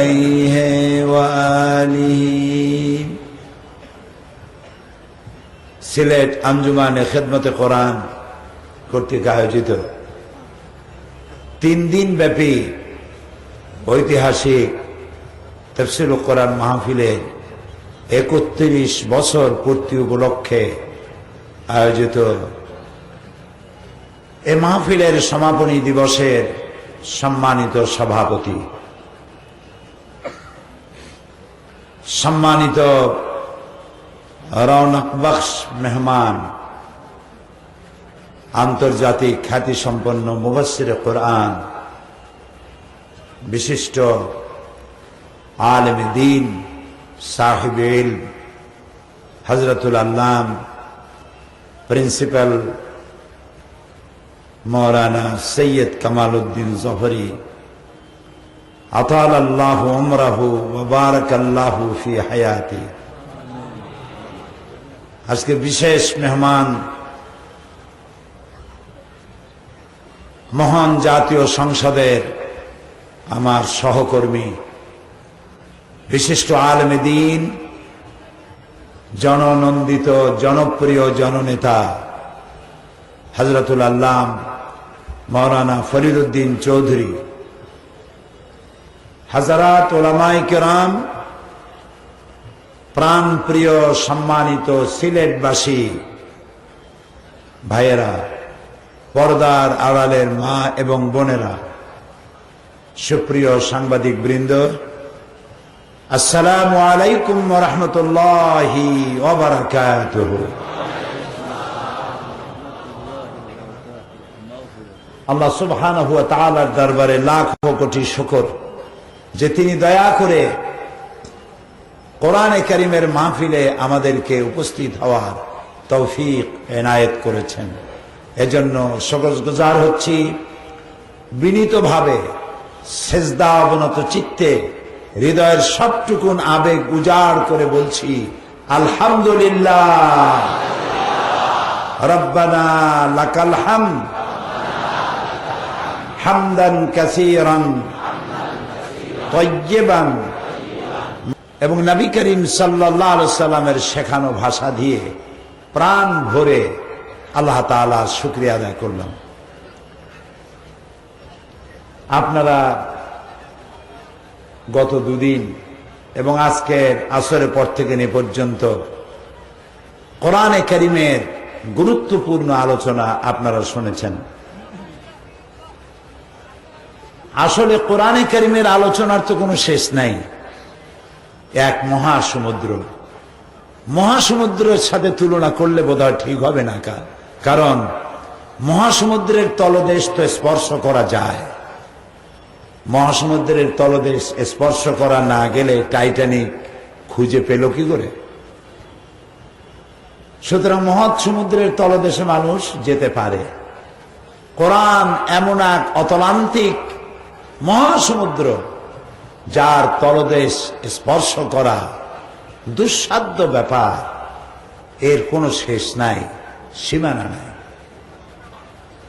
আলাইহি ওয়া আলিহি। সিলেট আঞ্জুমানে খেদমতে কোরআন কর্তৃক আয়োজিত 3 দিন ব্যাপী ঐতিহাসিক তাফসীরুল কোরআন মাহফিলে 31 বছর পূর্তি উপলক্ষে আয়োজিত এ মাহফিলের সমাপনী দিবসের সম্মানিত সভাপতি, সম্মানিত রৌনক বখশ মেহমান, আন্তর্জাতিক খ্যাতিসম্পন্ন মুফাসসিরে কোরআন, বিশিষ্ট আলেমে দ্বীন, সাহিবে ইলম, হযরতুল আল্লাম প্রিন্সিপাল মৌলানা সৈয়দ কামালউদ্দিন জফরি আতালাল্লাহু উমরাহু ওয়া বারাকাল্লাহু ফি হায়াতি। আজকে বিশেষ মেহমান মহান জাতীয় সংসদের আমার সহকর্মী, বিশিষ্ট আলেমে দ্বীন, জননন্দিত জনপ্রিয় জননেতা হযরতুল আল্লাম মাওলানা ফরিদউদ্দিন চৌধুরী, হাজারাত উলামায়ে কেরাম, প্রাণপ্রিয় সম্মানিত সিলেটবাসী ভাইয়েরা, পর্দার আড়ালের মা এবং বোনেরা, সুপ্রিয় সাংবাদিক বৃন্দ, আসসালামু আলাইকুম ওয়া রাহমাতুল্লাহি ওয়া বারাকাতুহু। আল্লাহ সুবহানাহু ওয়া তাআলার দরবারে লাখ কোটি শুকর যে তিনি দয়া করে কোরআনে কারীমের মাহফিলে আমাদেরকে উপস্থিত হওয়ার তৌফিক এনায়েত করেছেন। এজন্য শুকরগুজার হচ্ছি। বিনীতভাবে সেজদা অবনত চিত্তে হৃদয়ের সবটুকুন আবেগ উজাড় করে বলছি আলহামদুলিল্লাহ, রব্বানা লাকাল হামদ হামদান কাসীরান তাইয়্যিবান। এবং নবী করিম সাল্লাল্লাহু আলাইহি ওয়াসাল্লামের শেখানো ভাষা দিয়ে প্রাণ ভরে আল্লাহ তাআলার শুকরিয়া আদায় করলাম। আপনারা গত 2 দিন এবং আজকের আসরের পর থেকে এ পর্যন্ত কোরআনে কারীমের গুরুত্বপূর্ণ আলোচনা আপনারা শুনেছেন। আসলে কোরআনে কারীমের আলোচনার তো কোনো শেষ নাই। এক মহাসমুদ্র, মহাসমুদ্রের সাথে তুলনা করলে বোধহয় ঠিক হবে না, কারণ মহাসমুদ্রের তলদেশ তো স্পর্শ করা যায়। মহাসমুদ্রের তলদেশ স্পর্শ করা না গেলে টাইটানিক খুঁজে পেল কি করে? সুতরাং মহৎ সমুদ্রের তলদেশে মানুষ যেতে পারে। কোরআন এমন এক অতলান্তিক মহাসমুদ্র যার তলদেশ স্পর্শ করা দুঃসাধ্য ব্যাপার, এর কোনো শেষ নাই, সীমানা নাই।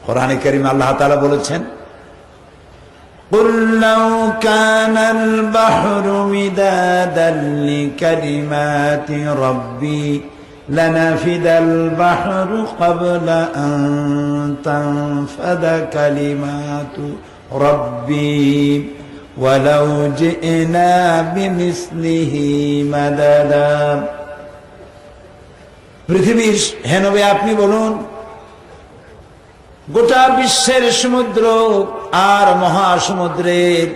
কোরআনে কারীম আল্লাহ তাআলা বলেছেন, قُلْ لَوْ كَانَ الْبَحْرُ مِدَادًا لِكَلِمَاتِ رَبِّي لَنَفِدَ الْبَحْرُ قَبْلَ أَن تَنفَدَ كَلِمَاتُ رَبِّي وَلَوْ جِئْنَا بِمِثْلِهِ مَدَدًا। পৃথিবীর হে নবী আপনি বলুন, গোটা বিশ্বের সমুদ্র আর মহাসমুদ্রের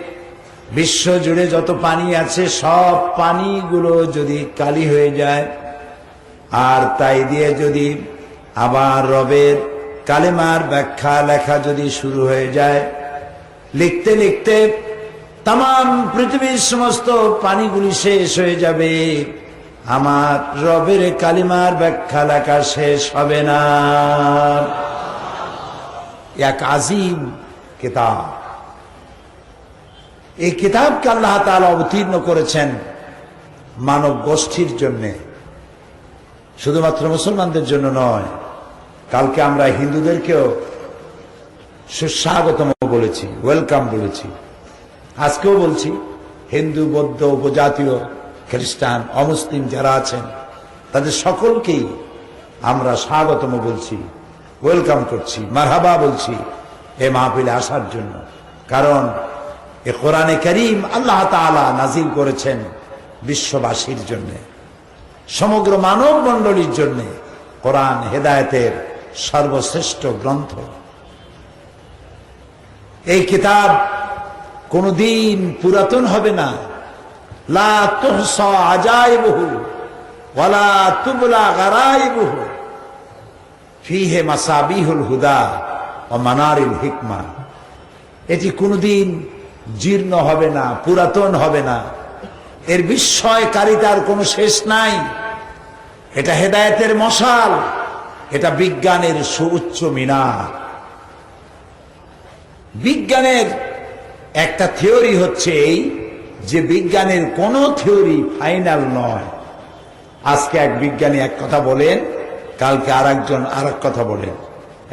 বিশ্ব জুড়ে যত পানি আছে সব পানিগুলো যদি কালি হয়ে যায়, আর তাই দিয়ে যদি আবার রবের কালেমার ব্যাখ্যা লেখা যদি শুরু হয়ে যায়, লিখতে লিখতে তাম পৃথিবীর সমস্ত পানিগুলি শেষ হয়ে যাবে, আমার রবের কালিমার ব্যাখ্যা লেখা শেষ হবে না। এক আজিম কিতাব, এই কিতাবকে আল্লাহ তাআলা অবতীর্ণ করেছেন মানব গোষ্ঠীর জন্য, শুধুমাত্র মুসলমানদের জন্য নয়। কালকে আমরা হিন্দুদেরকেও সুস্বাগতম বলেছি, ওয়েলকাম বলেছি, আজকেও বলছি হিন্দু, বৌদ্ধ, উপজাতীয়, খ্রিস্টান, অমুসলিম যারা আছেন তাদের সকলকেই আমরা স্বাগতম বলছি, ওয়েলকাম করছি, মারহাবা বলছি এ মাহফিলে আসার জন্য। কারণ এ কোরআনে কারীম আল্লাহ তাআলা নাজিল করেছেন বিশ্ববাসীর জন্য, সমগ্র মানব মণ্ডলীর জন্য। কোরআন হেদায়েতের সর্বশ্রেষ্ঠ গ্রন্থ। এই কিতাব কোনদিন পুরাতন হবে না। লা তুহসা আজাইবুহু ওয়ালা তুবলা গারাইবুহু ফীহি মাসাবিহুল হুদা ওয়া মানারিল হিকমা। এটি কোনদিন জীর্ণ হবে না, পুরাতন হবে না। এর বিস্ময়কারিতার কোনো শেষ নাই। এটা হেদায়েতের মশাল, এটা বিজ্ঞানের সুউচ্চ মিনার। বিজ্ঞানের একটা থিওরি হচ্ছে এই যে বিজ্ঞানের কোনো থিওরি ফাইনাল নয়। আজকে এক বিজ্ঞানী এক কথা বলেন, কালকে আর একজন আর এক কথা বলেন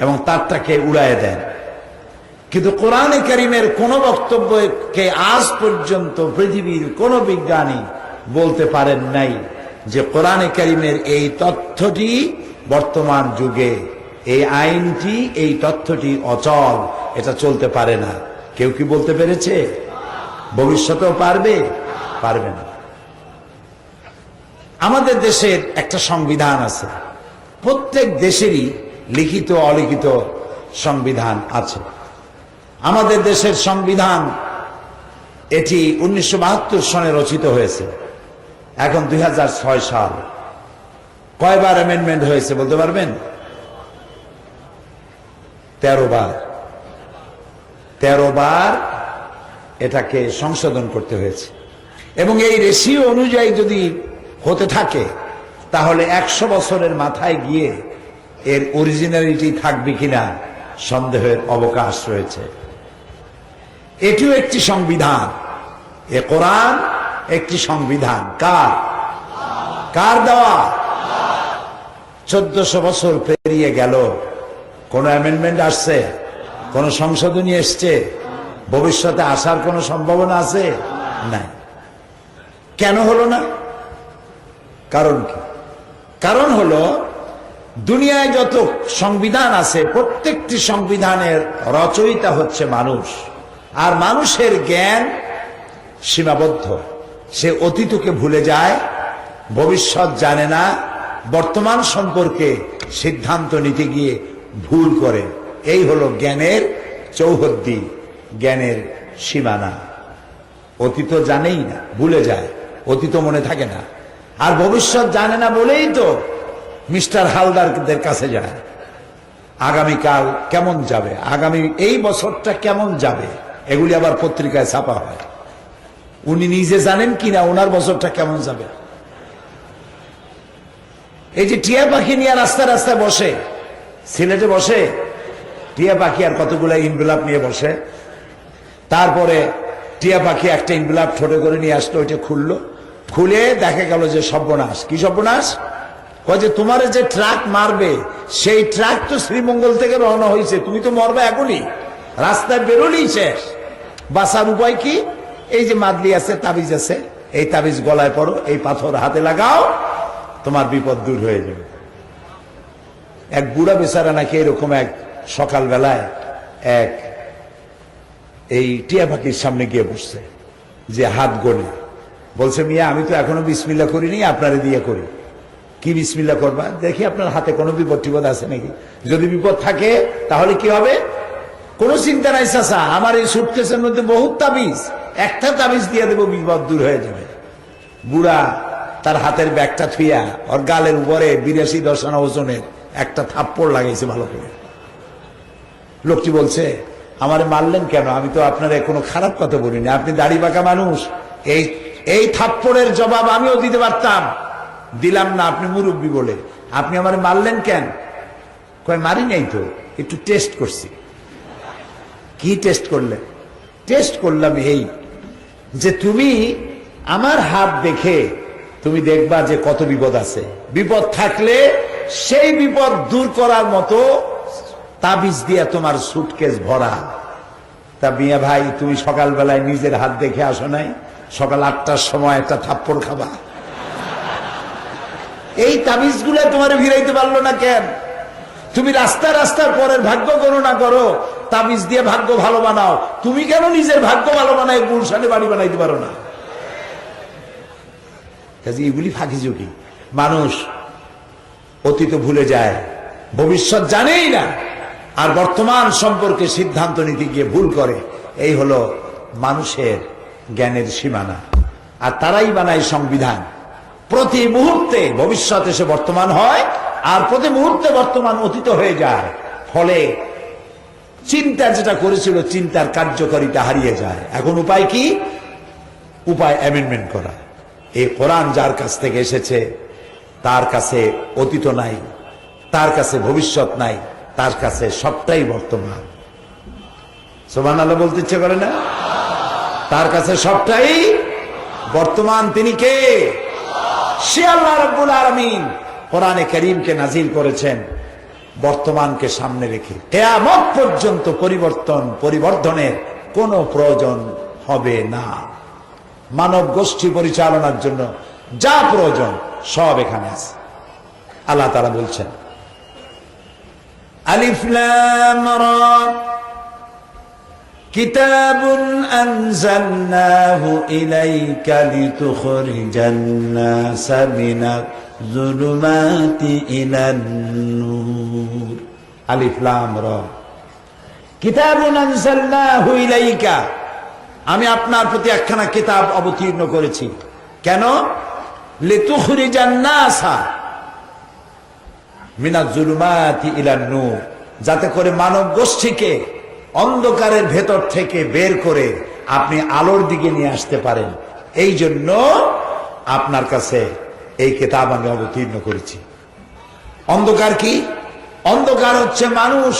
এবং তারটাকে উড়ায় দেন। কিন্তু কোরআনে কারীমের কোন বক্তব্যকে আজ পর্যন্ত পৃথিবীর কোন বিজ্ঞানী বলতে পারেন নাই যে কোরআনে কারীমের এই তথ্যটি বর্তমান যুগে, এই আইনটি, এই তথ্যটি অচল, এটা চলতে পারে না। কেউ কি বলতে পেরেছে? ভবিষ্যতেও পারবে? পারবে না। আমাদের দেশের একটা সংবিধান আছে। প্রত্যেক দেশেরই লিখিত অলিখিত সংবিধান আছে। আমাদের দেশের সংবিধান এটি 1972 সনে রচিত হয়েছে। এখন 2006 সাল। কয়বার অ্যামেন্ডমেন্ট হয়েছে বলতে পারবেন? 13 বার। 13 বার এটাকে সংশোধন করতে হয়েছে। এবং এই রেশিও অনুযায়ী যদি হতে থাকে তাহলে 100 বছরের মাথায় গিয়ে এর অরিজিনালিটি থাকবে কিনা সন্দেহের অবকাশ রয়েছে। এটিও একটি সংবিধান। এ কোরআন একটি সংবিধান। কার? কার দেওয়া? 1400 বছর পেরিয়ে গেল, কোন অ্যামেন্ডমেন্ট আসছে? কোন সংশোধনী এসছে? ভবিষ্যতে আসার কোন সম্ভাবনা আছে? নাই। কেন হলো না? কারণ কি? কারণ হলো দুনিয়ায় যত সংবিধান আছে প্রত্যেকটি সংবিধানের রচয়িতা হচ্ছে মানুষ। আর মানুষের জ্ঞান সীমাবদ্ধ। সে অতীতকে ভুলে যায়, ভবিষ্যৎ জানে না, বর্তমান সম্পর্কে সিদ্ধান্ত নিতে গিয়ে ভুল করে। এই হলো জ্ঞানের চৌহদ্দি, জ্ঞানের সীমানা। অতীত জানেই না, ভুলে যায়, অতীত মনে থাকে না। আর ভবিষ্যৎ জানে না বলেই তো মিস্টার হালদারদের কাছে যায়। আগামীকাল কেমন যাবে, আগামী এই বছরটা কেমন যাবে, এগুলি আবার পত্রিকায় ছাপা হয়। উনি নিজে জানেন কিনা ওনার বছরটা কেমন যাবে। এই যে টিয়া পাখি নিয়ে রাস্তায় রাস্তায় বসে, সিলেটে বসে টিয়া পাখি আর কতগুলো ইনভেলাপ নিয়ে বসে। তারপরে টিয়া পাখি একটা ইনভেলাপ ঠোঁটে করে নিয়ে আসলো, ওইটা খুললো, খুলে দেখা গেল যে সর্বনাশ। কি সর্বনাশ? কয় যে তোমার যে ট্রাক মারবে সেই ট্রাক তো শ্রীমঙ্গল থেকে রওনা হয়েছে, তুমি তো মরবে এখনই, রাস্তায় বেরোলেই শেষ। বাঁচার উপায় কি? এই যে মাদলি আছে, তাবিজ আছে, এই তাবিজ গলায় পড়ো, এই পাথর হাতে লাগাও, তোমার বিপদ দূর হয়ে যাবে। এক বুড়া বেচারা নাকি এরকম এক সকালবেলায় এক এই টিয়া পাখির সামনে গিয়ে বসছে, যে হাত গনে বলছে, মিয়া আমি তো এখনো বিসমিল্লাহ করিনি, আপনারে দিয়ে করি। কি বিসমিল্লাহ করবা? দেখি আপনার হাতে কোনো বিপদ টিপদ আছে নাকি। যদি বিপদ থাকে তাহলে কি হবে? কোনো চিন্তা নাই চাচা, আমার এই সুটকেসের মধ্যে বহুত তাবিজ, একটা তাবিজ দিয়ে দেবো, বিপদ দূর হয়ে যাবে। বুড়া তার হাতের ব্যাগটা থুইয়া ওর গালের উপরে 82 আনা ওজনের একটা থাপ্পড় লাগাইছে ভালো করে। লোকটি বলছে, আমারে মারলেন কেন? আমি তো আপনার কোনো খারাপ কথা বলিনি, আপনি দাড়ি বাঁকা মানুষ, এই থাপ্পড়ের জবাব আমিও দিতে পারতাম, দিলাম না, আপনি মুরব্বী বলে। আপনি আমারে মারলেন কেন? কয় মারি নাই তো, একটু টেস্ট করছি। কি টেস্ট করলেন? টেস্ট করলাম এই যে তুমি আমার হাত দেখে তুমি দেখবা যে কত বিপদ আছে। বিপদ থাকলে সেই বিপদ দূর করার মতো তাবিজ দিয়া তোমার সুটকেস ভরা। তা মিয়া ভাই, তুমি সকালবেলায় নিজের হাত দেখে আসো নাই, সকাল 8টার সময় একটা থাপ্পড় খাবা। এই তাবিজগুলো তোমার ভিড়াইতে পারলো না কেন? তুমি রাস্তা রাস্তার পরের ভাগ্য গণনা করো, তাবিজ দিয়ে ভাগ্য ভালো বানাও। তুমি কেন নিজের ভাগ্য ভালো বানাই গুলশানে বাড়ি বানাইতে পারো না? এগুলি ফাঁকি ঝুঁকি। মানুষ অতীত ভুলে যায়, ভবিষ্যৎ জানেই না, আর বর্তমান সম্পর্কে সিদ্ধান্ত নিতে গিয়ে ভুল করে। এই হলো মানুষের জ্ঞানের সীমানা। আর তারাই বানায় সংবিধান। প্রতি মুহূর্তে ভবিষ্যৎ এসে বর্তমান হয়, আর প্রতি মুহূর্তে বর্তমান অতীত হয়ে যায়। ফলে চিন্তা যেটা করেছিল, চিন্তার কার্যকারিতা হারিয়ে যায়। এখন উপায় কি? উপায় অ্যামেন্ডমেন্ট করা। এই কোরআন যার কাছ থেকে এসেছে তার কাছে অতীত নাই, তার কাছে ভবিষ্যৎ নাই, তার কাছে সবটাই বর্তমান। সুবহানাল্লাহ বলতে ইচ্ছে করে না? তার কাছে সবটাই বর্তমান। তিনি কে? সে আল্লাহ রাব্বুল আলামিন কোরআনে কারীমকে নাজিল করেছেন বর্তমানকে সামনে রেখে। কিয়ামত পর্যন্ত পরিবর্ধনের কোনো প্রয়োজন হবে না। মানব গোষ্ঠী পরিচালনার জন্য যা প্রয়োজন সব এখানে আছে। আল্লাহ তাআলা বলছেন, আলিফ লাম রা কিতাবুন আনজালনাহু ইলাইকা লিতুখরিজান নাসা মিনাজ যুলুমাতি ইলান নূর। আলিফ লাম রা কিতাবুন আনজালনাহু ইলাইকা, আমি আপনার প্রতি একখানা কিতাব অবতীর্ণ করেছি। কেন? লিতুখরিজান নাসা মিনাজ যুলুমাতি ইলান নূর, যাতে করে মানব গোষ্ঠীকে অন্ধকারের ভেতর থেকে বের করে আপনি আলোর দিকে নিয়ে আসতে পারেন। এই জন্য আপনার কাছে এই কিতাব আমি অবতীর্ণ করেছি। অন্ধকার কি? অন্ধকার হচ্ছে মানুষ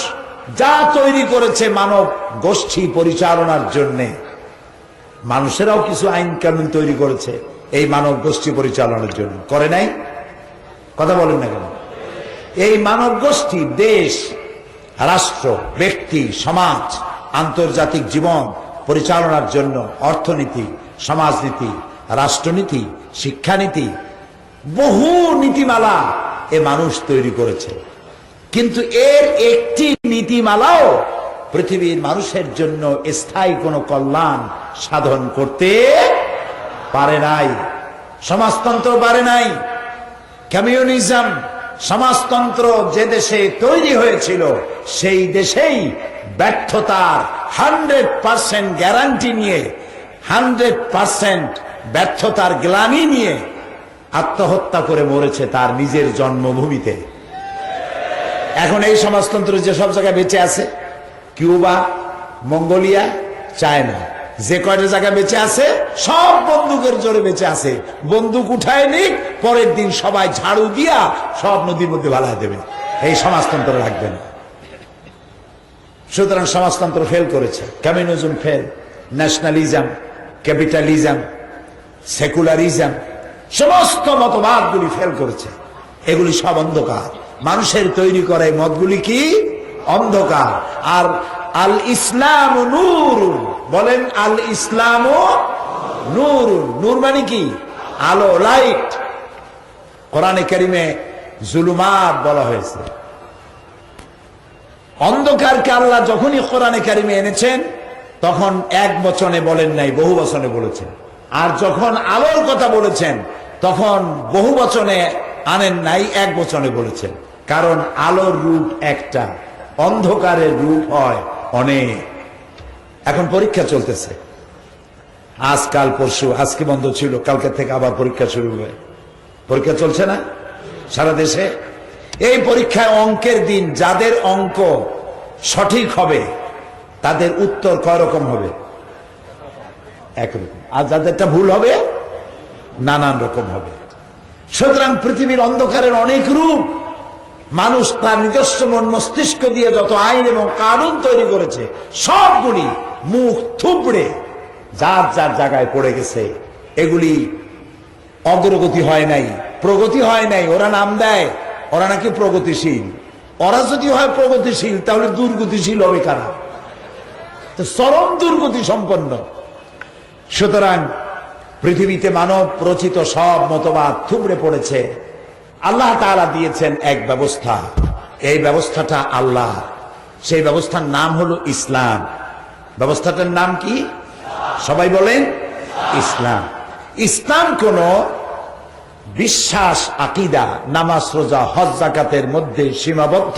যা তৈরি করেছে মানব গোষ্ঠী পরিচালনার জন্য। মানুষেরাও কিছু আইন কানুন তৈরি করেছে এই মানব গোষ্ঠী পরিচালনার জন্য, করে নাই? কথা বলেন না কেন? এই মানব গোষ্ঠী দেশ, রাষ্ট্র, ব্যক্তি, সমাজ, আন্তর্জাতিক জীবন পরিচালনার জন্য অর্থনীতি, সমাজনীতি, রাষ্ট্রনীতি, শিক্ষানীতি, বহু নীতিমালা এ মানুষ তৈরি করেছে। কিন্তু এর একটি নীতিমালাও পৃথিবীর মানুষের জন্য স্থায়ী কোনো কল্যাণ সাধন করতে পারে নাই। সমাজতন্ত্র পারে নাই। কমিউনিজম সমাজতন্ত্র যে দেশে তৈরি হয়েছিল সেই দেশেই ব্যর্থতার 100% গ্যারান্টি নিয়ে, 100% ব্যর্থতার গ্লানি নিয়ে আত্মহত্যা করে মরেছে তার নিজের জন্মভূমিতে। এখন এই সমাজতন্ত্র যে সব জায়গায় বেঁচে আছে, কিউবা, মঙ্গোলিয়া, চায়না, যে কয়টা জায়গা বেঁচে আছে সব বন্দুকের জোরে বেঁচে আছে। বন্দুক উঠায় নিক, পরের দিন সবাই ঝাড়ু দিয়া সব নদীর মধ্যে ভালায় দেবে। এই সমাজতন্ত্র রাখবে না। সুতরাং সমাজতন্ত্র ফেল করেছে। Communism fail, nationalism, capitalism, secularism, সমস্ত মতবাদগুলি ফেল করেছে। এগুলি সব অন্ধকার। মানুষের তৈরি করা এই মতগুলি কি? অন্ধকার। আর আল ইসলাম নূর, বলেন আল ইসলাম নূর। নূর মানে কি? আলো, লাইট। কোরআনে কারিমে জুলুমাত বলা হয়েছে। অন্ধকারকে আল্লাহ যখনই কোরআনে কারিমে এনেছেন তখন এক বচনে বলেন নাই, বহু বচনে বলেছেন। আর যখন আলোর কথা বলেছেন তখন বহু বচনে আনেন নাই, এক বচনে বলেছেন। কারণ আলোর রূপ একটা, অন্ধকারের রূপ হয় অনেক। এখন পরীক্ষা চলতেছে, আজকাল পরশু, আজকে বন্ধ ছিল, কালকে থেকে আবার পরীক্ষা শুরু হবে। পরীক্ষা চলছে না সারা দেশে? এই পরীক্ষায় অঙ্কের দিন যাদের অঙ্ক সঠিক হবে তাদের উত্তর কয় রকম হবে? একরকম। আর যাদেরটা ভুল হবে নানান রকম হবে। সুতরাং পৃথিবীর অন্ধকারের অনেক রূপ। মানুষ তার নিজস্ব মন মস্তিষ্ক দিয়ে যত আইন এবং কানুন তৈরি করেছে সবগুলি মুখ থুবড়ে যার যার জায়গায় পড়ে গেছে। এগুলি অগ্রগতি হয় নাই, প্রগতি হয় নাই। ওরা নাম দেয় ওরা নাকি প্রগতিশীল। ওরা যদি হয় প্রগতিশীল তাহলে দুর্গতিশীল হবে কারা? তো চরম দুর্গতি সম্পন্ন। সুতরাং পৃথিবীতে মানব রচিত সব মতবাদ থুবড়ে পড়েছে, আল্লাহ তাআলা দিয়েছেন এক ব্যবস্থা। এই ব্যবস্থাটা আল্লাহ, সেই ব্যবস্থার নাম হলো ইসলাম। ব্যবস্থাটার নাম কি? সবাই বলেন ইসলাম। ইসলাম কোন বিশ্বাস, আকীদা, নামাজ, রোজা, হজ, যাকাতের মধ্যে সীমাবদ্ধ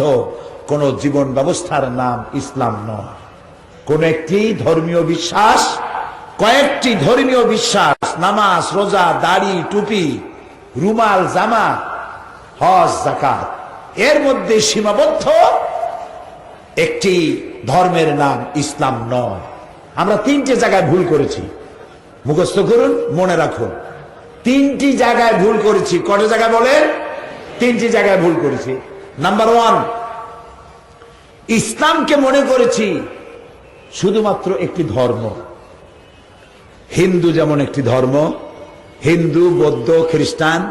কোন জীবন ব্যবস্থার নাম ইসলাম নয়। কোন একটি ধর্মীয় বিশ্বাস, কয়েকটি ধর্মীয় বিশ্বাস, নামাজ, রোজা, দাড়ি, টুপি, রুমাল, জামা, হজ, যাকাত, এর মধ্যে সীমাবদ্ধ একটি ধর্মের নাম ইসলাম নয়। আমরা তিনটে জায়গায় ভুল করেছি, মুখস্থ করুন, মনে রাখুন। তিনটি জায়গায় ভুল করেছি। কত জায়গায় বলেন? তিনটি জায়গায় ভুল করেছি। নাম্বার ওয়ান, ইসলামকে মনে করেছি শুধুমাত্র একটি ধর্ম। হিন্দু যেমন একটি ধর্ম, হিন্দু, বৌদ্ধ, খ্রিস্টান,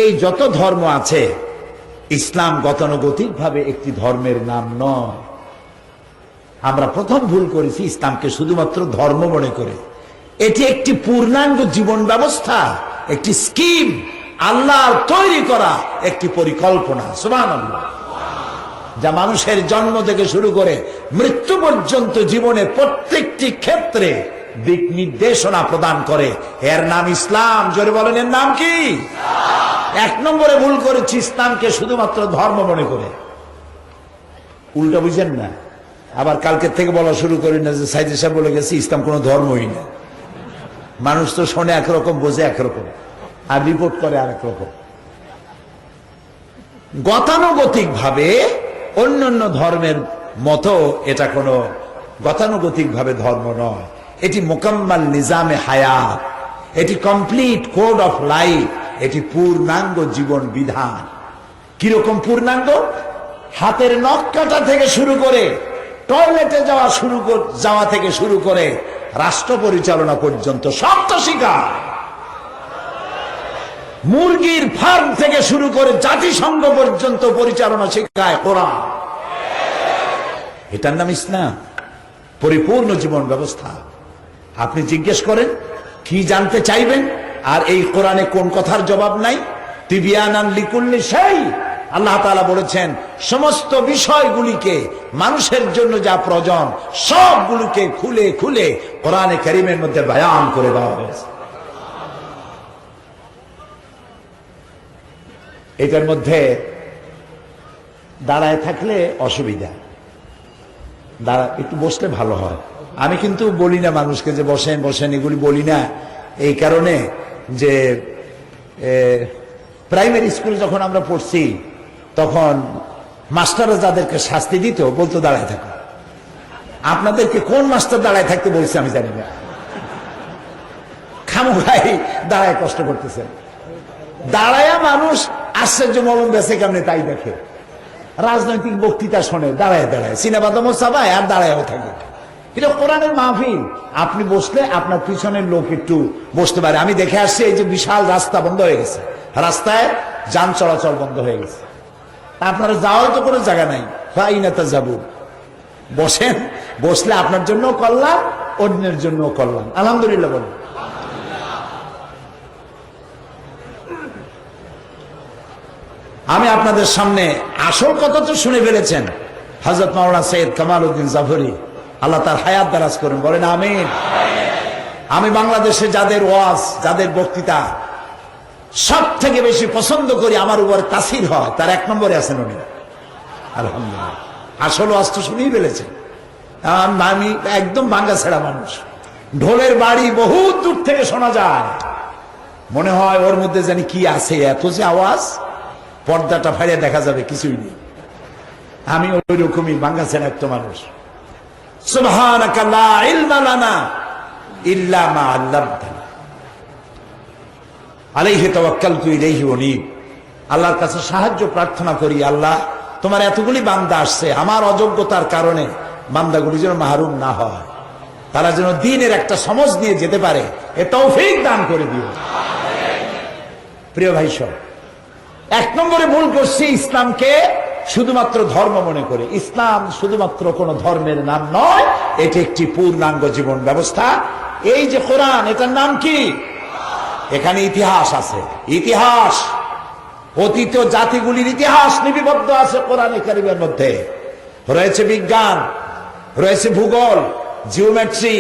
এই যত ধর্ম আছে, ইসলাম গতানুগতিকভাবে একটি ধর্মের নাম নয়। আমরা প্রথম ভুল করেছি ইসলামকে শুধুমাত্র ধর্ম মনে করে। এটি একটি পূর্ণাঙ্গ জীবন ব্যবস্থা, একটি স্কিম, আল্লাহর তৈরি করা একটি পরিকল্পনা, সুবহানাল্লাহ, যা মানুষের জন্ম থেকে শুরু করে মৃত্যু পর্যন্ত জীবনের প্রত্যেকটি ক্ষেত্রে দিক নির্দেশনা প্রদান করে। এর নাম ইসলাম। জোরে বলেন, এর নাম কি? এক নম্বরে ভুল করেছি ইসলামকে শুধুমাত্র ধর্ম মনে করে। উল্টা বুঝেন না, আবার কালকের থেকে বলা শুরু করি না যে সাইদি সাহেব বলে গেছে ইসলাম কোনো ধর্মই না। মানুষ তো শোনে একরকম, বোঝে একরকম, আর রিপোর্ট করে আরেক রকম। গতানুগতিক ভাবে অন্যান্য ধর্মের মতো এটা কোনো গতানুগতিক ভাবে ধর্ম নয়। এটি মোকাম্মাল নিজামে হায়াত, এটি কমপ্লিট কোড অফ লাইফ, এটি পূর্ণাঙ্গ জীবন বিধান। কিরকম পূর্ণাঙ্গ? হাতের নখ কাটা থেকে শুরু করে, টয়লেটে যাওয়া থেকে শুরু করে, রাষ্ট্র পরিচালনা পর্যন্ত সব তো শিখায়। মুরগির ফার্ম থেকে শুরু করে জাতিসংঘ পর্যন্ত পরিচালনা শিখায় কোরআন। এটার নাম ইসলাম, পরিপূর্ণ জীবন ব্যবস্থা। আপনি জিজ্ঞেস করেন কি জানতে চাইবেন, আর এই কোরআনে কোন কথার জবাব নাই? তিবিয়ানান লিকুল্লি শাই। আল্লাহ তাআলা বলেছেন সমস্ত বিষয়গুলিকে, মানুষের জন্য যা প্রয়োজন সবগুলোকে খুলে খুলে কোরআনে কারীমের মধ্যে বয়ান করে দেওয়া হয়েছে। এটার মধ্যে দাঁড়ায় থাকলে অসুবিধা, একটু বসলে ভালো হয়। আমি কিন্তু বলি না মানুষকে যে বসেন বসেন, এগুলি বলি না এই কারণে যে প্রাইমারি স্কুলে যখন আমরা পড়ছি তখন মাস্টাররা যাদেরকে শাস্তি দিত বলতো দাঁড়ায় থাকো। আপনাদেরকে কোন মাস্টার দাঁড়ায় থাকতে বলছে আমি জানি না, খামোখাই দাঁড়ায় কষ্ট করতেছেন। দাঁড়ায়া মানুষ আশ্চর্য মলম বেছে কেমনে তাই দেখে, রাজনৈতিক বক্তৃতা শোনে দাঁড়ায় দাঁড়ায়, সিনেমাদমও চাবায় আর দাঁড়ায়ও থাকে। এটা কোরআনের মাহফিল, আপনি বসলে আপনার পিছনের লোক একটু বসতে পারে। আমি দেখে আসছি এই যে বিশাল রাস্তা বন্ধ হয়ে গেছে, রাস্তায় যান চলাচল বন্ধ হয়ে গেছে, আপনারা যাওয়ার তো কোনো জায়গা নাই। ফাইনাতা যাবো, বসেন, বসলে আপনার জন্য কল্যাণ, অন্যের জন্য কল্যাণ। আলহামদুলিল্লাহ বলুন। আমি আপনাদের সামনে আসল কথা তো শুনে ফেলেছেন। হযরত মাওলানা সৈয়দ কামাল উদ্দিন জাফরি, আল্লাহ তার হায়াত দারাজ করুন, বলেন আমিন। আমি বাংলাদেশে যাদের ওয়াজ, যাদের বক্তৃতা সব থেকে বেশি পছন্দ করি, আমার উপর তাসির হয়, তার এক নম্বরে আছেন উনি। আলহামদুলিল্লাহ, আসল ওয়াজ তো শুনেই ফেলেছেন। আমি একদম ভাঙ্গা ছেড়া মানুষ, ঢোলের বাড়ি বহুত দূর থেকে শোনা যায়, মনে হয় ওর মধ্যে জানি কি আছে, এত যে আওয়াজ, পর্দাটা ফাড়ে দেখা যাবে কিছুই নেই। আমি ওই রকমই ভাঙ্গা ছেড়া একটা মানুষ। সুবহানাকা লা ইলমা লানা ইল্লা মা আল্লামতানা আলাইহি তাওয়াক্কালতু ইলাইহি উনীব। আল্লাহর কাছে সাহায্য প্রার্থনা করি, আল্লাহ তোমার এতগুলি বান্দা আসছে, আমার অযোগ্যতার কারণে বান্দাগুলি যেন মাহরুম না হয়, তারা যেন দ্বীনের একটা সমঝ নিয়ে যেতে পারে, এ তৌফিক দান করে দিও। প্রিয় ভাই সব, এক নম্বরে ভুল করছি ইসলামকে শুধুমাত্র ধর্ম মনে করে। ইসলাম শুধুমাত্র কোন ধর্মের নাম নয়, এটি একটি পূর্ণাঙ্গ জীবন ব্যবস্থা। এই যে কোরআন, এটার নাম কি? এখানে ইতিহাস আছে, ইতিহাস, অতীত জাতিগুলির ইতিহাস লিপিবদ্ধ আছে কোরআনে কারিমের মধ্যে। রয়েছে বিজ্ঞান, রয়েছে ভূগোল, জিওমেট্রি,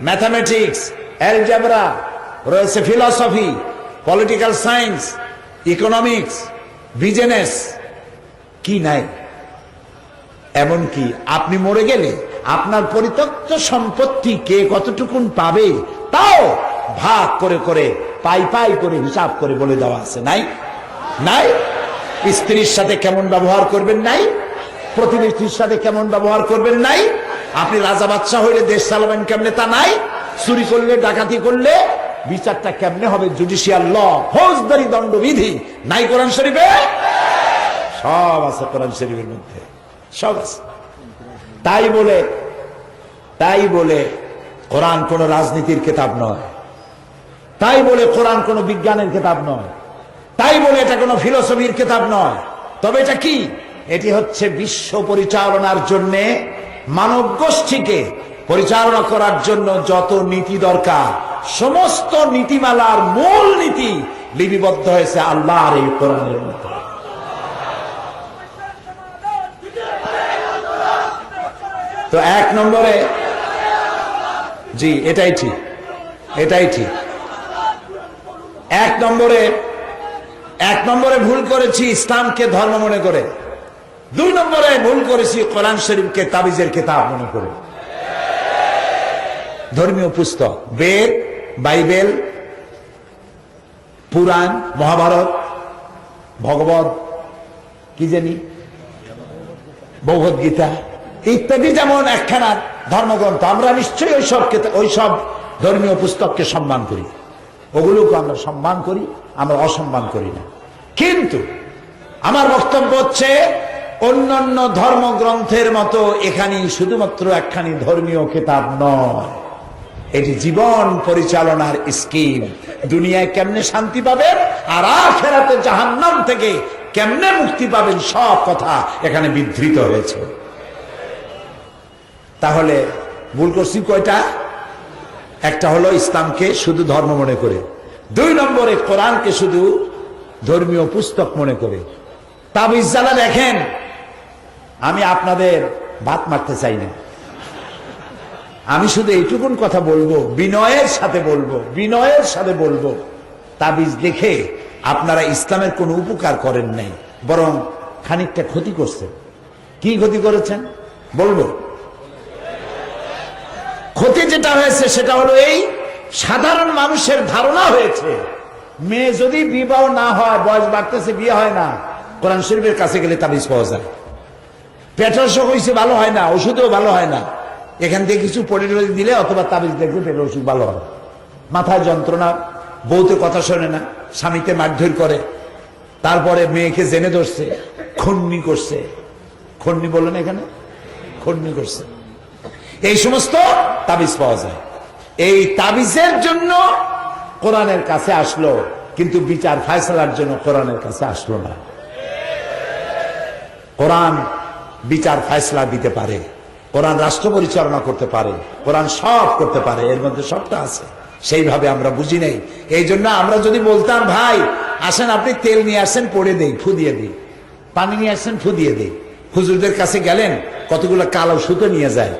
ম্যাথামেটিক্স, অ্যালজেব্রা, রয়েছে philosophy, political science, economics, business, কি নাই? এমনকি আপনি মরে গেলে আপনার পরিত্যক্ত সম্পত্তি কে কতটুকুন পাবে তাও ভাগ করে করে পাই পাই করে হিসাব করে বলে দেওয়া আছে, নাই? নাই? স্ত্রীর সাথে কেমন ব্যবহার করবেন নাই? প্রতিবেশীর সাথে কেমন ব্যবহার করবেন নাই? আপনি রাজা বাদশাহ হইলে দেশ চালাবেন কেমনে তা নাই? চুরি করলে, ডাকাতি করলে বিচারটা কেমনে হবে? জুডিশিয়াল ল, ফৌজদারি দণ্ডবিধি নাই কোরআন শরীফে? সব আছে কোরআন শরীফের মধ্যে, সব আছে। তাই বলে কোরআন কোন রাজনীতির কিতাব নয়, তাই বলে কোরআন কোন বিজ্ঞানের কিতাব নয়, তাই বলে এটা কোন ফিলোসফির কিতাব নয়। তবে এটা কি? এটি হচ্ছে বিশ্ব পরিচালনার জন্য, মানব গোষ্ঠীকে পরিচালনা করার জন্য যত নীতি দরকার সমস্ত নীতিমালার মূল নীতি লিপিবদ্ধ হয়েছে আল্লাহর এই কোরআনের মধ্যে। তো এক নম্বরে, জি এটাই ঠিক, এটাই ঠিক। এক নম্বরে ভুল করেছি ইসলামকে ধর্ম মনে করে। 2 নম্বরে ভুল করেছি কোরআন শরীফকে তাবিজের কিতাব মনে করে। ধর্মীয় পুস্তক, বেদ, বাইবেল, পুরাণ, মহাভারত, ভগবত, কি জানি, ভগবত গীতা ইত্যাদি যেমন একখানা ধর্মগ্রন্থ, আমরা নিশ্চয়ই ওইসব ধর্মীয় পুস্তককে সম্মান করি, ওগুলোকে আমরা সম্মান করি, আমরা অসম্মান করি না। কিন্তু আমার বক্তব্য হচ্ছে অন্যান্য ধর্মগ্রন্থের মতো এখানে শুধুমাত্র একখানি ধর্মীয় কিতাব নয়, এটি জীবন পরিচালনার স্কিম। দুনিয়ায় কেমনে শান্তি পাবেন আর আখিরাতে জাহান্নাম থেকে কেমনে মুক্তি পাবেন সব কথা এখানে বিধৃত হয়েছে। তাহলে ভুল করছি কয়টা? একটা হলো ইসলামকে শুধু ধর্ম মনে করে, 2 নম্বরে কোরআনকে শুধু ধর্মীয় পুস্তক মনে করে। তাবিজ যারা দেখেন, আমি আপনাদের ভাত মারতে চাই না, আমি শুধু এইটুকুন কথা বলবো, বিনয়ের সাথে বলবো, তাবিজ দেখে আপনারা ইসলামের কোনো উপকার করেন নাই, বরং খানিকটা ক্ষতি করছেন। কি ক্ষতি করেছেন বলবো? ক্ষতি যেটা হয়েছে সেটা হলো এই, সাধারণ মানুষের ধারণা হয়েছে মেয়ে যদি বিবাহ না হয়, বয়স বাড়তেছে, বিয়ে হয় না, কোরআন শরীফের কাছে গেলে তাবিজ পাওয়া যায়। পেটের অসুখ হয়েছে, ভালো হয় না, ওষুধেও ভালো হয় না, এখান থেকে কিছু পড়ে দিলে অথবা তাবিজ দেখলে পেটের অসুখ ভালো হয়। মাথায় যন্ত্রণা, বউতে কথা শোনে না, স্বামীকে মারধর করে, তারপরে মেয়েকে জেনে ধরছে, খন্নি করছে, খন্নি বললেন এখানে, খন্নি করছে, এই সমস্ত তাবিজ পাওয়া যায়। এই তাবিজের জন্য কোরআনের কাছে আসলো, কিন্তু বিচার ফায়সালার জন্য কোরআনের কাছে আসলো না। কোরআন বিচার ফায়সালা দিতে পারে, কোরআন রাষ্ট্র পরিচালনা করতে পারে, কোরআন সব করতে পারে, এর মধ্যে সবটা আছে। সেইভাবে আমরা বুঝি নেই। এই জন্য আমরা যদি বলতাম, ভাই আসেন আপনি তেল নিয়ে আসেন, পড়ে দেই, ফু দিয়ে দিই, পানি নিয়ে আসেন, ফু দিয়ে দিই। হুজুরদের কাছে গেলেন, কতগুলো কালো সুতো নিয়ে যায়,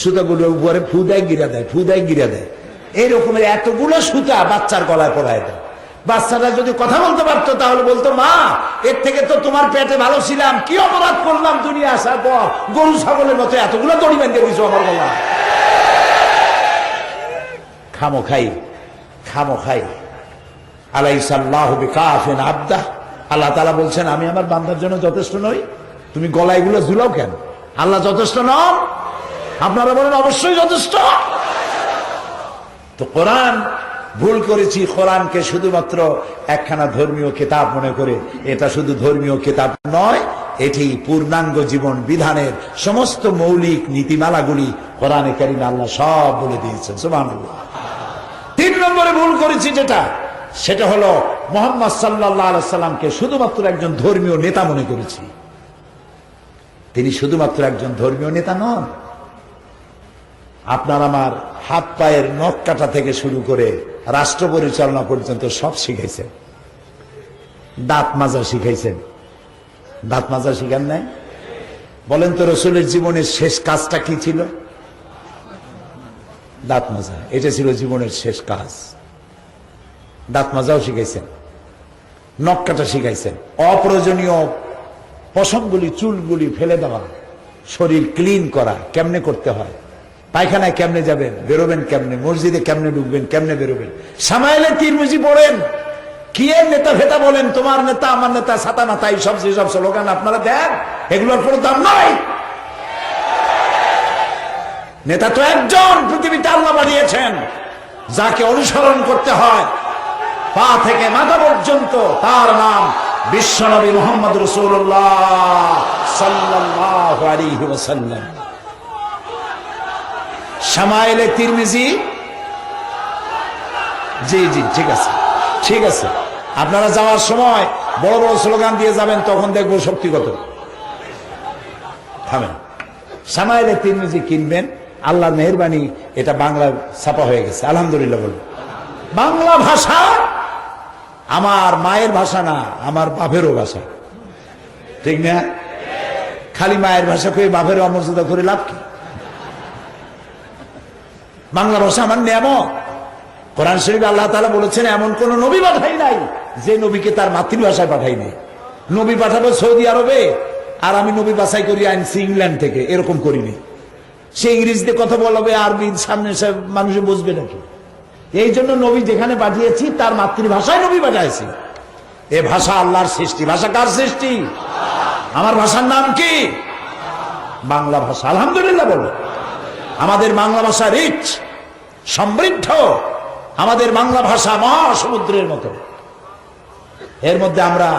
সুতাগুলো উপরে ফু দেয়, গিরা দেয়, ফু দেয়, গিরা দেয়, এই রকমের এতগুলো সুতা বাচ্চার গলায় পড়ায় দেয়। বাচ্চাটা যদি কথা বলতে পারতো তাহলে বলতো, মা এর থেকে তো তোমার পেটে ভালো ছিলাম, কি অপরাধ করলাম দুনিয়া আসার পর, গরু ছাগলের মতো এতগুলো দড়ি বেঁধে দিয়েছো আমার গলা। খামোখাই আলাইসাল্লাহু বিকাফিন আবদা, আল্লাহ তাআলা বলছেন আমি আমার বান্দার জন্য যথেষ্ট নই, তুমি গলায় এগুলো ঝুলাও কেন? আল্লাহ যথেষ্ট নন? আপনারা বলেন অবশ্যই যথেষ্ট। তো কোরআন ভুল করেছি, কোরআনকে শুধুমাত্র একখানা ধর্মীয় কিতাব মনে করে। এটা শুধু ধর্মীয় কিতাব নয়, এটি পূর্ণাঙ্গ জীবন বিধানের সমস্ত মৌলিক নীতিমালাগুলি কোরআনে কারিমে আল্লাহ সব বলে দিয়েছেন। সুবহানাল্লাহ। 3 নম্বরে ভুল করেছি যেটা, সেটা হলো মুহাম্মদ সাল্লাল্লাহু আলাইহি সাল্লামকে শুধুমাত্র একজন ধর্মীয় নেতা মনে করেছি। তিনি শুধুমাত্র একজন ধর্মীয় নেতা নন। আপনার আমার হাত পায়ের নখ কাটা থেকে শুরু করে রাষ্ট্র পরিচালনা পর্যন্ত সব শিখাইছেন। দাঁত মাজা শিখাইছেন। দাঁত মাজা শিখান নাই? বলেন তো রসুলের জীবনের শেষ কাজটা কি ছিল? দাঁত মাজা। এটা ছিল জীবনের শেষ কাজ। দাঁত মাজাও শিখাইছেন, নখ কাটা শিখাইছেন, অপ্রয়োজনীয় পশমগুলি চুলগুলি ফেলে দেওয়া, শরীর ক্লিন করা কেমনে করতে হয়, পায়খানায় কেমনে যাবেন, বেরোবেন কেমনে, মসজিদে কেমনে ঢুকবেন, কেমনে বেরোবেন। সামাইলে তিরমিজি পড়েন, কি এর নেতা ফেতা বলেন, তোমার নেতা আমার নেতা ছাতা মাথা এইসব যেসব স্লোগান আপনারা দেন, এগুলোর কোনো দাম নাই। নেতা তো একজন পৃথিবীতে আল্লাহ বানিয়েছেন, যাকে অনুসরণ করতে হয় পা থেকে মাথা পর্যন্ত, তার নাম বিশ্বনবী মুহাম্মদ রাসূলুল্লাহ সাল্লাল্লাহু আলাইহি ওয়াসাল্লাম। শামাইলে তিরমিজি, জি জি ঠিক আছে, ঠিক আছে। আপনারা যাওয়ার সময় বড় বড় স্লোগান দিয়ে যাবেন, তখন দেখবো শক্তি কত। থামেন। শামাইলে তিরমিজি কিনবেন, আল্লাহর মেহেরবানি এটা বাংলা ছাপা হয়ে গেছে, আলহামদুলিল্লাহ বলুন। বাংলা ভাষা আমার মায়ের ভাষা না, আমার বাপেরও ভাষা, ঠিক না? খালি মায়ের ভাষা কই বাপের অমর্যাদা করে লাভ কি? বাংলা ভাষা আমার নিয়ামত। কোরআন শরীফে আল্লাহ তাআলা বলেছেন, এমন কোন নবী পাঠাই নাই যে নবীকে তার মাতৃভাষায় পাঠাই নাই। নবী পাঠাবো সৌদি আরবে, আর আমি নবী বাছাই করি আনছি ইংল্যান্ড থেকে, এরকম করিনি। সে ইংরেজিতে কথা বলবে, আরবি সামনে মানুষে বুঝবে নাকি? এই জন্য নবী যেখানে পাঠিয়েছি তার মাতৃভাষায় নবী পাঠাইছি। এ ভাষা আল্লাহর সৃষ্টি। ভাষা কার সৃষ্টি? আমার ভাষার নাম কি? বাংলা ভাষা। আলহামদুলিল্লাহ বলো। আমাদের বাংলা ভাষা রিচ, সমৃদ্ধ। আমাদের বাংলা ভাষা মহাসমুদ্রের মতো। এর মধ্যে আমরা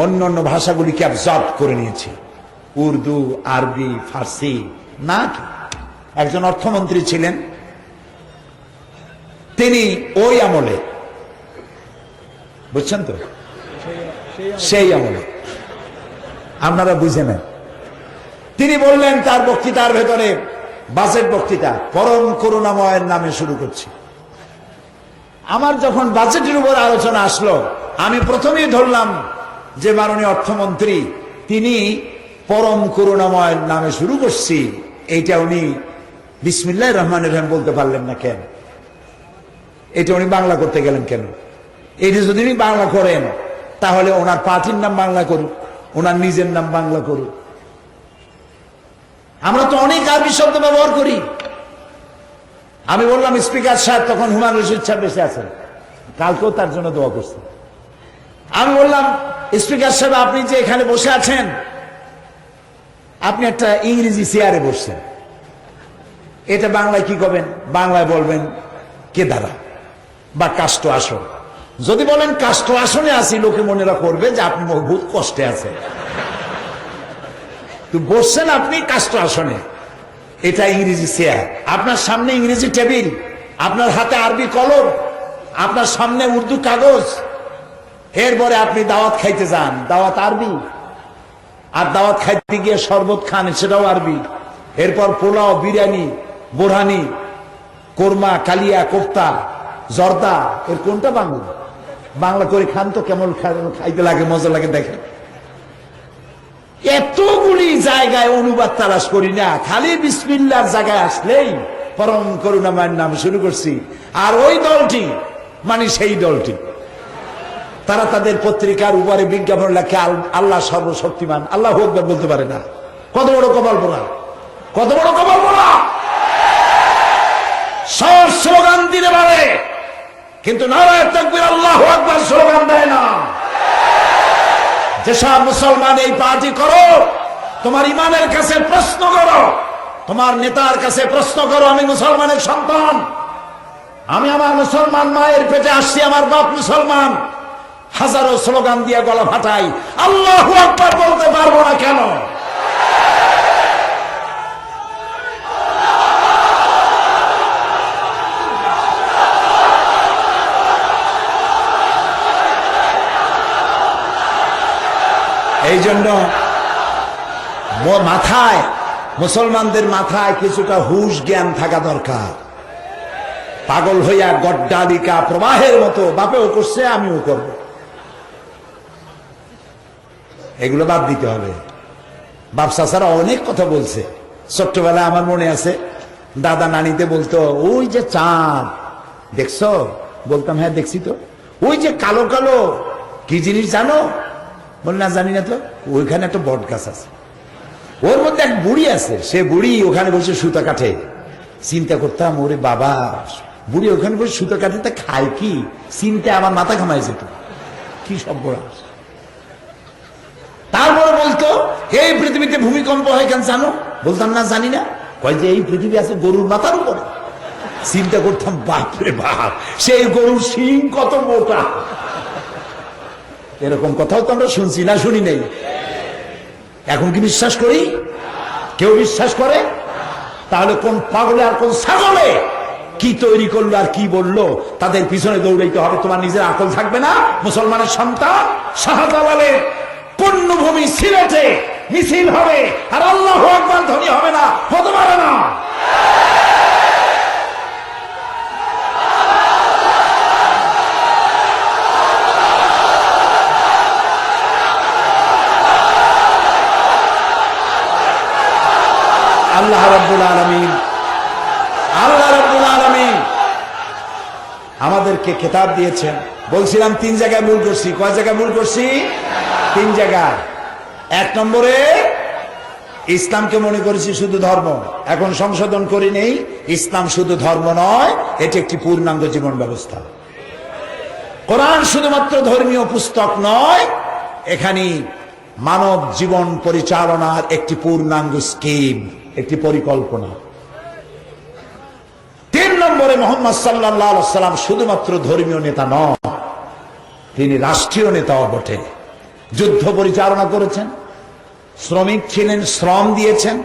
অন্য অন্য ভাষাগুলিকে অ্যাবজর্ব করে নিয়েছি, উর্দু, আরবি, ফার্সি। না কি? একজন অর্থমন্ত্রী ছিলেন, তিনি ওই আমলে, বুঝছেন তো, সেই আমলে, আপনারা বুঝে নেন। তিনি বললেন তার বক্তৃতার ভেতরে, বাজেট বক্তৃতা, পরম করুণাময়ের নামে শুরু করছি। আমার যখন বাজেটের উপর আলোচনা আসলো, আমি প্রথমেই ধরলাম যে মাননীয় অর্থমন্ত্রী তিনি পরম করুণাময়ের নামে শুরু করছি, এইটা উনি বিসমিল্লাহির রহমানির রহিম বলতে পারলেন না কেন? এটা উনি বাংলা করতে গেলেন কেন? এটা যদি উনি বাংলা করেন, তাহলে ওনার পার্টির নাম বাংলা করুক, ওনার নিজের নাম বাংলা করুক। আমরা তো অনেক আরবি শব্দ ব্যবহার করি। আমি বললাম, স্পিকার সাহেব, তখন হুমায়ুন রশিদ সাহেব বেঁচে আছেন, কালকেও তার জন্য দোয়া করছি। আমি বললাম, স্পিকার সাহেব, আপনি যে এখানে বসে আছেন, আপনি একটা ইংরেজি চেয়ারে বসছেন, এটা বাংলায় কি করবেন? বাংলায় বলবেন কেদারা বা কাষ্ঠ আসন। যদি বলেন কাষ্ঠ আসনে আছি, লোকে মনেরা করবে যে আপনি বহুত কষ্টে আছেন। তো বসছেন আপনি কাষ্ঠ আসনে, এটা ইংরেজি চেয়ার, আপনার সামনে ইংরেজি টেবিল, আপনার হাতে আরবি কলম, আপনার সামনে উর্দু কাগজ। এরপরে আপনি দাওয়াত খাইতে যান, দাওয়াত আরবি, আর দাওয়াত খাইতে গিয়ে শরবত খান, সেটাও আরবি। এরপর পোলাও, বিরিয়ানি, বোরহানি, কোরমা, কালিয়া, কোফতা, জর্দা, এর কোনটা বাংলা? বাংলা করে খান তো কেমন খাইতে লাগে, মজা লাগে দেখেন। এতগুলি জায়গায় অনুবাদ তালাশ করি না, খালি বিসমিল্লাহর জায়গায় আসলেই পরম করুণাময়ের নাম শুরু করছি। আর ওই দলটি, মানে সেই দলটি, তারা তাদের পত্রিকার উপরে বিজ্ঞাপন লেখে আল্লাহ সর্বশক্তিমান, আল্লাহু আকবার বলতে পারে না। কত বড় কপাল পোড়া, কত বড় কপাল পোড়া! সব স্লোগান দিতে পারে, কিন্তু নারায়ে তাকবীর, আল্লাহু আকবার স্লোগান দেয় না। যেসব মুসলমান এই পার্টি করো, তোমার ইমানের কাছে প্রশ্ন করো, তোমার নেতার কাছে প্রশ্ন করো। আমি মুসলমানের সন্তান, আমি আমার মুসলমান মায়ের পেটে আসছি, আমার বাপ মুসলমান। হাজারো স্লোগান দিয়ে গলা ফাটাই, আল্লাহু আকবার বলতে পারবো না কেন? এই জন্য মাথায়, মুসলমানদের মাথায় কিছুটা হুঁশ জ্ঞান থাকা দরকার। পাগল হইয়া গড্ডালিকা প্রবাহের মতো বাপেও করছে, আমিও করব। এগুলো বাদ দিতে হবে। বাপ চাচারা অনেক কথা বলছে। ছোট্টবেলায় আমার মনে আছে, দাদা নানিতে বলতো, ওই যে চাঁদ দেখছো? বলতাম হ্যাঁ দেখছি তো। ওই যে কালো কালো কি জিনিস জানো? বল না জানি না তো। ওইখানে একটা বট গাছ আছে, ওর মধ্যে এক বুড়ি আছে, সে বুড়ি ওখানে বসে সুতা কাটে। চিন্তা করতাম, ওরে বাবা, বুড়ি ওখানে বসে সুতা কাটে, তা খায় কি? চিন্তা আমার মাথা ঘামাই যেত, কি সব বড়। তারপরে বলতো, এই পৃথিবীতে ভূমিকম্প হয় কেন জানো? বলতাম না জানি না। কয় যে এই পৃথিবী আছে গরুর মাথার উপরে। চিন্তা করতাম, বাপরে বাপ, সেই গরুর শিং কত মোটা। এরকম কথাও তো আমরা শুনছি না, শুনি নেই? এখন কি বিশ্বাস করি? কেউ বিশ্বাস করে? তাহলে কোন পাগলে আর কোন ছাগলে কি তৈরি করলো আর কি বললো, তাদের পিছনে দৌড়াইতে হবে। তোমার নিজের আকল থাকবে না? মুসলমানের সন্তান শাহজালালের পুণ্যভূমি সিলেটে মিছিল হবে, আর আল্লাহু আকবার ধ্বনি হবে না, হতে পারে না। আল্লাহ রাব্বুল আলামিন, আল্লাহ রাব্বুল আলামিন আমাদেরকে খেতাব দিয়েছেন। বলছিলাম 3 জায়গায় ভুল করছি। কয় জায়গায় ভুল করছি? 3 জায়গায়। 1 নম্বরে ইসলামকে মনে করেছি শুধু ধর্ম। এখন সংশোধন করি নেই, ইসলাম শুধু ধর্ম নয়, এটি একটি পূর্ণাঙ্গ জীবন ব্যবস্থা। কোরআন শুধুমাত্র ধর্মীয় পুস্তক নয়, এখানে মানব জীবন পরিচালনার একটি পূর্ণাঙ্গ স্কিম, একটি পরিকল্পনা। 3 নম্বরে মুহাম্মদ সাল্লাল্লাহু আলাইহি ওয়াসাল্লাম শুধুমাত্র ধর্মীয় নেতা নন, তিনি রাষ্ট্রীয় নেতাও বটে। যুদ্ধ পরিচালনা করেছেন, শ্রমিক ছিলেন, শ্রম দিয়েছেন।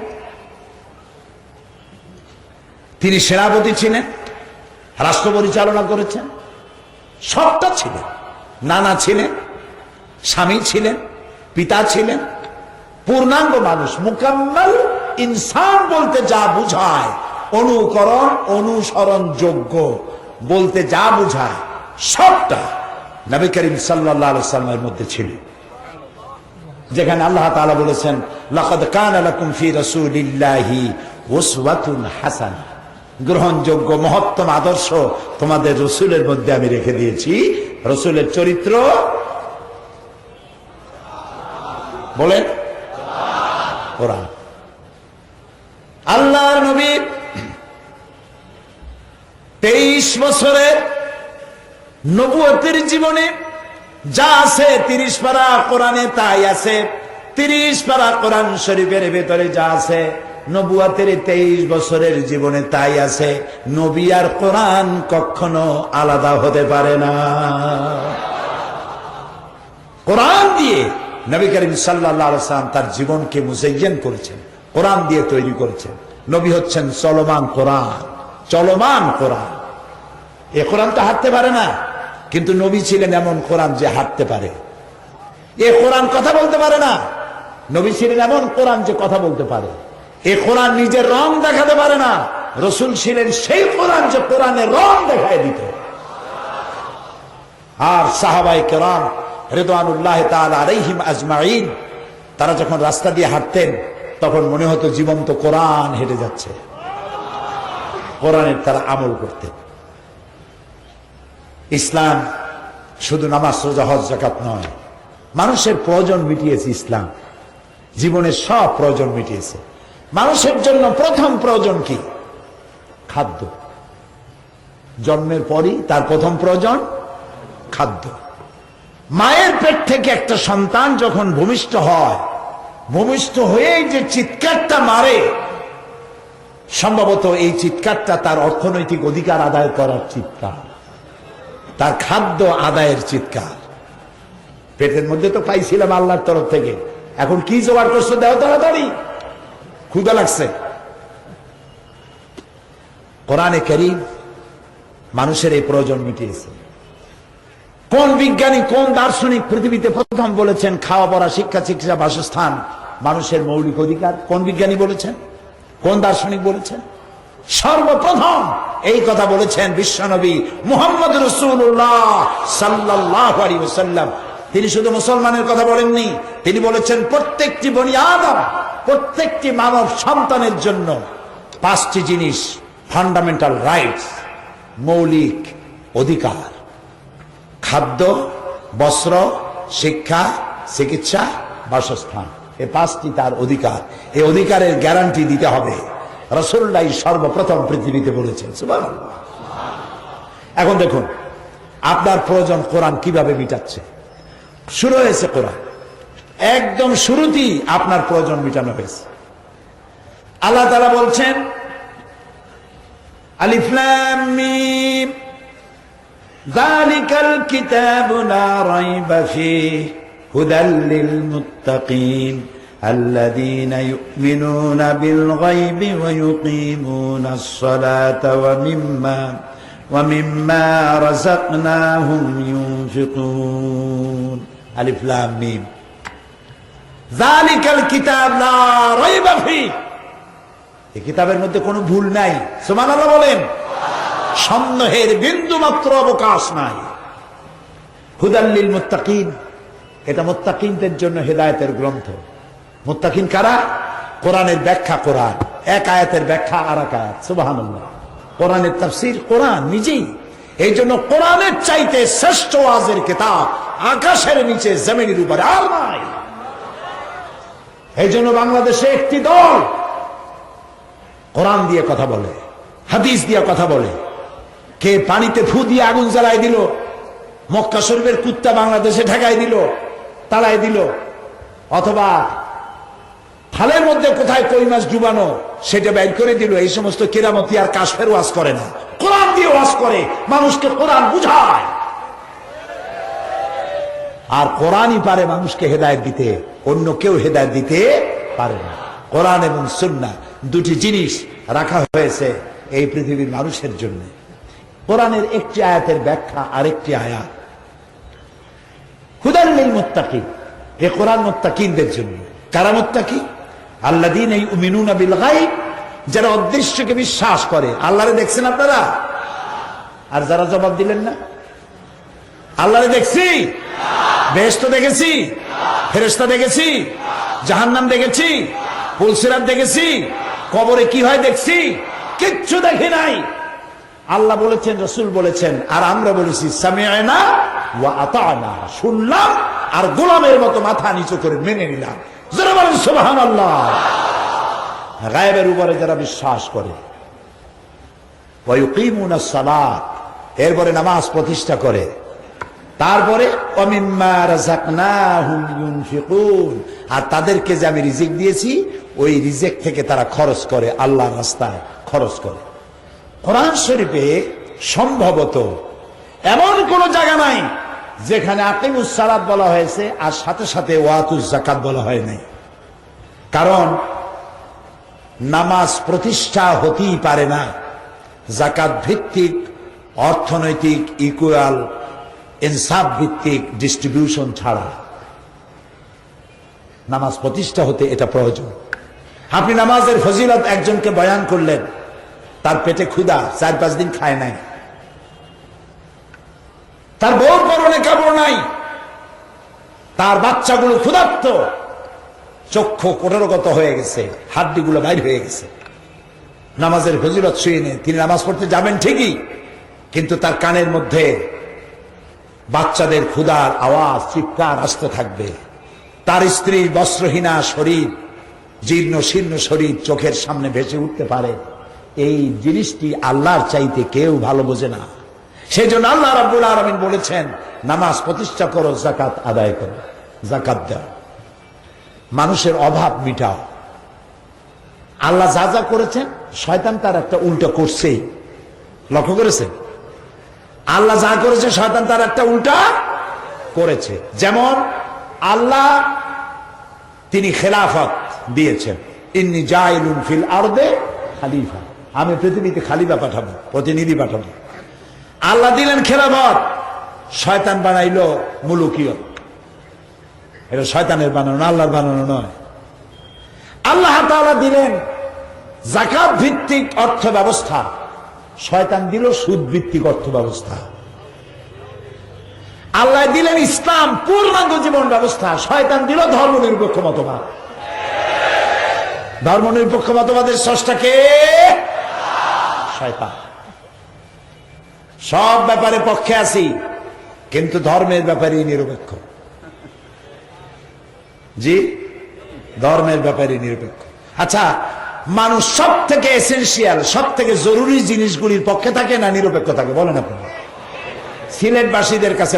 তিনি সেনাপতি ছিলেন, রাষ্ট্র পরিচালনা করেছেন, সবটা ছিলেন। নানা ছিলেন, স্বামী ছিলেন, পিতা ছিলেন, পূর্ণাঙ্গ মানুষ। মুকাম্মাল ইনসান বলতে যা বুঝায়, অনুকরণ অনুসরণ যোগ্য বলতে যা বুঝায়, সবটা নবী করিম সাল্লাল্লাহু আলাইহি ওয়াসাল্লামের মধ্যে ছিল। যেখানে আল্লাহ তাআলা বলেছেন, লাকাদ কানা লাকুম ফি রাসূলিল্লাহি উসওয়াতুন হাসানাহ, গ্রহণযোগ্য মহত্তম আদর্শ তোমাদের রাসূলের মধ্যে আমি রেখে দিয়েছি। রাসূলের চরিত্র বলেন কোরআন। আল্লাহর নবী 23 বছরের নবুয়তের জীবনে যা আছে 30 পারা কোরআনে তাই আছে। 30 পারা কোরআন শরীফের ভেতরে যা আছে নবুয়তের 23 বছরের জীবনে তাই আছে। নবী আর কোরআন কখনো আলাদা হতে পারে না। কোরআন দিয়ে নবী করিম সাল্লাল্লাহু আলাইহি ওয়াসাল্লাম তার জীবনকে মুজায়্যান করেছেন, কোরআন দিয়ে তৈরি করেছেন। নবী হচ্ছেন চলমান কোরআন, চলমান কোরআন। এ কোরআন তো হাঁটতে পারে না, কিন্তু নবী ছিলেন এমন কোরআন যে হাঁটতে পারে। এ কোরআন কথা বলতে পারে না, নবী ছিলেন এমন কোরআন যে কথা বলতে পারে। এ কোরআন নিজের রং দেখাতে পারে না, রাসূল ছিলেন সেই কোরআন যে কোরআনের রং দেখায় দিত। আর সাহাবায়ে কেরাম রিদওয়ানুল্লাহি তাআলা আলাইহিম আজমাইন, তারা যখন রাস্তা দিয়ে হাঁটতেন তখন মনে হতো জীবন্ত কোরআন হেঁটে যাচ্ছে। কোরআনের তারা আমল করতেন। ইসলাম শুধু নামাজ রোজা হজ যাকাত নয়, মানুষের প্রয়োজন মিটিয়েছে ইসলাম, জীবনের সব প্রয়োজন মিটিয়েছে। মানুষের জন্য প্রথম প্রয়োজন কি? খাদ্য। জন্মের পরই তার প্রথম প্রয়োজন খাদ্য। মায়ের পেট থেকে একটা সন্তান যখন ভূমিষ্ঠ হয়, ভূমিষ্ঠ হয়েই যে চিৎকারটা মারে, সম্ভবত এই চিৎকারটা তার অর্থনৈতিক অধিকার আদায় করার চিৎকার, তার খাদ্য আদায়ের চিৎকার। পেটের মধ্যে তো পাইছিলাম আল্লাহর তরফ থেকে, এখন কি জোগাড় করছো দেও তাড়াতাড়ি, ক্ষুধা লাগছে। কোরআনে কারীম মানুষের এই প্রয়োজন মিটিয়েছে। কোন বিজ্ঞানী, কোন দার্শনিক পৃথিবীতে প্রথম বলেছেন খাওয়া পড়া শিক্ষা চিকিৎসা বাসস্থান মানুষের মৌলিক অধিকার? কোন বিজ্ঞানী বলেছেন? কোন দার্শনিক বলেছেন? সর্বপ্রথম এই কথা বলেছেন বিশ্বনবী মুহাম্মদ রাসূলুল্লাহ সাল্লাল্লাহু আলাইহি ওয়াসাল্লাম। তিনি শুধু মুসলমানের কথা বলেননি, তিনি বলেছেন প্রত্যেকটি বনি আদম, প্রত্যেকটি মানব সন্তানের জন্য পাঁচটি জিনিস ফান্ডামেন্টাল রাইটস, মৌলিক অধিকার: খাদ্য, বস্ত্র, শিক্ষা, চিকিৎসা, বাসস্থান। এই পাঁচটি তার অধিকার। এই অধিকারের গ্যারান্টি দিতে হবে। রাসূলুল্লাহ সর্বপ্রথম পৃথিবীতে বলেছেন। সুবহানাল্লাহ। এখন দেখুন আপনার প্রয়োজন কোরআন কিভাবে মিটাচ্ছে। শুরু হয়েছে কোরআন, একদম শুরুতেই আপনার প্রয়োজন মিটানো হয়েছে। আল্লাহ তাআলা বলছেন আলিফ লাম মিম যালিকাল কিতাবু লা রাইবা ফীহি হুদাল লিল মুত্তাকিন আল্লাযীনা ইউমিনুনা বিল গায়বি ওয়া ইউকিমুনাস সালাতা ওয়া মিম্মা রাযাকনাহুম ইউনফিকুন। আলিফ লাম মিম যালিকাল কিতাব লা রাইবা ফীহি, এই কিতাবের মধ্যে কোনো ভুল নাই। সুবহানাল্লাহ বলেন। সন্দেহের বিন্দু মাত্র অবকাশ নাই। হুদাল লিল মুত্তাকিন, এটা মুত্তাকিনদের জন্য হেদায়েতের গ্রন্থ। মুত্তাকিন কারা? কোরআনের ব্যাখ্যা কোরআন, এক আয়াতের ব্যাখ্যা আর এক আয়াত। সুবহানাল্লাহ। কোরআনের তাফসীর কোরআন নিজেই। এই জন্য কোরআনের চাইতে শ্রেষ্ঠ ওয়াজের কিতাব আকাশের নিচে জমিনের উপরে আর নাই। এই জন্য বাংলাদেশে একটি দল কোরআন দিয়ে কথা বলে, হাদিস দিয়ে কথা বলে। কে পানিতে ফু দিয়ে আগুন জ্বালাই দিল, মক্কা শরীফের কুত্তা বাংলাদেশে ঠেকাই দিল, তাড়াই দিল, অথবা থালের মধ্যে কোথায় কই মাছ ডুবানো সেটা বের করে দিল। এই সমস্ত কেরামতি আর কাশফের ওয়াজ করে না, কোরআন দিয়ে ওয়াজ করে, মানুষকে কোরআন বুঝায়। আর কোরআনই পারে মানুষকে হেদায়েত দিতে, অন্য কেউ হেদায়েত দিতে পারে না। কোরআন এবং সুন্নাহ দুটি জিনিস রাখা হয়েছে এই পৃথিবীর মানুষের জন্য। কোরআনের একটি আয়াতের ব্যাখ্যা আরেকটি আয়াত। হুদাল লিল মুত্তাকিন, এই কোরআন মুত্তাকিনদের জন্য। কারা মুত্তাকি? আল্লাযীনা ইউমিনুনা বিল গায়ব, যারা অদৃশ্যকে বিশ্বাস করে। আল্লাহরে দেখছেন আপনারা? আর যারা জবাব দিলেন না, আল্লাহরে দেখছি, বেহেশত দেখেছি, ফেরেশতা দেখেছি, জাহান্নাম দেখেছি, পুলসিরাত দেখেছি, কবরে কি হয় দেখছি, কিচ্ছু দেখি নাই। আল্লাহ বলেছেন, রাসূল বলেছেন, আর আমরা বলেছি সামি'না ওয়া আতা'না, শুনলাম আর গোলামের মতো মাথা নিচু করে মেনে নিলাম। যারা বলেন সুবহানাল্লাহ। গায়েবের উপরে যারা বিশ্বাস করে, ওয়া ইউকিমুনাস সালাত, এরপরে নামাজ প্রতিষ্ঠা করে, তারপরে ওয়া মিম্মা রাযাকনাহুম ইউনফিকুন, আর তাদেরকে যে আমি রিজিক দিয়েছি ওই রিজিক থেকে তারা খরচ করে, আল্লাহর রাস্তায় খরচ করে। কোরআন শরীফে সম্ভবত এমন কোন জায়গা নাই যেখানে আকিমুস সালাত বলা হয়েছে আর সাথে সাথে ওয়াতুজ যাকাত বলা হয় নাই। কারণ নামাজ প্রতিষ্ঠা হতেই পারে না যাকাত ভিত্তিক, অর্থনৈতিক ইকুয়াল ইনসাফ ভিত্তিক ডিস্ট্রিবিউশন ছাড়া। নামাজ প্রতিষ্ঠা হতে এটা প্রয়োজন। আপনি নামাজের ফজিলত একজনকে বয়ান করলেন, তার পেটে ক্ষুধা, 4-5 দিন খায় নাই, তার বউর পরনে কাপড় নাই, তার বাচ্চাগুলো ক্ষুধার্ত, চক্ষু কোটরগত হয়ে গেছে, হাড্ডিগুলো বাইর হয়ে গেছে। নামাজের ফজিলত শুয়ে নেই, তিনি নামাজ পড়তে যাবেন ঠিকই, কিন্তু তার কানের মধ্যে বাচ্চাদের ক্ষুধার আওয়াজ, চিৎকার আসতে থাকবে। তার স্ত্রীর বস্ত্রহীনা শরীর, জীর্ণ শীর্ণ শরীর চোখের সামনে ভেসে উঠতে পারে। এই জিনিসটি আল্লাহর চাইতে কেউ ভালো বোঝে না। সেই জন্য আল্লাহ রাব্বুল আলামিন বলেছেন, নামাজ প্রতিষ্ঠা করো, যাকাত আদায় করো, যাকাত দাও, মানুষের অভাব মিটাও। আল্লাহ যা যা করেছেন শয়তান তার একটা উল্টা করছেই। লক্ষ্য করেছেন? আল্লাহ যা করেছে শয়তান তার একটা উল্টা করেছে। যেমন আল্লাহ তিনি খেলাফত দিয়েছেন, ইন্নী জাইলুন ফিল আরদে খালিফা, আমি পৃথিবীতে খালিফা পাঠাবো, প্রতিনিধি পাঠাবো। আল্লাহ দিলেন খেলাফত, শয়তান বানাইলো মুলুকিয়ত। এটা শয়তানের বানানো, আল্লাহর বানানো নয়। আল্লাহ তাআলা দিলেন যাকাত ভিত্তিক অর্থ ব্যবস্থা, শয়তান দিল সুদ ভিত্তিক অর্থ ব্যবস্থা। আল্লাহ দিলেন ইসলাম পূর্ণাঙ্গ জীবন ব্যবস্থা, শয়তান দিল ধর্মনিরপেক্ষ মতবাদ। ধর্মনিরপেক্ষ মতবাদের স্রষ্টা কে? শয়তান। সব ব্যাপারে পক্ষে আছি, কিন্তু ধর্মের ব্যাপারে নিরপেক্ষ। জি, ধর্মের ব্যাপারে নিরপেক্ষ। আচ্ছা, মানুষ সব থেকে এসেনশিয়াল, সব থেকে জরুরি জিনিসগুলির পক্ষে থাকে না নিরপেক্ষ থাকে? বলেন আপনি। সিলেটবাসীদের কাছে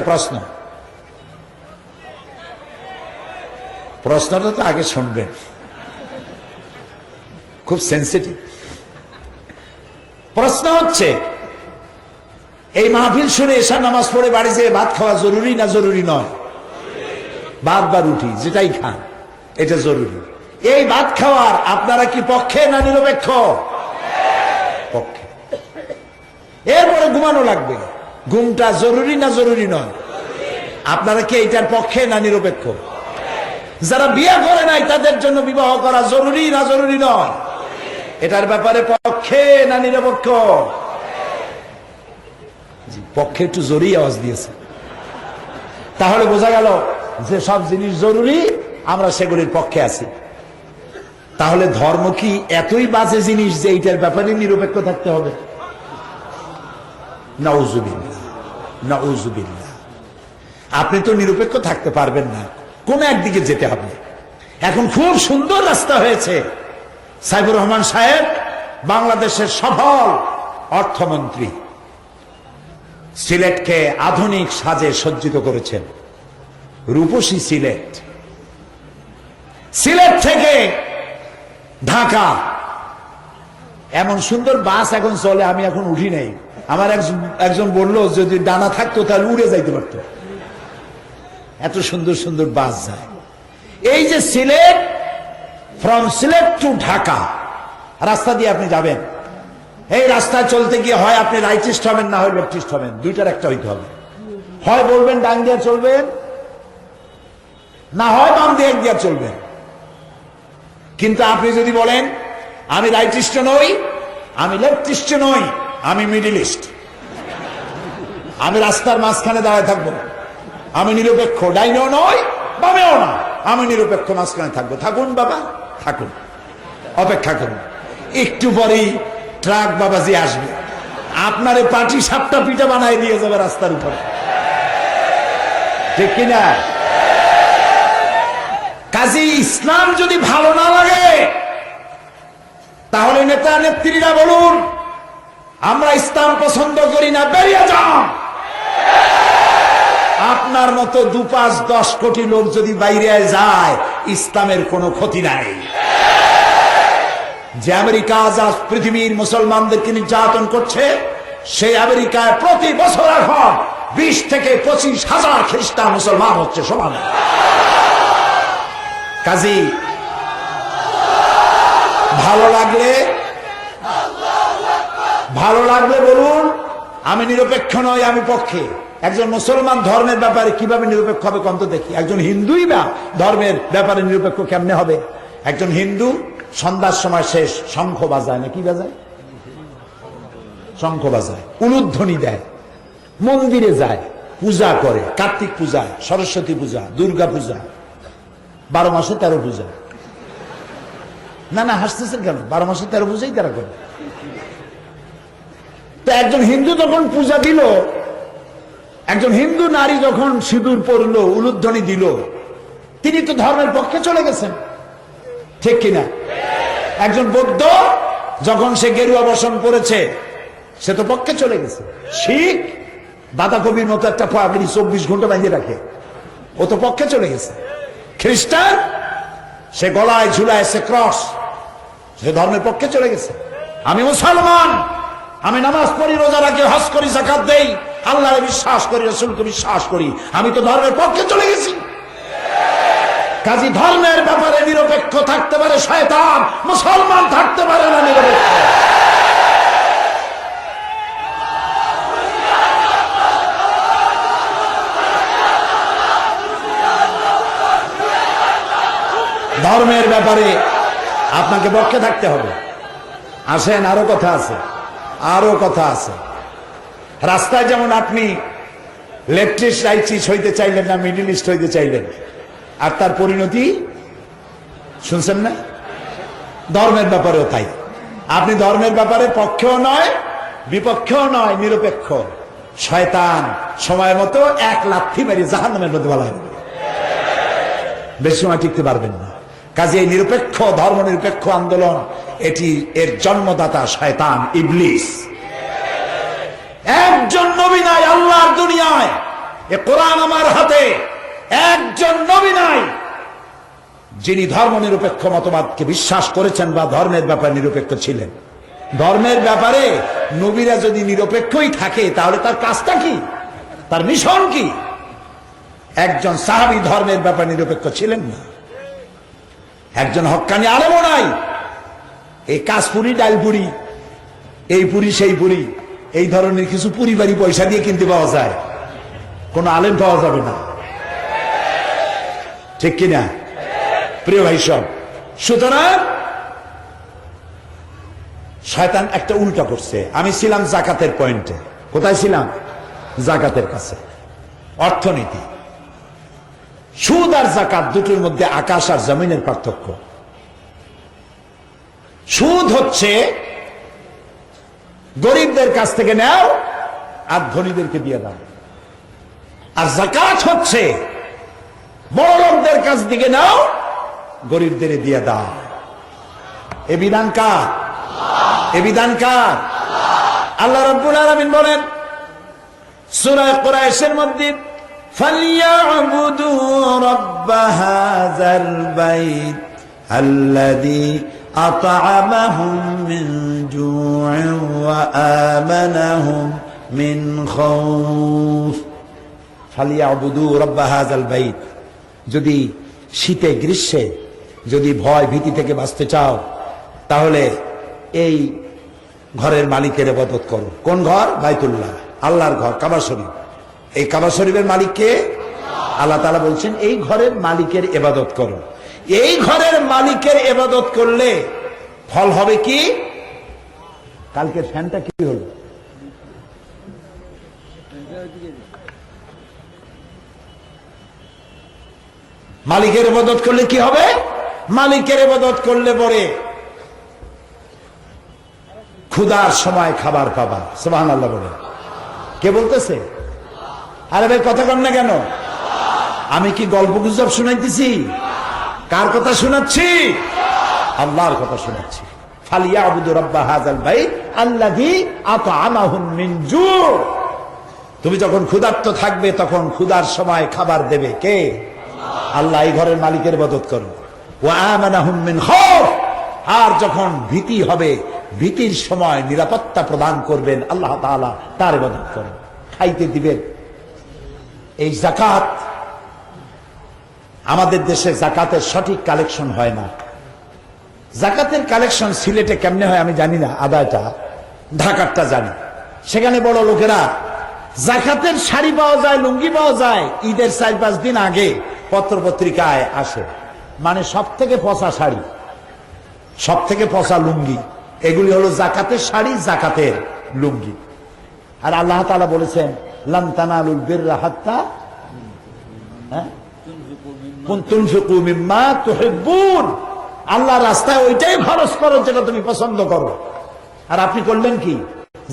প্রশ্নটা তো আগে শুনবেন, খুব সেন্সিটিভ প্রশ্ন হচ্ছে, এই মাহফিল শুনে এশার নামাজ পড়ে বাড়ি যেয়ে ভাত খাওয়া জরুরি না জরুরি নয়? ভাত বা রুটি যেটাই খান, এটা জরুরি। এই ভাত খাওয়ার আপনারা কি পক্ষে না নিরপেক্ষ? পক্ষে। এরপরে ঘুমানো লাগবে, ঘুমটা জরুরি না জরুরি নয়? আপনারা কি এইটার পক্ষে না নিরপেক্ষ? যারা বিয়ে করে নাই তাদের জন্য বিবাহ করা জরুরি না জরুরি নয়? এটার ব্যাপারে পক্ষে না নিরপেক্ষ? পক্ষে একটু জোরেই আওয়াজ দিয়েছে। তাহলে বোঝা গেল যে সব জিনিস জরুরি, আমরা সেগুলির পক্ষে আছি। তাহলে ধর্ম কি এতই বাজে জিনিস যে এইটার ব্যাপারে নিরপেক্ষ থাকতে হবে? নাউজুবিল্লাহ, নাউজুবিল্লাহ। আপনি তো নিরপেক্ষ থাকতে পারবেন না, কোন একদিকে যেতে হবে। এখন খুব সুন্দর রাস্তা হয়েছে, সাইফুর রহমান সাহেব বাংলাদেশের সফল অর্থমন্ত্রী, সিলেটকে আধুনিক সাজে সজ্জিত করেছেন। রূপসী সিলেট, সিলেট থেকে ঢাকা এমন সুন্দর বাস এখন চলে, আমি এখন উঠি নাই। আমার একজন বললো যদি ডানা থাকতো তাহলে উড়ে যাইতে পারত, এত সুন্দর সুন্দর বাস যায়। এই যে সিলেট, ফ্রম সিলেট টু ঢাকা রাস্তা দিয়ে আপনি যাবেন, এই রাস্তায় চলতে গিয়ে হয় আপনি রাইটিস্ট হবেন, না হয় লেফটিস্ট হবেন, দুইটার একটা হইতে হবে। হয় বলবেন ডান দিয়ে চলবেন, না হয় বাম দিয়ে দিয়ে চলবেন। কিন্তু আপনি যদি বলেন আমি রাইটিস্ট নই, আমি লেফটিস্ট নই, আমি মিডিলিস্ট, আমি রাস্তার মাঝখানে দাঁড়ায় থাকবো, আমি নিরপেক্ষ, ডাইনেও নয় বামেও না, আমি নিরপেক্ষ মাঝখানে থাকবো, থাকুন বাবা থাকুন, অপেক্ষা করুন, একটু পরেই ট্রাক বাবাজি আসবে, আপনারে পাটি সাপটা পিঠা বানায় দিয়ে যাবে রাস্তার উপরে, ঠিক কিনা? কাজী ইসলাম যদি ভালো না লাগে তাহলে নেতা নেত্রীরা বলুন আমরা ইসলাম পছন্দ করি না, বেরিয়ে যান। আপনার মতো 2-5-10 কোটি লোক যদি বাইরে যায় ইসলামের কোনো ক্ষতি নাই। যে আমেরিকা আজ পৃথিবীর মুসলমানদেরকে নির্যাতন করছে, সেই আমেরিকায় প্রতি বছর এখন 20 থেকে 25 হাজার খ্রিস্টান মুসলমান হচ্ছে সমান। কাজী ভালো লাগলে বলুন আমি নিরপেক্ষ নই, আমি পক্ষে। একজন মুসলমান ধর্মের ব্যাপারে কিভাবে নিরপেক্ষ হবে কন্ত দেখি? একজন হিন্দুই বা ধর্মের ব্যাপারে নিরপেক্ষ কেমনে হবে? একজন হিন্দু সন্ধ্যার সময় শেষ শঙ্খ বাজায়, না কি বাজায়? শঙ্খ বাজায়, উলুধ্বনি দেয়, মন্দিরে যায়, পূজা করে, কার্তিক পূজা, সরস্বতী পূজা, দুর্গা পূজা, 12 মাসে 13 পূজা। না না হাসতেছেন কেন? 12 মাসে 13 পূজাই তারা করে। তো একজন হিন্দু যখন পূজা দিল, একজন হিন্দু নারী যখন সিঁদুর পরলো, উলুধ্বনি দিল, তিনি তো ধর্মের পক্ষে চলে গেছেন, ঠিক কিনা? একজন বৌদ্ধ যখন সে গেরুয়া বসন পড়েছে, সে তো পক্ষে চলে গেছে। শিখ বাঁধাকপির মতো একটা পাগড়ি 24 ঘন্টা বাঁধিয়ে রাখে, ও তো পক্ষে চলে গেছে। খ্রিস্টান সে গলায় ঝুলায় সে ক্রস, সে ধর্মের পক্ষে চলে গেছে। আমি মুসলমান, আমি নামাজ পড়ি, রোজা রাখি, হজ করি, যাকাত দেই, আল্লাহকে বিশ্বাস করি, রাসূলকে বিশ্বাস করি, আমি তো ধর্মের পক্ষে চলে গেছি। কাজী ধর্মের ব্যাপারে নিরপেক্ষ থাকতে পারে শয়তান, মুসলমান থাকতে পারে না নিরপেক্ষ। ধর্মের ব্যাপারে আপনাকে পক্ষে থাকতে হবে। আসেন, আরো কথা আছে, আরো কথা আছে। রাস্তায় যেমন আপনি লেফটিস্ট রাইটিস্ট হইতে চাইলেন না মিডিল ইস্ট হইতে চাইলেন, আর তার পরিণতি শুনছেন না? ধর্মের ব্যাপারেও তাই। আপনি ধর্মের ব্যাপারে পক্ষেও নয় বিপক্ষেও নয়, নিরপেক্ষ। শয়তান সময় মতো এক লাথি মেরে জাহান্নামের মধ্যে বলা হবে, বেশি সময় টিকতে পারবেন না। কাজে এই নিরপেক্ষ ধর্ম নিরপেক্ষ আন্দোলন, এটি এর জন্মদাতা শয়তান, ইবলিস। একজন নবী নাই আল্লাহর দুনিয়ায়, এ কোরআন আমার হাতে, একজন নবী নাই যিনি ধর্ম নিরপেক্ষ মতবাদকে বিশ্বাস করেছেন বা ধর্মের ব্যাপারে নিরপেক্ষ ছিলেন। ধর্মের ব্যাপারে নবীরা যদি নিরপেক্ষই থাকে তাহলে তার কাজটা কি, তার মিশন কি? একজন সাহাবী ধর্মের ব্যাপারে নিরপেক্ষ ছিলেন না, একজন হক্কানি আলেমও নাই। এই কাশপুরি ডালপুরি, এই পুরি সেই পুরি, এই ধরনের কিছু পরিবারই পয়সা দিয়ে কিনতে পাওয়া যায়, কোন আলেম পাওয়া যাবে না, ঠিক কিনা প্রিয় ভাই সব? সুতরাং শয়তান একটা উল্টা করছে। আমি ছিলাম জাকাতের পয়েন্টে। কোথায় ছিলাম? জাকাতের কাছে। অর্থনীতি, সুদ আর জাকাত দুটোর মধ্যে আকাশ আর জমিনের পার্থক্য। সুদ হচ্ছে গরিবদের কাছ থেকে নাও আর ধনীদেরকে দিয়ে দাও, আর জাকাত হচ্ছে বড় লোকদের কাছ থেকে নাও গরিবদের দিয়ে দাও। এ বিধান কার? এ বিধান কার? আল্লাহ রাব্বুল আলামিন বলেন সূরা কুরাইশের মধ্যে, ফালিয়াবুদু রাব্ব হাযাল বাইত আল্লাযী আত'আমাহুম মিন জু'ইন ওয়া আমানাহুম মিন খাউফ। ফালিয়াবুদু রাব্ব হাযাল বাইত, যদি শীতে গ্রীষ্মে যদি ভয় ভীতি থেকে বাঁচতে চাও তাহলে এই ঘরের মালিকের ইবাদত করো। কোন ঘর? বাইতুল্লাহ, আল্লাহর ঘর, কাবা শরীফ। এই কাবা শরীফের মালিককে আল্লাহ তাআলা বলছেন এই ঘরের মালিকের ইবাদত করো। এই ঘরের মালিকের ইবাদত করলে ফল হবে কি? কালকের ফ্যানটা কি হলো? মালিকের ইবাদত করলে কি হবে? মালিকের ইবাদত করলে পরে ক্ষুধার সময় খাবার পাবা। সুবহানাল্লাহ বলে। কে বলতেছে? আরে ভাই কথা কন না কেন? আমি কি গল্প গুজব শুনাইতেছি? কার কথা শোনাচ্ছি? আল্লাহর কথা শোনাচ্ছি। ফালিয়াবুদু রাব্ব হাযাল বাইত আল্লাযী আত'আমাহুম মিন জু'। তুমি যখন ক্ষুধার্ত থাকবে তখন ক্ষুধার সময় খাবার দেবে কে? আল্লাহ। এই ঘরের মালিকের ইবাদত করো। ওয়া আমানাহুম মিন খাউফ, আর যখন ভীতি হবে ভীতির সময় নিরাপত্তা প্রদান করবেন আল্লাহ তাআলা, তার ইবাদত করো, খাইতে দিবেন। এই যাকাত, আমাদের দেশে যাকাতের সঠিক কালেকশন হয় না। যাকাতের কালেকশন সিলেটে কেমনে হয় আমি জানি না, আদায়টা ঢাকারটা জানি। সেখানে বড় লোকেরা যাকাতের শাড়ি পাওয়া যায়, লুঙ্গি পাওয়া যায়, ঈদের 4-5 দিন আগে পত্র পত্রিকায় আসে। মানে সব থেকে পচা শাড়ি, সব থেকে পচা লুঙ্গি, এগুলি হলো যাকাতের শাড়ি, যাকাতের লুঙ্গি। আর আল্লাহ তাআলা বলেছেন লান তানালুল বিররা হাত্তা তুনফিকু মিম্মা তুহিব্বুন। আল্লাহর রাস্তায় ওইটাই খরচ করো যেটা তুমি পছন্দ করো। আর আপনি করলেন কি?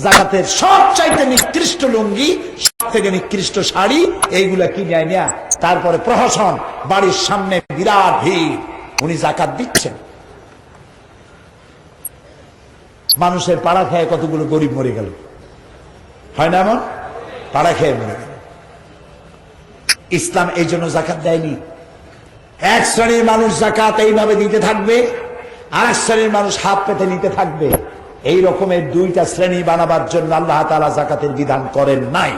যাকাতের সবচাইতে নিকৃষ্ট লুঙ্গি, সব থেকে নিকৃষ্ট শাড়ি, এইগুলা কিনে আনিয়া তারপরে প্রহসন, বাড়ির সামনে বিরাট ভিড়, উনি যাকাত দিচ্ছেন। মানুষের পাড়া খেয়ে কতগুলো গরিব মরে গেল, হয় না এমন? পাড়া খেয়ে মরে গেল। ইসলাম এই জন্য যাকাত দেয়নি। এক শ্রেণীর মানুষ যাকাত এইভাবে দিতে থাকবে, আর এক শ্রেণীর মানুষ হাত পেতে নিতে থাকবে। এই রকমের দুইটা শ্রেণী বানাবার জন্য আল্লাহ তাআলা যাকাতের বিধান করেন নাই।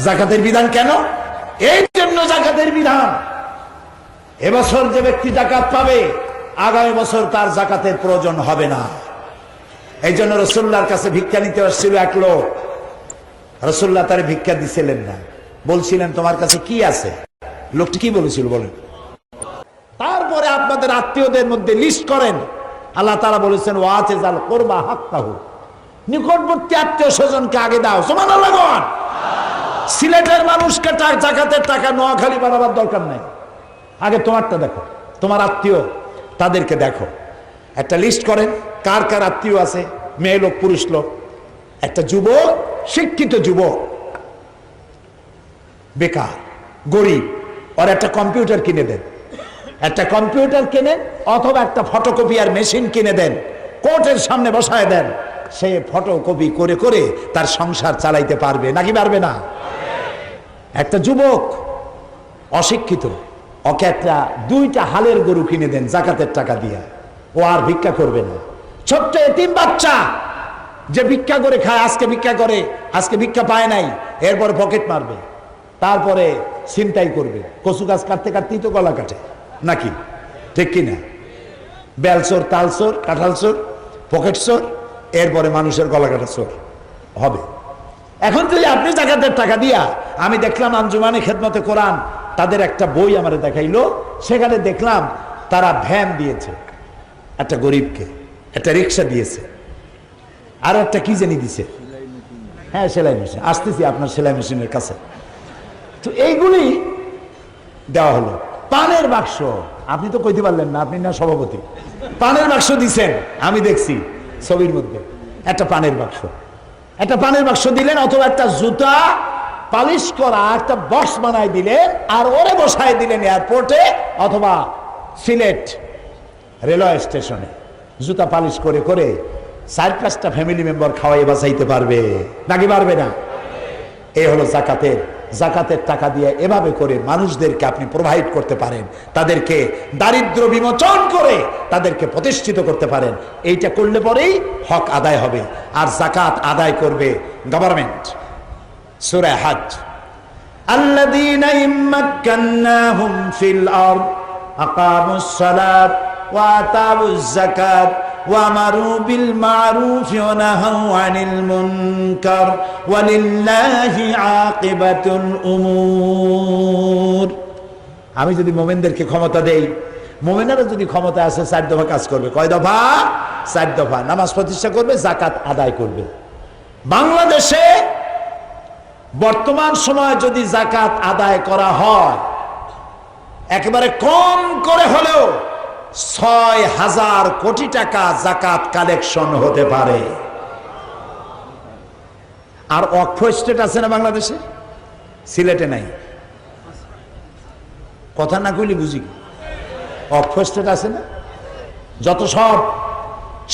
যাকাতের বিধান কেন? এই জন্য যাকাতের বিধান, এবছর যে ব্যক্তি যাকাত পাবে আগামী বছর তার যাকাতের প্রয়োজন হবে না। এই জন্য রাসূলুল্লাহর কাছে ভিক্ষা নিতে আসছিল এক লোক। রাসূলুল্লাহ তারে ভিক্ষা দিছিলেন না, বলছিলেন তোমার কাছে কি আছে? লোকটি কি বলেছিল বলেন? তারপরে আপনাদের আত্মীয়দের মধ্যে লিস্ট করেন, আল্লাহ তাআলা বলেছেন ওয়াতে যাল কুরবা হাক্কাহু, নিকটবর্তী আত্মীয় স্বজনকে আগে দাও। সুবহানাল্লাহ। সিলেটের মানুষকে জাকাতের টাকা নোয়াখালী বাড়াবার দরকার নাই, আগে তোমারটা দেখো, তোমার আত্মীয় তাদেরকে দেখো। একটা লিস্ট করেন কার কার আত্মীয় আছে, মেয়ে লোক পুরুষ লোক। একটা যুবক, শিক্ষিত যুবক, বেকার, গরিব, আর একটা কম্পিউটার কিনে দেন। একটা কম্পিউটার কিনেন অথবা একটা ফটোকপিয়ার মেশিন কিনে দেন, কোর্টের সামনে বসায় দেন। সে ফটোকপি করে করে তার সংসার চালাইতে পারবে নাকি পারবে না? একটা যুবক অশিক্ষিত, ওকে একটা 2টা হালের গরু কিনে দেন জাকাতের টাকা দিয়ে, ও আর ভিক্ষা করবে না। ছোট্ট এতিম বাচ্চা যে ভিক্ষা করে খায়, আজকে ভিক্ষা করে, আজকে ভিক্ষা পায় নাই, এরপর পকেট মারবে, তারপরে ছিনতাই করবে। কচু গাছ কাটতে কাটতেই তো গলা কাটে নাকি, ঠিক কিনা? বেলচোর, তালচোর, কাঁঠাল চোর, পকেট চোর, এরপরে মানুষের গলা কাটা চোর হবে। এখন যদি আপনি জাকাতের টাকা দিয়া, আমি দেখলাম আঞ্জুমানে খেদমতে কোরআন তাদের একটা বই আমার দেখাইলো, সেখানে দেখলাম তারা ভ্যান দিয়েছে একটা গরিবকে, একটা রিক্সা দিয়েছে, আর একটা কি জানি দিছে, হ্যাঁ সেলাই মেশিন। আসতেছি আপনার সেলাই মেশিনের কাছে। তো এইগুলি দেওয়া হলো। পানের বাক্স, আপনি তো কইতে পারলেন না, আপনি না সভাপতি। পানের বাক্স দিছেন, আমি দেখছি ছবির মধ্যে একটা পানের বাক্স, একটা পানের বাক্স দিলেন, অথবা একটা জুতা পালিশ করা একটা বক্স বানাই দিলেন, আর ওরে বসায় দিলেন এয়ারপোর্টে অথবা সিলেট রেলওয়ে স্টেশনে। জুতা পালিশ করে করে 4-5টা ফ্যামিলি মেম্বার খাওয়াই বাঁচাইতে পারবে নাকি পারবে না? এই হলো জাকাতের টাকা দিয়ে এভাবে করে মানুষদেরকে আপনি প্রোভাইড করতে পারেন, তাদেরকে দারিদ্র বিমোচন করে তাদেরকে প্রতিষ্ঠিত করতে পারেন। এইটা করলে পরেই হক আদায় হবে। আর জাকাত আদায় করবে গভর্নমেন্ট। সূরা হজ, আল্লাযীনা ইম্মাক্কান্নাহুম ফিল আরদ আকামুস সালাত ওয়া আতাউজ যাকাত ওয়ামারু বিল মা'রুফ ওয়া নাহাউ আনিল মুনকার ওয়ালিল্লাহি আকিবাতুল উমুর। আমি যদি মুমিনদেরকে ক্ষমতা দেই, মুমিনেরা যদি ক্ষমতা আসে 4 দফা কাজ করবে। কয় দফা? 4 দফা। নামাজ প্রতিষ্ঠা করবে, জাকাত আদায় করবে। বাংলাদেশে বর্তমান সময়ে যদি জাকাত আদায় করা হয়, একেবারে কম করে হলেও 6,000 কোটি টাকা জাকাত কালেকশন হতে পারে। আর ওয়াকফ স্টেট আছে না বাংলাদেশে? সিলেটে নাই। কথা না কইলে বুঝি। ওয়াকফ স্টেট আছে না? যত সব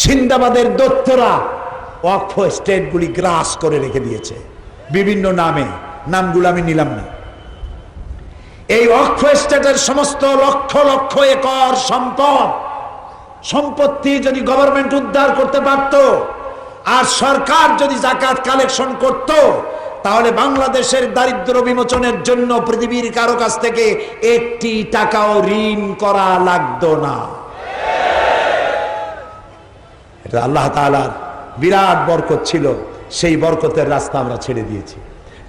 সিন্দাবাদের দৈত্যরা ওয়াকফ স্টেটগুলি গ্রাস করে রেখে দিয়েছে বিভিন্ন নামে, নামগুলো আমি নিলাম না। এই ওয়াকফ স্টেটের সমস্ত লক্ষ লক্ষ একর সম্পত্তি যদি গভর্নমেন্ট উদ্ধার করতে পারত, আর সরকার যদি জাকাত কালেকশন করত, তাহলে বাংলাদেশের দারিদ্র বিমোচনের জন্য পৃথিবীর কারো কাছ থেকে 1 টাকাও ঋণ করা লাগতো না। এটা আল্লাহ তাআলার বিরাট বরকত ছিল। সেই বরকতের রাস্তা আমরা ছেড়ে দিয়েছি।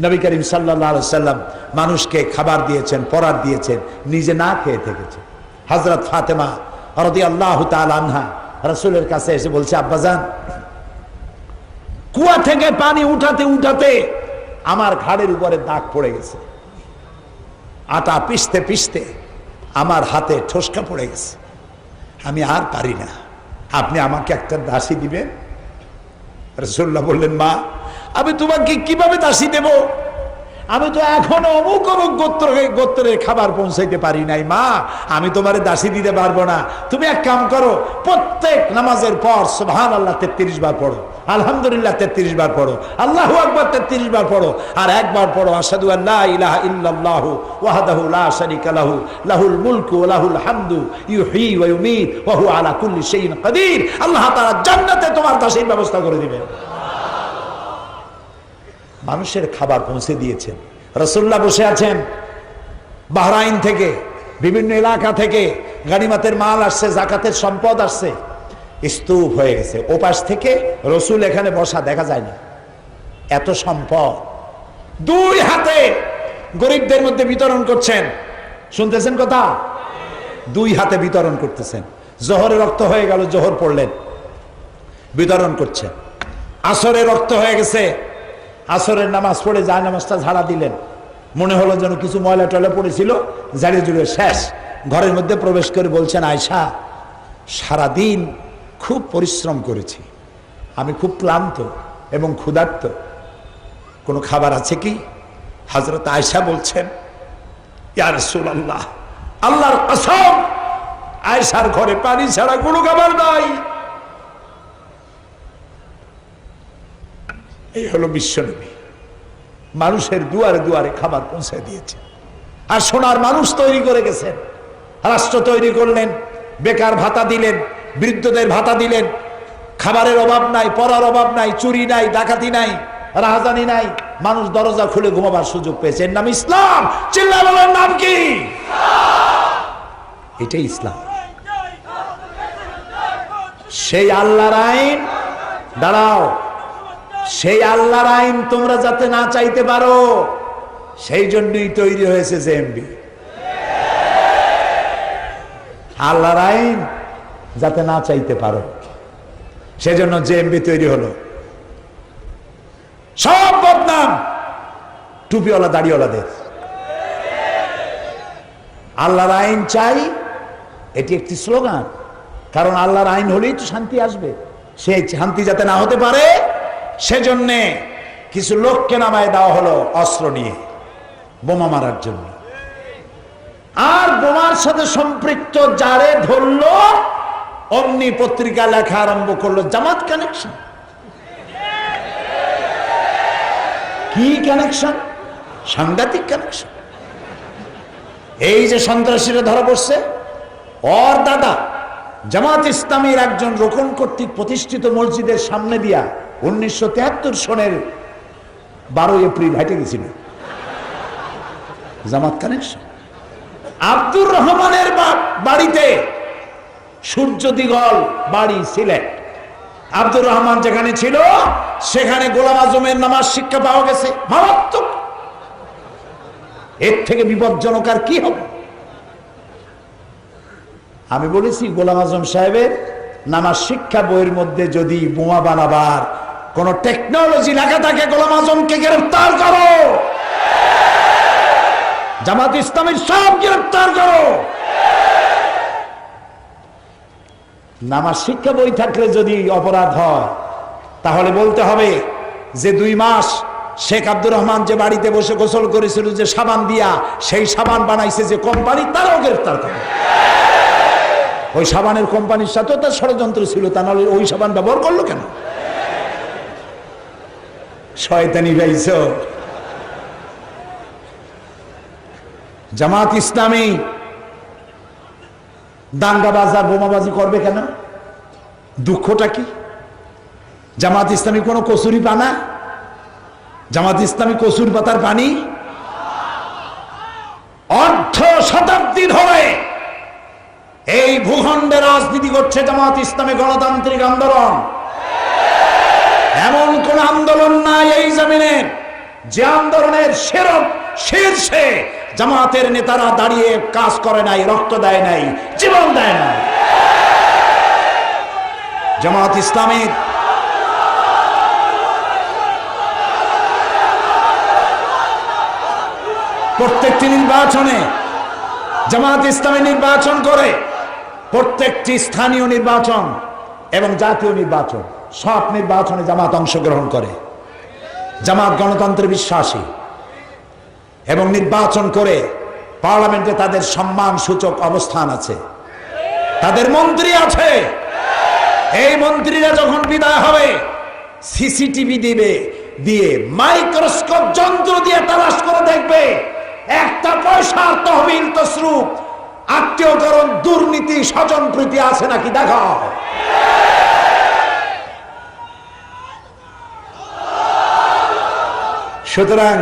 নবী করিম সাল্লাল্লাহু আলাইহি ওয়াসাল্লাম মানুষকে খাবার দিয়েছেন, পরার দিয়েছেন, নিজে না খেয়ে থেকেছেন। হযরত ফাতেমা রাদিয়াল্লাহু তাআলা আনহা রাসূলের কাছে এসে বলছে, আব্বাজান, কুয়া থেকে পানি উঠাতে উঠাতে আমার ঘাড়ের উপরে দাগ পড়ে গেছে, আটা পিষতে পিষতে আমার হাতে ঠোসকা পড়ে গেছে, আমি আর পারি না, আপনি আমাকে একটা দাসী দিবেন? রাসূলুল্লাহ বললেন, মা, আমি তোমাকে কিভাবে দাসী দেব? আমি তো এখনো অমুক অমুক গোত্রের খাবার পৌঁছাইতে পারি নাই, মা, আমি তোমারে দাসী দিতে পারবো না। তুমি এক কাম করো, প্রত্যেক নামাজের পর সুবহানাল্লাহ 33 বার পড়ো, আলহামদুলিল্লাহ 33 বার পড়ো, আল্লাহু আকবার 33 বার পড়ো, আর একবার পড়ো আশহাদু আল্লা ইলাহা ইল্লাল্লাহু ওয়াহদাহু লা শারীকা লাহু লাহুল মুলকু ওয়া লাহুল হামদু ইউহয়ী ওয়া ইউমীত ওয়া হুয়া আলা কুল্লি শাইইন কাদির। আল্লাহ তাআলা জান্নাতে তোমার দাসীর ব্যবস্থা করে দিবেন। মানুষের খাবার পৌঁছে দিয়েছেন। রাসূলুল্লাহ বসে আছেন, বাহরাইন থেকে বিভিন্ন এলাকা থেকে গানিমাতের মাল আসছে, জাকাতের সম্পদ আসছে, স্তূপ হয়ে গেছে। ওপাশ থেকে রাসূল এখানে বসা দেখা যায় না, এত সম্পদ। 2 হাতে গরিবদের মধ্যে বিতরণ করছেন। শুনতেছেন কথা? 2 হাতে বিতরণ করতেছেন। জোহরে রক্ত হয়ে গেল, জোহর পড়লেন, বিতরণ করছেন। আসরে রক্ত হয়ে গেছে, আসরের নামাজ পড়ে যায় নামাজটা ঝাড়া দিলেন, মনে হলো যেন কিছু ময়লা টয়লা পড়েছিল, ঝাড়িয়ে জুড়ে শেষ। ঘরের মধ্যে প্রবেশ করে বলছেন, আয়সা সারাদিন খুব পরিশ্রম করেছি, আমি খুব ক্লান্ত এবং ক্ষুধার্ত, কোনো খাবার আছে কি? হযরত আয়েশা বলছেন, ইয়া রাসূলুল্লাহ, আল্লাহর কসম, আয়েশার ঘরে পানি ছাড়া কোনো খাবার নাই। এই হলো বিশ্বনবী, মানুষের দুয়ারে দুয়ারে খাবার পৌঁছে দিয়েছে। আর সোনার মানুষ তৈরি করে গেছেন, রাষ্ট্র তৈরি করলেন, বেকার ভাতা দিলেন, বৃদ্ধদের ভাতা দিলেন, খাবারের অভাব নাই, পড়ার অভাব নাই, চুরি নাই, ডাকাতি নাই, রাহাজানি নাই, মানুষ দরজা খুলে ঘুমাবার সুযোগ পেয়েছে। এর নাম ইসলাম। চিল্লায় বলেন, নাম কি? এটাই ইসলাম। সেই আল্লাহর আইন, দাঁড়াও, সেই আল্লাহর আইন তোমরা যাতে না চাইতে পারো, সেই জন্যই তৈরি হয়েছে জেএমবি। আল্লাহর আইন যাতে না চাইতে পারো, সেজন্য জেএমবি তৈরি হলো। সব বদনাম টুপিওয়ালা দাড়িওয়ালাদের। আল্লাহর আইন চাই, এটি একটি স্লোগান, কারণ আল্লাহর আইন হলেই তো শান্তি আসবে। সেই শান্তি যাতে না হতে পারে, সেজন্যে কিছু লোককে নামায় দেওয়া হলো অস্ত্র নিয়ে বোমা মারার জন্য। আর বোমার সাথে সম্পৃক্ত যারে ধরলো, অমনি পত্রিকা লেখা আরম্ভ করলো, জামাত কানেকশন। কি কানেকশন? সাংঘাতিক কানেকশন। এই যে সন্ত্রাসীরা ধরা পড়ছে, ওর দাদা জামাত ইসলামীর একজন রোকন কর্তৃক প্রতিষ্ঠিত মসজিদের সামনে দিয়া 1973 সনের 12 এপ্রিল হেঁটে গেছিল। জামাত কানেকশন। আব্দুর রহমানের বাড়িতে, সূর্য দিগল বাড়ি, সিলেট। আব্দুর রহমান যেখানে ছিল, সেখানে গোলাম আজমের নামাজ শিক্ষা পাওয়া গেছে। মারাত্মক। এর থেকে বিপজ্জনক আর কি হবে? আমি বলেছি, গোলাম আজম সাহেবের নামাজ শিক্ষা বইয়ের মধ্যে যদি বোমা বানাবার কোন টেকনোলজি লেখা থাকে, গোলাম আজমকে গ্রেফতার করো, জামাত ইসলামীর সব গ্রেফতার করো। নামাজ শিক্ষা বই থাকলে যদি অপরাধ হয়, তাহলে বলতে হবে যে 2 মাস শেখ আব্দুর রহমান যে বাড়িতে বসে গোসল করেছিল যে সাবান দিয়া, সেই সাবান বানাইছে যে কোম্পানি, তারাও গ্রেফতার করে। ওই সাবানের কোম্পানির সাথেও তার ষড়যন্ত্র ছিল, তা নাহলে ওই সাবান ব্যবহার করলো কেন? শয়তানি গাইছ। জামাত ইসলামী দাঙ্গাবাজ আর বোমাবাজি করবে কেন? দুঃখটা কি? জামাত ইসলামী কোন কসুরি পানা? জামাত ইসলামী কসুর পাতার পানি? অর্ধ শতাব্দী ধরে এই ভূখণ্ডে রাজনীতি করছে জামাত ইসলামী গণতান্ত্রিক আন্দোলন। এমন কোন আন্দোলন নাই এই জমিনে যে আন্দোলনের শীর্ষে জামাতের নেতারা দাঁড়িয়ে কাজ করে নাই, রক্ত দেয় নাই, জীবন দেয় নাই। জামাত ইসলামী প্রত্যেকটি নির্বাচনে জামাত ইসলামী নির্বাচন করে, প্রত্যেকটি স্থানীয় নির্বাচন এবং জাতীয় নির্বাচন, সব নির্বাচনে জামাত অংশগ্রহণ করে। জামাত গণতন্ত্রে বিশ্বাসী এবং নির্বাচন করে পার্লামেন্টে তাদের সম্মান সূচক অবস্থান আছে, তাদের মন্ত্রী আছে। এই মন্ত্রীরা যখন বিদায় হবে, সিসিটিভি দিয়ে মাইক্রোস্কোপ যন্ত্র দিয়ে তালাশ করে দেখবে একটা পয়সার তহবিল, তসরুপ, আত্মীয়করণ, দুর্নীতি, স্বজন প্রীতি আছে নাকি দেখাও। সুতরাং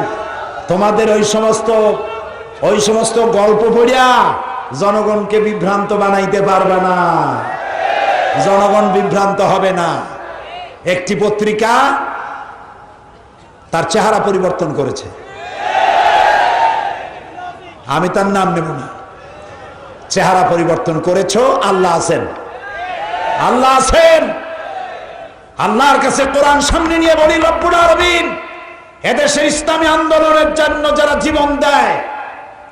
তোমাদের ওই সমস্ত গল্প পড়িয়া জনগণকে বিভ্রান্ত বানাইতে পারবে না। জনগণ বিভ্রান্ত হবে না। একটি পত্রিকা তার চেহারা পরিবর্তন করেছে, আমি তার নাম নেব না। চেহারা পরিবর্তন করেছো, আল্লাহ আছেন, আল্লাহ আছেন। আল্লাহর কাছে কোরআন সামনে নিয়ে বলি, রব্বুল আলামিন এদেশের ইসলামী আন্দোলনের জন্য যারা জীবন দেয়,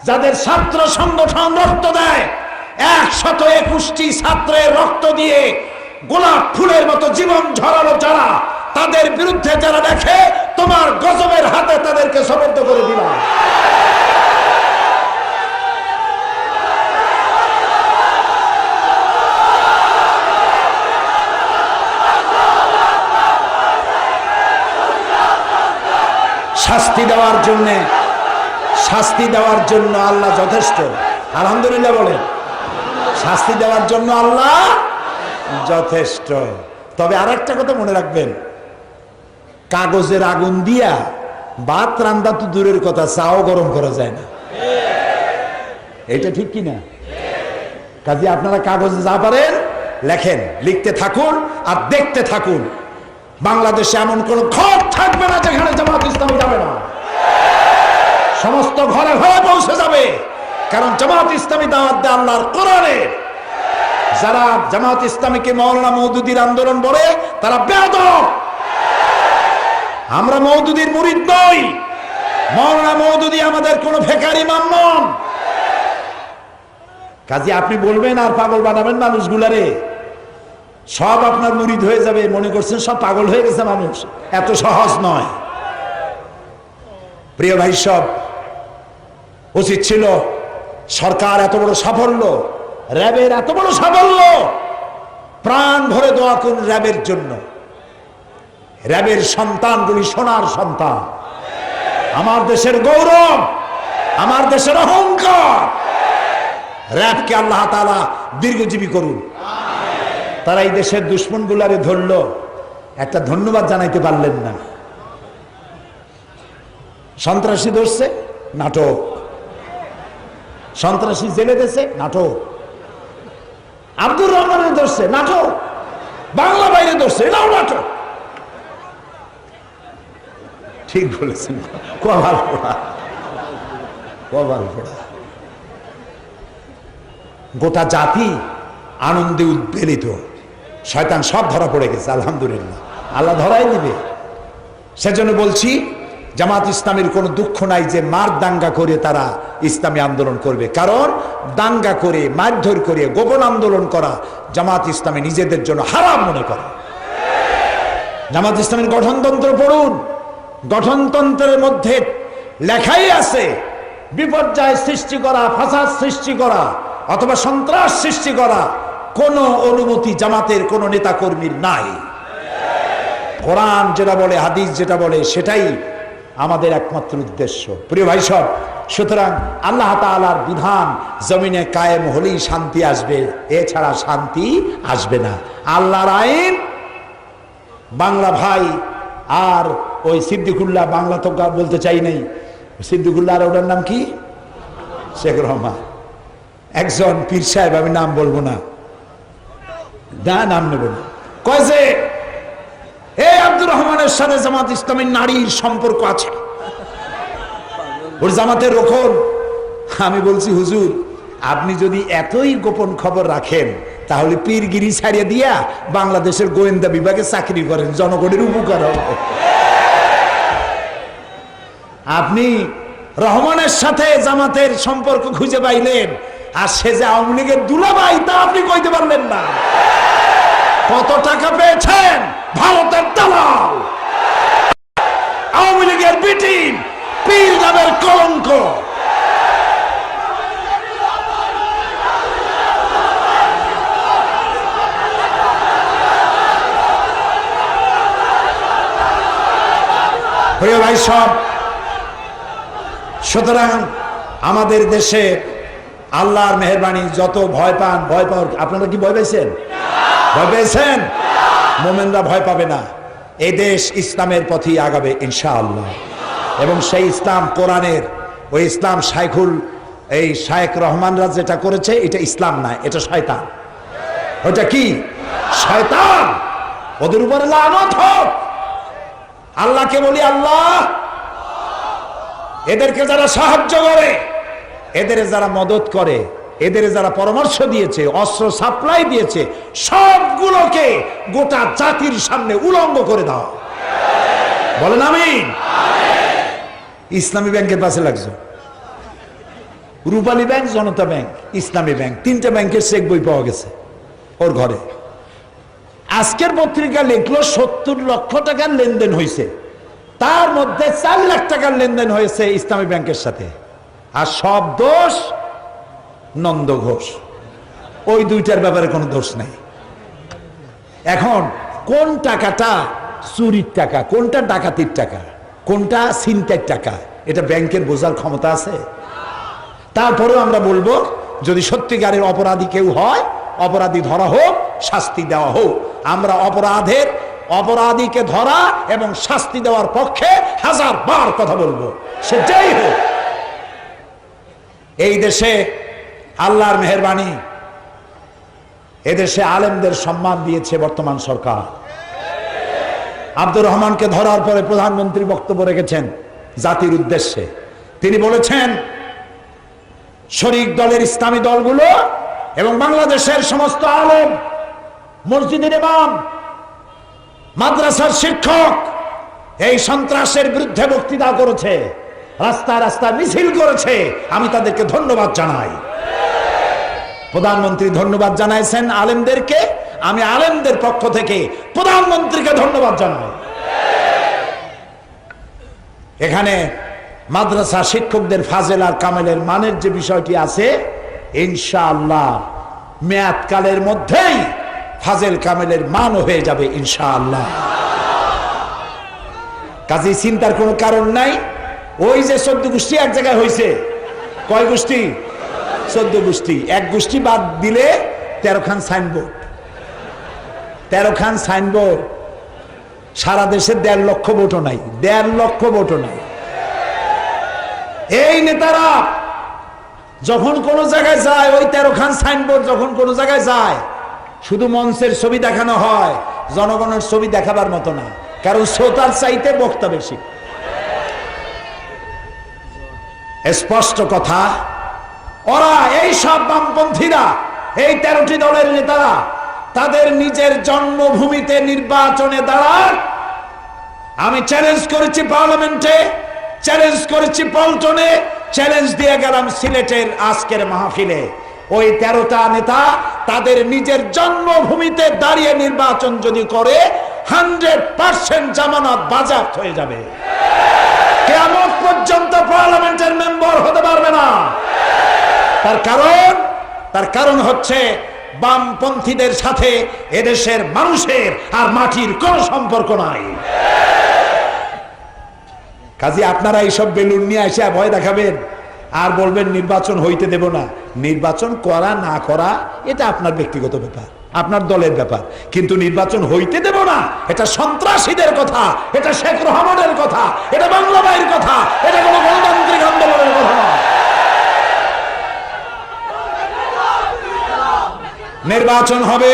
যাদের ছাত্র সংগঠন রক্ত দেয়, 121টি ছাত্রের রক্ত দিয়ে গোলাপ ফুলের মতো জীবন ঝরালো যারা, তাদের বিরুদ্ধে যারা দেখে, তোমার গজবের হাতে তাদেরকে সমর্থ করে দিলাম। শাস্তি দেওয়ার জন্য আল্লাহ যথেষ্ট। আলহামদুলিল্লাহ বলেন। শাস্তি দেওয়ার জন্য আল্লাহ যথেষ্ট। তবে আর একটা কথা মনে রাখবেন, কাগজের আগুন দিয়া ভাত রান্না তো দূরের কথা, চাও গরম করা যায় না। এটা ঠিক কিনা? কাজে আপনারা কাগজে যা পারেন লেখেন, লিখতে থাকুন আর দেখতে থাকুন। বাংলাদেশে এমন কোন ঘর থাকবে না যেখানে জামাত ইসলামী যাবে না। সমস্ত ঘরে ঘরে পৌঁছে যাবে, কারণ জামাত ইসলামী দাওয়াত দেয় আল্লাহর কোরআনের। যারা জামাত ইসলামীকে মাওলানা মওদুদীর আন্দোলন বলে, তারা বেয়াদব। আমরা মওদুদীর মুরিদ নই। মাওলানা মওদুদী আমাদের কোন ফেকার ইমাম নন। কাজে আপনি বলবেন আর পাগল বানাবেন মানুষগুলারে, সব আপনার মুরিদ হয়ে যাবে, মনে করছেন সব পাগল হয়ে গেছে মানুষ। এত সহজ নয়। প্রিয় ভাই, সব উচিত ছিল সরকার এত বড় সাফল্য, র্যাবের এত বড় সাফল্য, প্রাণ ভরে দোয়া করুন র্যাবের জন্য। র্যাবের সন্তানগুলি সোনার সন্তান, আমার দেশের গৌরব, আমার দেশের অহংকার। র্যাবকে আল্লাহ তাআলা দীর্ঘজীবী করুন। তারা এই দেশের দুশ্মন গুলারে ধরল, একটা ধন্যবাদ জানাইতে পারলেন না। সন্ত্রাসী ধরছে, নাটক। সন্ত্রাসী জেলে দিয়েছে, নাটক। আব্দুর রহমানের ধরছে, নাটক। বাংলা বাইরে ধরছে, এটাও নাটক। ঠিক বলেছেন। কবার পড়া, কবার পড়া। গোটা জাতি আনন্দে উদ্বেলিত। শয়তান সব ধরা পড়ে গেছে, আলহামদুলিল্লাহ। আল্লাহ ধরাই দিবে। সেজন্য বলছি, জামাত ইসলামের কোনো দুঃখ নাই যে মার দাঙ্গা করে তারা ইসলামী আন্দোলন করবে। কারণ দাঙ্গা করে, মারধর করে, গোপন আন্দোলন করা জামাত ইসলামী নিজেদের জন্য হারাম মনে করে। জামাত ইসলামের গঠনতন্ত্র পড়ুন। গঠনতন্ত্রের মধ্যে লেখাই আছে, বিপর্যয় সৃষ্টি করা, ফাসাদ সৃষ্টি করা অথবা সন্ত্রাস সৃষ্টি করা কোনো অনুমতি জামাতের কোনো নেতা কর্মীর নাই। কোরআন যেটা বলে, হাদিস যেটা বলে, সেটাই আমাদের একমাত্র উদ্দেশ্য। প্রিয় ভাই সব, সুতরাং আল্লাহ তাআলার বিধান জমিনে কায়েম হলেই শান্তি আসবে, এছাড়া শান্তি আসবে না। আল্লাহর আইন। বাংলা ভাই আর ওই সিদ্দিকুল্লাহ, বাংলা তো বলতে চাই নাই, সিদ্দিকুল্লাহ আর ওটার নাম কি, শেখ রহমান, একজন পীর সাহেব, আমি নাম বলবো না, নাম নেব না, কয় যে এই আব্দুর রহমানের সাথে জামাত ইসলামের নারীর সম্পর্ক আছে, ওর জামাতের রোকন। আমি বলছি, হুজুর আপনি যদি এতই গোপন খবর রাখেন, তাহলে পীরগিরি ছাড়িয়ে দিয়া বাংলাদেশের গোয়েন্দা বিভাগে চাকরি করেন, জনগণের উপকার হবে। আপনি রহমানের সাথে জামাতের সম্পর্ক খুঁজে পাইলেন, আর সে যে আওয়ামী লীগের দুলাভাই তা আপনি কইতে পারলেন না। কত টাকা পেয়েছেন? ভারতের দালাল, আওয়ামী লীগের বিটি, পীর নামের কলঙ্ক। প্রিয় ভাই সব, সুতরাং আমাদের দেশে আল্লাহর মেহেরবানি, যত ভয় পান, ভয় পাওয়ার, আপনারা কি ভয় পেয়েছেন? ভয় পেয়েছেন? মোমেনরা ভয় পাবে না। এই দেশ ইসলামের পথেই আগাবে ইনশাআল্লাহ। এবং সেই ইসলাম কোরআনের, ওই ইসলাম শায়েখ রহমানরা যেটা করেছে, এটা ইসলাম না, এটা শয়তান। ওটা কি? শয়তান। ওদের উপরে লানত হোক। আল্লাহকে বলি, আল্লাহ এদেরকে যারা সাহায্য করে, এদের যারা মদত করে, এদের যারা পরামর্শ দিয়েছে, অস্ত্র সাপ্লাই দিয়েছে, সবগুলোকে গোটা জাতির সামনে উলঙ্গ করে দাও। বলেন আমিন। ইসলামী ব্যাংকের পাশে লাগছে, রূপালী ব্যাংক, জনতা ব্যাংক, ইসলামী ব্যাংক, তিনটা ব্যাংকের চেক বই পাওয়া গেছে ওর ঘরে। আজকের পত্রিকা লিখলো 70 লক্ষ টাকার লেনদেন হয়েছে, তার মধ্যে 4 লাখ টাকার লেনদেন হয়েছে ইসলামী ব্যাংকের সাথে। আর সব দোষ নন্দ ঘোষ, ওই দুইটার ব্যাপারে কোনো দোষ নাই। এখন কোন টাকাটা চুরির টাকা, কোনটা ডাকাতির টাকা, কোনটা ছিনতাইয়ের টাকা, এটা ব্যাংকের বোঝার ক্ষমতা আছে? তারপরেও আমরা বলবো, যদি সত্যিকারের অপরাধী কেউ হয়, অপরাধী ধরা হোক, শাস্তি দেওয়া হোক। আমরা অপরাধীকে ধরা এবং শাস্তি দেওয়ার পক্ষে 1000 বার কথা বলবো, সে যেই হোক। এই দেশে আল্লাহর মেহেরবানি, এদেশে আলেমদের সম্মান দিয়েছে বর্তমান সরকার। আব্দুর রহমানকে ধরার পরে প্রধানমন্ত্রী বক্তব্য রেখেছেন জাতির উদ্দেশ্যে। তিনি বলেছেন, শরিক দলের ইসলামী দলগুলো এবং বাংলাদেশের সমস্ত আলেম, মসজিদের ইমাম, মাদ্রাসার শিক্ষক এই সন্ত্রাসের বিরুদ্ধে বক্তৃতা করেছে, রাস্তায় রাস্তায় মিছিল করেছে। আমি তাদেরকে ধন্যবাদ জানাই। প্রধানমন্ত্রী ধন্যবাদ জানাইছেন আলেমদেরকে, আমি আলেমদের পক্ষ থেকে প্রধানমন্ত্রীকে ধন্যবাদ জানাই। এখানে মাদ্রাসা শিক্ষকদের ফাজেল আর কামেলের মানের যে বিষয়টি আছে, ইনশাআল্লাহ মেয়াদকালের মধ্যেই ফাজেল কামেলের মান হয়ে যাবে ইনশাআল্লাহ। কাজে চিন্তার কোনো কারণ নাই। ওই যে 14 গোষ্ঠী এক জায়গায় হয়েছে, কয় গোষ্ঠী? 14 গোষ্ঠী। এক গোষ্ঠী বাদ দিলে 13 খান সাইনবোর্ড, 13 খান সাইনবোর্ড। সারা দেশে 1.5 লক্ষ ভোটও নাই, 1.5 লক্ষ ভোটও নাই। এই নেতারা যখন কোন জায়গায় যায়, ওই 13 খান সাইনবোর্ড যখন কোন জায়গায় যায়, শুধু মঞ্চের ছবি দেখানো হয়, জনগণের ছবি দেখাবার মতো না, কারণ শ্রোতার চাইতে বক্তা বেশি। স্পষ্ট কথা, ওরা এই সব বামপন্থীরা, এই 13টি দলের নেতারা তাদের নিজের জন্মভূমিতে নির্বাচনে দাঁড়ান। আমি চ্যালেঞ্জ করেছি পার্লামেন্টে, চ্যালেঞ্জ করেছি পল্টনে, চ্যালেঞ্জ দিয়ে গেলাম সিলেটের আজকের মাহফিলে। ওই 13টা নেতা তাদের নিজের জন্মভূমিতে দাঁড়িয়ে নির্বাচন যদি করে, 100% জামানত বাজেয়াপ্ত হয়ে যাবে। কিয়ামত পর্যন্ত পার্লামেন্টের মেম্বার হতে পারবে না। তার কারণ হচ্ছে বামপন্থীদের সাথে এদেশের মানুষের আর মাটির কোন সম্পর্ক নাই। কাজে আপনারা এইসব বেলুন নিয়ে এসে ভয় দেখাবেন আর বলবেন নির্বাচন হইতে দেব না। নির্বাচন করা না করা এটা আপনার ব্যক্তিগত ব্যাপার, আপনার দলের ব্যাপার, কিন্তু নির্বাচন হইতে দেব না এটা সন্ত্রাসীদের কথা, এটা শেখ রহমানের কথা, এটা বাংলা ভাইয়ের কথা, এটা কোনো গণতান্ত্রিক আন্দোলনের কথা নয়। নির্বাচন হবে,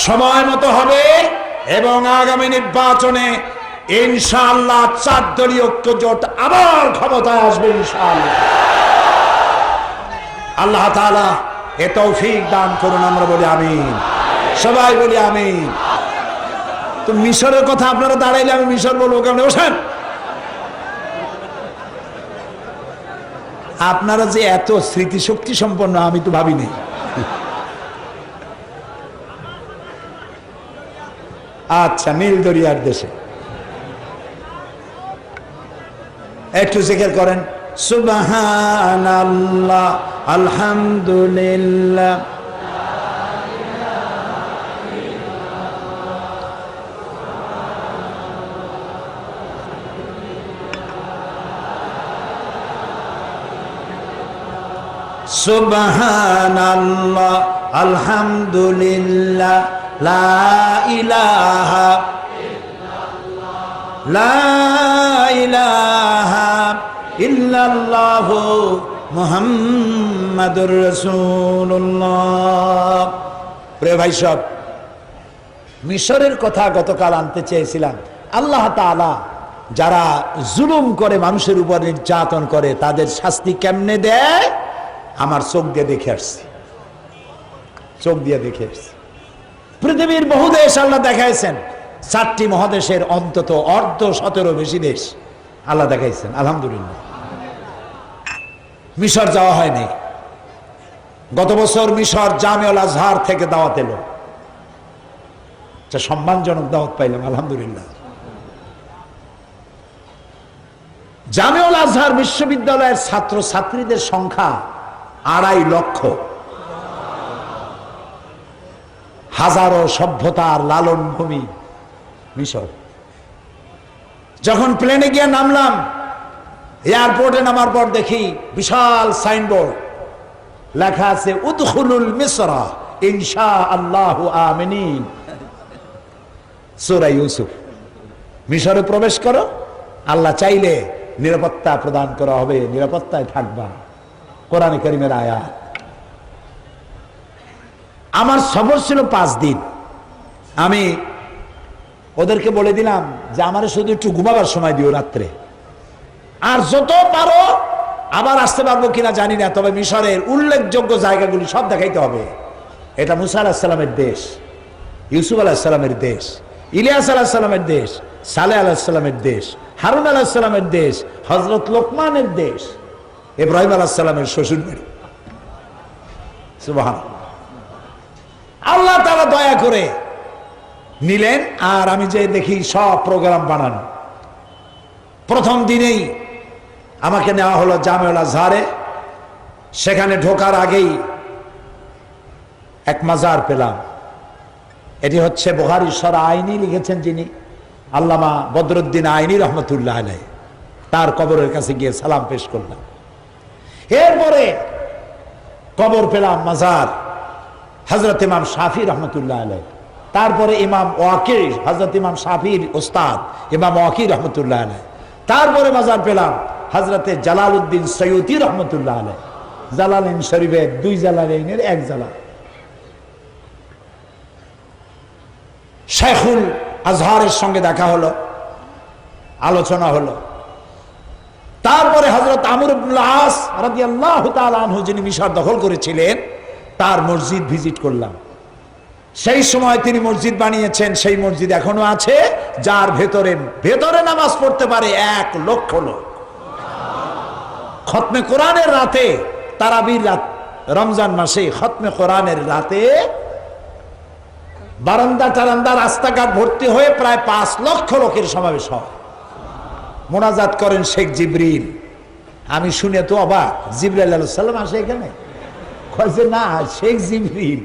সময় মতো হবে, এবং আগামী নির্বাচনে ইনশাআল্লাহ 4 দলীয় ঐক্য জোট আবার ক্ষমতায় আসবে ইনশাআল্লাহ। আল্লাহ তাআলা এ তৌফিক দান করুন, আমরা বলি আমিন, সবাই বলি আমিন। তো মিশরের কথা আপনারা দাঁড়াইলে আমি মিশর বলবো কেমন? বসেন। আপনারা যে এত স্মৃতিশক্তি সম্পন্ন আমি তো ভাবিনি। আচ্ছা, নীল দরিয়ার দেশে একটু জিকির করেন, সুবহানাল্লাহ, আলহামদুলিল্লাহ, সুবহানাল্লাহ, আলহামদুলিল্লাহ, লা ইলাহা ইল্লাল্লাহু মুহাম্মাদুর রাসূলুল্লাহ। প্রিয় ভাই সব, মিশরের কথা গতকাল আনতে চেয়েছিলাম। আল্লাহ তাআলা যারা জুলুম করে, মানুষের উপর নির্যাতন করে, তাদের শাস্তি কেমনে দেয় আমার চোখ দিয়ে দেখে আসছি, চোখ দিয়ে দেখে আসছি। পৃথিবীর বহু দেশ আল্লাহ দেখাইছেন, 4টি মহাদেশের অন্তত অর্ধ 17 বেশি দেশ আল্লাহ দেখাইছেন, আলহামদুলিল্লাহ। মিশর যাওয়া হয়নি। গত বছর মিশর জামিউল আজহার থেকে দাওয়াত এলো, সম্মানজনক দাওয়াত পাইলাম, আলহামদুলিল্লাহ। জামিউল আজহার বিশ্ববিদ্যালয়ের ছাত্র ছাত্রীদের সংখ্যা 2.5 লক্ষ। হাজারো সভ্যতার লালন ভূমি মিশর। যখন প্লেনে গিয়ে নামলাম, এয়ারপোর্টে নামার পর দেখি বিশাল সাইনবোর্ড, লেখা আছে উদখুলুল মিসরা ইনশাআল্লাহু আমিনিন। সূরা ইউসুফ, মিশরে প্রবেশ করো, আল্লাহ চাইলে নিরাপত্তা প্রদান করা হবে, নিরাপত্তায় থাকবা। কোরআনে কারীমের আয়াত। আমার সফর ছিল 5 দিন। আমি ওদেরকে বলে দিলাম যে আমারে শুধু একটু ঘুমাবার সময় দিও রাত্রে, আর যত পারো আবার আসতে পারবো কিনা জানি না, তবে মিশরের উল্লেখযোগ্য জায়গাগুলি সব দেখাইতে হবে। এটা মুসা আলাইহিস সালামের দেশ, ইউসুফ আলাইহিস সালামের দেশ, ইলিয়াস আলাইহিস সালামের দেশ, সালেহ আলাইহিস সালামের দেশ, হারুন আলাইহিস সালামের দেশ, হযরত লোকমানের দেশ, ইব্রাহিম আলাইহিস সালামের শ্বশুর বাড়ি। সুবহানাল্লাহ। আল্লাহ তাআলা দয়া করে নিলেন, আর আমি যে দেখি সব প্রোগ্রাম বানানো। প্রথম দিনেই আমাকে নেওয়া হলো জামিউল আজহারে। সেখানে ঢোকার আগেই এক মাজার পেলাম। এটি হচ্ছে বুখারী শরহ আইনি লিখেছেন যিনি, আল্লামা বদরুদ্দিন আইনি রহমতুল্লাহ আলাইহ, তার কবরের কাছে গিয়ে সালাম পেশ করলাম। এরপরে কবর পেলাম মাজার হযরত ইমাম শাফি রহমতুল্লাহ আলাইহ, তারপরে ইমাম ওয়াকি, হযরত ইমাম শাফির ওস্তাদ ইমাম ওয়াকি রহমতুল্লাহ আলাইহ, তারপরে মাজার পেলাম হযরতে জালালউদ্দিন সৈয়দী রহমতুল্লাহ আলাইহ। জালালাইন শরীফের 2 জালালাইনের 1 জালাল। শাইখুল আজহারের সঙ্গে দেখা হলো, আলোচনা হলো। তারপরে হযরত আমর ইবনুল আস রাদিয়াল্লাহু তাআলা আনহু, যিনি মিশর দখল করেছিলেন, তার মসজিদ ভিজিট করলাম। সেই সময় তিনি মসজিদ বানিয়েছেন, সেই মসজিদ এখনো আছে, যার ভেতরে নামাজ পড়তে পারে 1 লক্ষ লোক। খতমে কোরআনের রাতে, তারাবির রাত, রমজান মাসে খতমে কোরআনের রাতে বারান্দা টারান্দা রাস্তাঘাট ভর্তি হয়ে প্রায় 5 লক্ষ লোকের সমাবেশ হয়। মোনাজাত করেন শেখ জিবরিল। আমি শুনে তো অবাক, জিবরাইল আলাইহিস সালাম আসে এখানে? কয় যে না, শেখ জিবরিল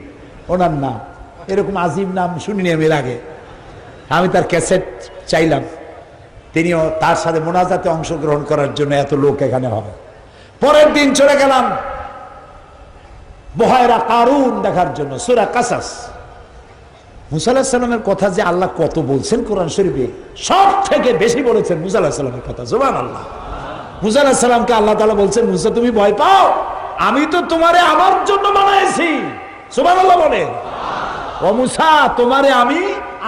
ওনার নাম। এরকম আজিব নাম শুনিনি আমি এর আগে। আমি তার ক্যাসেট চাইলাম, তিনিও তার সাথে মোনাজাতে অংশগ্রহণ করার জন্য এত লোক এখানে হবে। পরের দিন চলে গেলাম বুহায়রা কারুন দেখার জন্য, সূরা কাসাস। মুসা আলাইহিস সালামের কথা যে আল্লাহ কত বলছেন কোরআন শরীফে, সব থেকে বেশি বলেছেন মুসা আলাইহিস সালামের কথা। সুবহানাল্লাহ। মুসা আলাইহিস সালামকে আল্লাহ তাআলা বলছেন, মুসা তুমি ভয় পাও, আমি তো তোমারে আমার জন্য বানাইছি। সুবহানাল্লাহ বলে, ও মুসা তোমারে আমি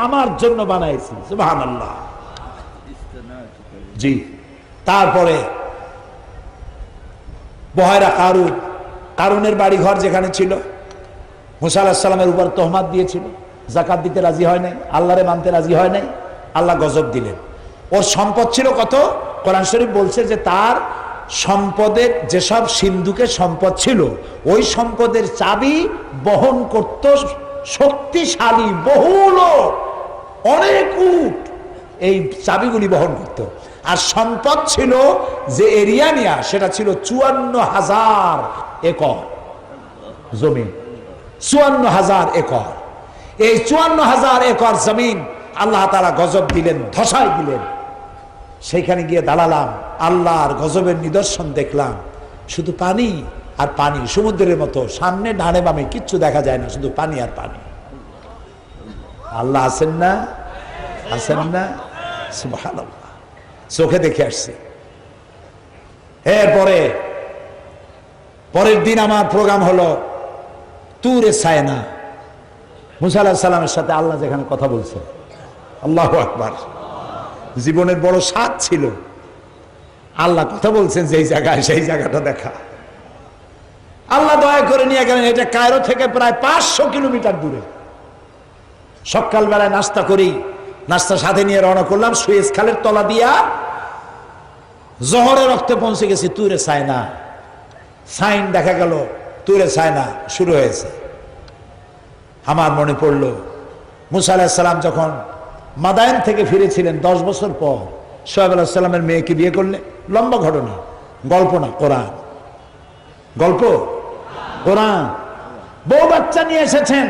আমার জন্য বানাইছি। সুবহানাল্লাহ। জি। তারপরে বুহায়রা কারুন, কারুনের বাড়ি ঘর যেখানে ছিল, মুসা আলাইহিস সালামের উপর তহমাত দিয়েছিল, যাকাত দিতে রাজি হয় নাই, আল্লাহরে মানতে রাজি হয় নাই, আল্লাহ গজব দিলেন। ওর সম্পদ ছিল কত? কোরআন শরীফ বলছে যে তার সম্পদের যেসব সিন্ধুকের সম্পদ ছিল, ওই সম্পদের চাবি বহন করত শক্তিশালী বহু লোক, অনেক উট এই চাবিগুলি বহন করত। আর সম্পদ ছিল যে এরিয়া নিয়া, সেটা ছিল 54,000 একর জমিন। 54,000 একর। এই 54,000 একর জমিন আল্লাহ তাআলা গজব দিলেন, ধসাই দিলেন। সেইখানে গিয়ে দাঁড়ালাম, আল্লাহর গজবের নিদর্শন দেখলাম। শুধু পানি আর পানি, সমুদ্রের মতো, সামনে ডানে বামে কিচ্ছু দেখা যায় না, শুধু পানি আর পানি। আল্লাহ আছেন না? আছেন না? সুবহানাল্লাহ। চোখে দেখে আসছি। এরপরে পরের দিন আমার প্রোগ্রাম হলো তুরে সায়না। মুসা আলাইহিস সালামের সাথে আল্লাহ যেখানে কথা বলছে, আল্লাহু আকবার। জীবনের বড় স্বাদ ছিল, আল্লাহ কথা বলছেন যেই জায়গায়, সেই জায়গাটা দেখা। আল্লাহ দয়া করে নিয়ে গেলেন। এটা কায়রো থেকে প্রায় 500 কিলোমিটার দূরে। সকালবেলায় নাস্তা করি, নাস্তা সাথে নিয়ে রওনা করলাম সুয়েজ খালের তলা দিয়া। জোহরের রক্তে পৌঁছে গেছি তুরে সাইনা। সাইন দেখা গেল তুরে সাইনা শুরু হয়েছে। আমার মনে পড়ল মুসা আলাইহিস সালাম যখন মাদায়েন থেকে ফিরেছিলেন 10 বছর পর, শোয়েব আলাইহিস সালামের মেয়েকে বিয়ে করলেন। লম্বা ঘটনা, গল্প না, কোরআন গল্প, কোরআন। বউ বাচ্চা নিয়ে এসেছেন,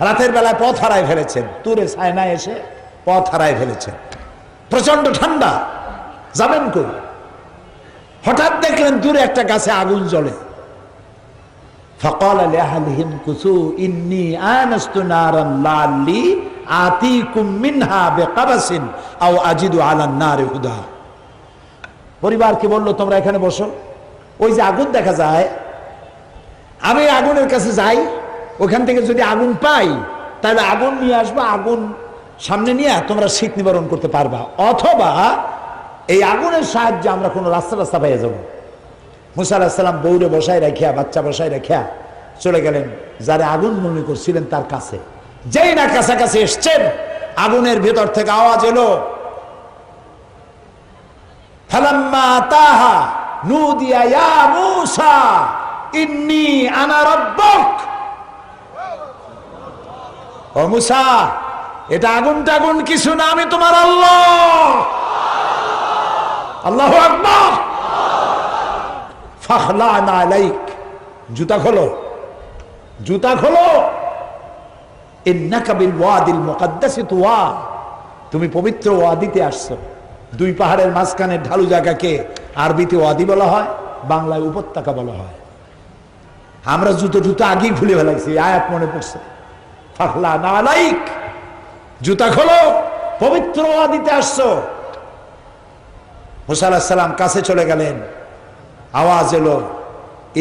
রাতের বেলায় পথ হারায় ফেলেছেন, তুরে সায়নায় এসে পথ হারায় ফেলেছেন। প্রচন্ড ঠান্ডা, যাবেন কই? হঠাৎ দেখলেন দূরে একটা গাছে আগুন জ্বলে। ফাকালা লিআহলিহিম কুসু ইন্নী আনাস্তু নারান লাআল্লি আতিকুম মিনহা বিকাবাসিন আও আজিদু আলান নারি হুদা। পরিবারকে বলল, তোমরা এখানে বসো, ওই যে আগুন দেখা যায়, আমি আগুনের কাছে যাই, ওখান থেকে যদি আগুন পাই তাহলে আগুন নিয়ে আসবো, আগুন সামনে নিয়ে তোমরা শীত নিবারণ করতে পারবা, অথবা এই আগুনের সাহায্যে আমরা কোনো রাস্তা রাস্তা পাইয়া যাবো। মুসা আলাইহিস সালাম বউরে বসায় রাখিয়া, বাচ্চা বসায় রাখিয়া চলে গেলেন যারা আগুন মনে করছিলেন তার কাছে। যেই না কাছাকাছি এসছেন, আগুনের ভেতর থেকে আওয়াজ এলো, ফালাম্মা আতাহা নুদিয়া ইয়া মূসা ইন্নী আনা রাব্বুক। ও মূসা, এটা আগুন টাগুন কিছু না, আমি তোমার আল্লাহ। আল্লাহু আকবার। ফাখলা'না আলাইক, জুতা খোলো, জুতা খোলো। ইন্নাকা বিল ওয়াদিল মুকাদ্দাসি তুওয়া, তুমি পবিত্র ওয়াদিতে আসছো। দুই পাহাড়ের মাঝখানে ঢালু জায়গাকে আরবিতে ওয়াদি বলা হয়, বাংলায় উপত্যকা বলা হয়। আমরা জুতো জুতো আগেই খুলে ফেলাইছি, আয়াত মনে পড়ছে। ফাখলা'না আলাইক, জুতা খোলো, পবিত্র ওয়াদিতে আসছো। মুসা আলাইহিস সালাম কাছে চলে গেলেন, আওয়াজ এলো,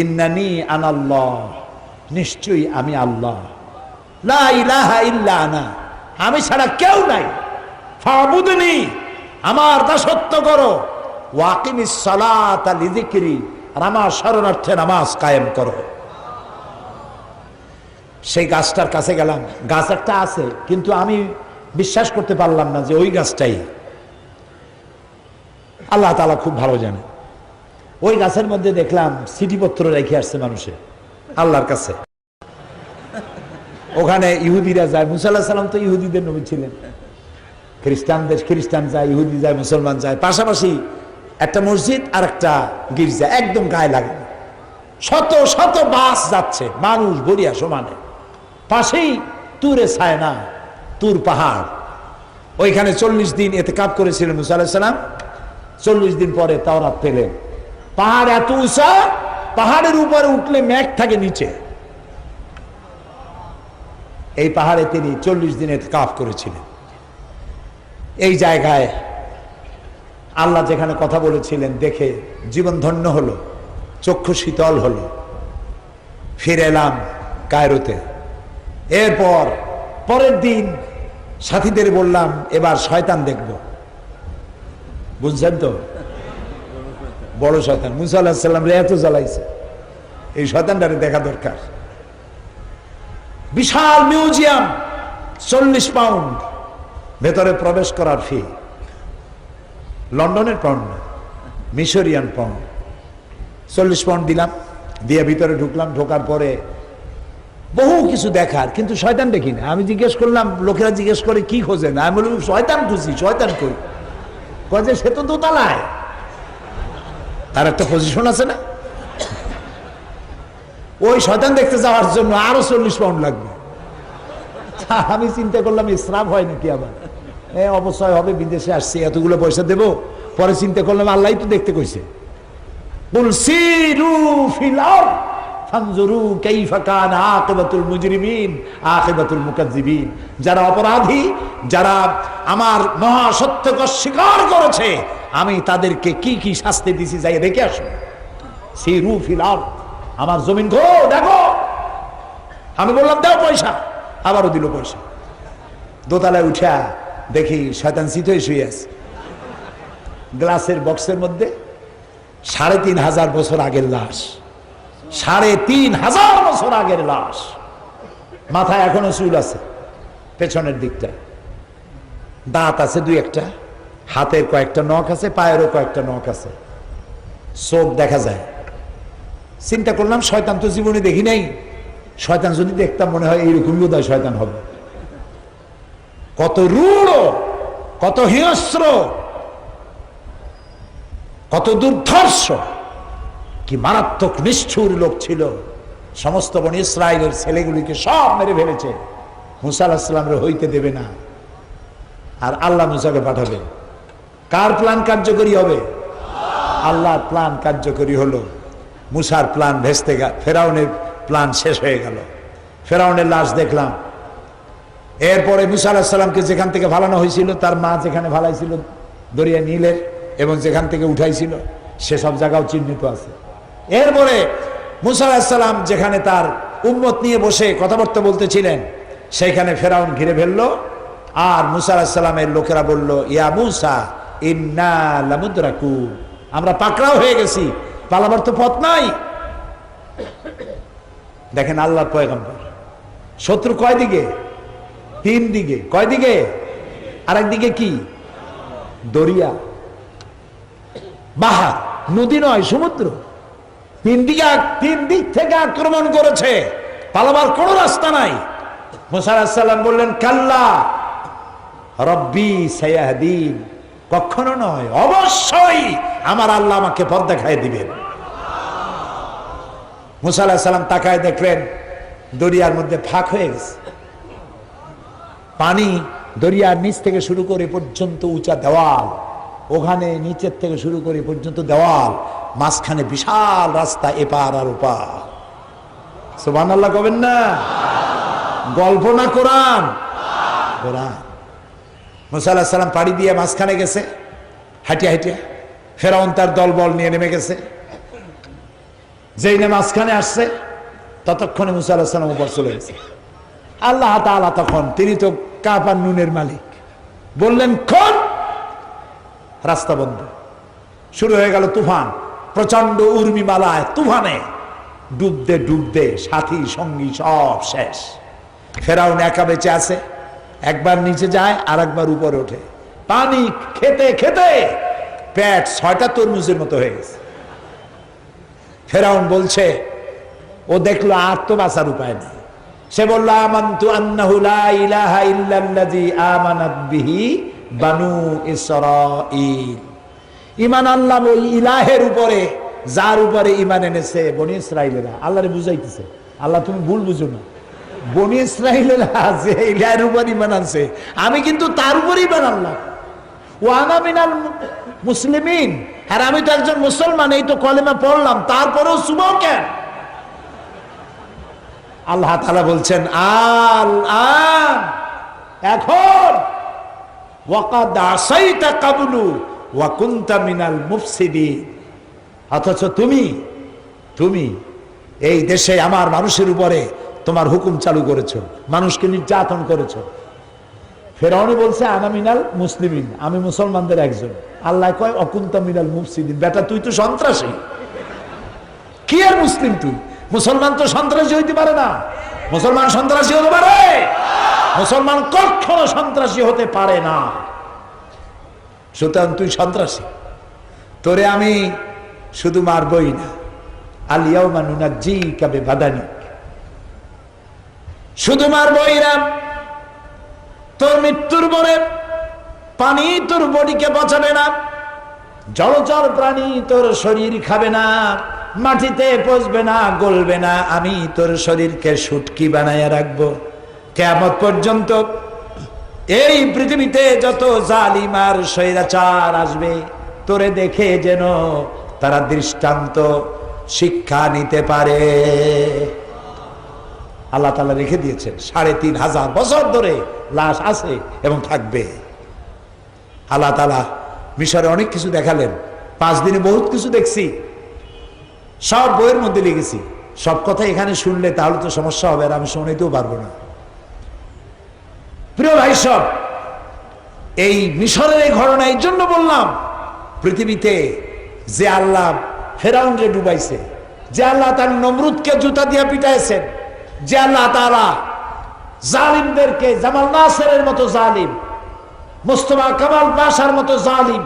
ইন্নানি আনাল্লাহ, নিশ্চয়ই আমি আল্লাহ, লা ইলাহা ইল্লা আনা, আমি ছাড়া কেউ নাই, ফাবুদনি, আমার দাসত্ব করো, ওয়াকিমিস সালাতা লিযিকরি, আর আমার শরণার্থে নামাজ কায়েম করো। সেই গাছটার কাছে গেলাম, গাছ একটা আছে কিন্তু আমি বিশ্বাস করতে পারলাম না যে ওই গাছটাই। আল্লাহ তাআলা খুব ভালো জানে। ওই গাছের মধ্যে দেখলাম চিঠিপত্র রেখে আসছে মানুষের আল্লাহর কাছে। ওখানে ইহুদিরা যায়, মুসা আলাইহিস সালাম তো ইহুদিদের নবী ছিলেন, খ্রিস্টান যায়, ইহুদি যায়, মুসলমান যায়, পাশাপাশি একটা মসজিদ আর একটা গির্জা একদম গায়ে লাগে। শত শত বাস যাচ্ছে, মানুষ বরিয়া সমানে। পাশেই তুরে সায়না, তুর পাহাড়। ওইখানে 40 দিন ইতিকাফ করেছিলেন মুসা আলাইহিস সালাম। 40 দিন পরে তাওরাত পেলেন। পাহাড় এত উঁচা, পাহাড়ের উপরে উঠলে মেঘ থাকে নিচে। এই পাহাড়ে তিনি 40 দিন ইতিকাফ করেছিলেন। এই জায়গায় আল্লাহ যেখানে কথা বলেছিলেন দেখে জীবন ধন্য হলো, চক্ষু শীতল হলো। ফিরে এলাম কায়রোতে। এরপর পরের দিন সাথীদের বললাম, এবার শয়তান দেখব। বুঝছেন তো, বড় শয়তান। মুসা আলাইহিস সালাম রে এত জ্বালাইছে, এই শয়তানটারে দেখা দরকার। বিশাল মিউজিয়াম, 40 পাউন্ড ভেতরে প্রবেশ করার ফি। লন্ডনের পাউন্ড না, মিশরিয়ান পাউন্ড। 40 পাউন্ড দিলাম, দিয়ে ভিতরে ঢুকলাম। ঢোকার পরে বহু কিছু দেখার, কিন্তু শয়তান দেখি না। আমি জিজ্ঞেস করলাম, লোকেরা জিজ্ঞেস করে কি খোঁজেন? আমি বললাম শয়তান খুঁজি। শয়তান কই? কয় যে সে তো দোতলায়, তার একটা পজিশন আছে না। ওই শয়তান দেখতে যাওয়ার জন্য আরো 40 পাউন্ড লাগবে। আমি চিন্তা করলাম ইসরাফ হয় নাকি, আবার অবশ্যই হবে, বিদেশে আসছি এতগুলো পয়সা দেবো। পরে চিন্তা করলাম আল্লাহ তো দেখতে কইছে, কুল সিরু ফিল আরদ ফানজুরু কাইফা কানা আকিবাতুল মুজরিমিন আকিবাতুল মুকাজ্জিবিন। যারা অপরাধী, যারা আমার মহা সত্যকে অস্বীকার করেছে, আমি তাদেরকে কি কি শাস্তি দিছি যাই দেখে আসো। সিরু ফিল আরদ, আমার জমিন ঘোরো দেখো। আমি বললাম দাও পয়সা, আবারও দিল পয়সা। দোতলায় উঠা দেখি শয়তান চিত হয়ে শুয়ে আছে গ্লাসের বক্সের মধ্যে। 3500 বছর আগের লাশ, ৩,৫০০ বছর আগের লাশ। মাথায় এখনো চুল আছে, পেছনের দিকটা দাঁত আছে ২-১টা, হাতের কয়েকটা নখ আছে, পায়েরও কয়েকটা নখ আছে, চোখ দেখা যায়। চিন্তা করলাম শয়তান তো জীবনে দেখি নাই, শয়তান যদি দেখতাম মনে হয় এইরকম বোধহয় শয়তান হবে। কত রূঢ়, কত হিংস্র, কত দুর্ধর্ষ, কি মারাত্মক নিষ্ঠুর লোক ছিল। সমস্ত বনি ইসরায়েলের ছেলেগুলিকে সব মেরে ফেলেছে। মুসা আলাইহিস সালামের হইতে দেবে না, আর আল্লাহ মুসাকে পাঠাবে। কার প্ল্যান কার্যকরী হবে? আল্লাহর প্ল্যান কার্যকরী হলো। মুসার প্ল্যান ভেস্তে গেল, ফেরাউনের প্ল্যান শেষ হয়ে গেল। ফেরাউনের লাশ দেখলাম। এরপরে মুসা আলাইহিস সালামকে যেখান থেকে ফালানো হয়েছিল, তার মা যেখানে ফালাইছিল দরিয়া নীলের, এবং যেখান থেকে উঠাইছিল সেসব জায়গাও চিহ্নিত আছে। এরপরে মুসা আলাইহিস সালাম যেখানে তার উম্মত নিয়ে বসে কথাবার্তা বলতেছিলেন, সেইখানে ফেরাউন ঘিরে ফেললো। আর মুসা আলাইহিস সালামের লোকেরা বলল, ইয়া মুসা ইন্না লামুদরাকুন, আমরা পাকড়াও হয়ে গেছি, পালাবার তো পথ নাই। দেখেন আল্লাহর পয়গম্বর, শত্রু কয় দিকে? 3 দিকে। কয় দিকে? আর একদিকে কি? দরিয়া, বাহার, নদী নয়, সমুদ্র। 3 দিক থেকে আক্রমণ করেছে, পালাবার কোনো রাস্তা নাই। মুসা আলাইহিস সালাম বললেন, কাল্লা রব্বি সায়াহদিন, কখনো নয়, অবশ্যই আমার আল্লাহ আমাকে পথ দেখায় দিবেন। মুসা আলাইহিস সালাম তাকায় দেখলেন দরিয়ার মধ্যে ফাঁক হয়ে গেছে। পানি দরিয়ার নিচ থেকে শুরু করে পর্যন্ত উঁচা দেওয়াল, ওখানে নিচের থেকে শুরু করে পর্যন্ত দেওয়াল, মাঝখানে বিশাল রাস্তা, এপার আর ওপার। সুবহানাল্লাহ কবেন না? গল্প না কোরআন? কোরআন। মুসা আলাইহিস সালাম পাড়ি দিয়ে মাঝখানে গেছে, হাঁটিয়া হাঁটিয়া। ফেরাউন তার দলবল নিয়ে নেমে গেছে। যেই না মাঝখানে আসছে, ততক্ষণে মুসা আলাইহিস সালাম উপর চলে গেছে। আল্লাহ তাআলা তখন, তিনি তো কাপ আর নুনের মালিক, বললেন কোন, রাস্তা বন্ধ। শুরু হয়ে গেল তুফান, প্রচন্ড উর্মিমালায়, তুফানে ডুবতে ডুবতে সাথী সঙ্গী সব শেষ। ফেরাউন একা বেঁচে আছে, একবার নিচে যায় আর একবার উপরে ওঠে। পানি খেতে খেতে পেট 6টা তরমুজের মতো হয়ে গেছে। ফেরাউন বলছে, ও দেখলো আর তো বাঁচার উপায় নেই। সে বলল, আমানতু আন্নাহু লা ইলাহা ইল্লাল্লাযী আমানাত বিহি বানু ইসরাঈল। ঈমান আনলাম ওই ইলাহের উপরে, যার উপরে ঈমান এনেছে বনি ইসরাঈলেরা। আল্লাহরে বুঝাইতেছে, আল্লাহ তুমি ভুল বুঝো না, বনি ইসরাঈলেরা যে ইলাহের উপর ঈমান আনছে, আমি কিন্তু তার উপর ঈমান আনলাম। ওয়া আনা মিনাল মুসলিমিন, আর আমি তো একজন মুসলমান, এই তো কলেমা পড়লাম, তারপরেও সুবহ কেন? আল্লাহ তাআলা বলছেন, আন এখন, ওয়াকাদ আসাইতা কাবলু ওয়া কুনতা মিনাল মুফসিদিন, অথচ তুমি এই দেশে আমার মানুষের উপরে তোমার হুকুম চালু করেছো, মানুষকে নির্যাতন করেছো। ফেরাউন বলছে, আনা মিনাল মুসলিমিন, আমি মুসলমানদের একজন। আল্লাহ কয়, অকুনতা মিনাল মুফসিদিন, বেটা তুই তো সন্ত্রাসী। কি আর মুসলিম তুই? মুসলমান তো সন্ত্রাসী হইতে পারে না। মুসলমান সন্ত্রাসী হতে পারে? মুসলমান কখনো সন্ত্রাসী হতে পারে না। সুতরাং তুই সন্ত্রাসী, তোরে আমি শুধু মারবই না, আল ইয়াউমা নুনাজ্জিকা বিবাদানিক, শুধু মারবই না, তোর মৃত্যুর পরে পানি তোর বডিকে বাঁচাবে না, জলচর প্রাণী তোর শরীর খাবে না, মাটিতে পচবে না, গলবে না, আমি তোর শরীরকে শুটকি বানাইয়া রাখবো কিয়ামত পর্যন্ত। এই পৃথিবীতে যত জালিম আর স্বৈরাচার আসবে, তোরে দেখে যেন তারা দৃষ্টান্ত শিক্ষা নিতে পারে। আল্লাহ তাআলা রেখে দিয়েছেন ৩,৫০০ বছর ধরে লাশ আছে এবং থাকবে। আল্লাহ তাআলা মিশরে অনেক কিছু দেখালেন, 5 দিনে বহুত কিছু দেখছি, সব বইয়ের মধ্যে লিখেছি। সব কথা এখানে শুনলে তাহলে তো সমস্যা হবে, আর আমি শুনাইতেও পারবো না। প্রিয় ভাই সব, এই মিশরের এই ঘটনা এই জন্য বললাম, পৃথিবীতে যে আল্লাহ ফেরাউনরে ডুবাইছে, যে আল্লাহ তার নমরুদকে জুতা দিয়ে পিটাইছেন, যে আল্লাহ তাআলা জালিমদেরকে, জামাল নাসেরের মতো জালিম, মুস্তফা কামাল পাশার মতো জালিম,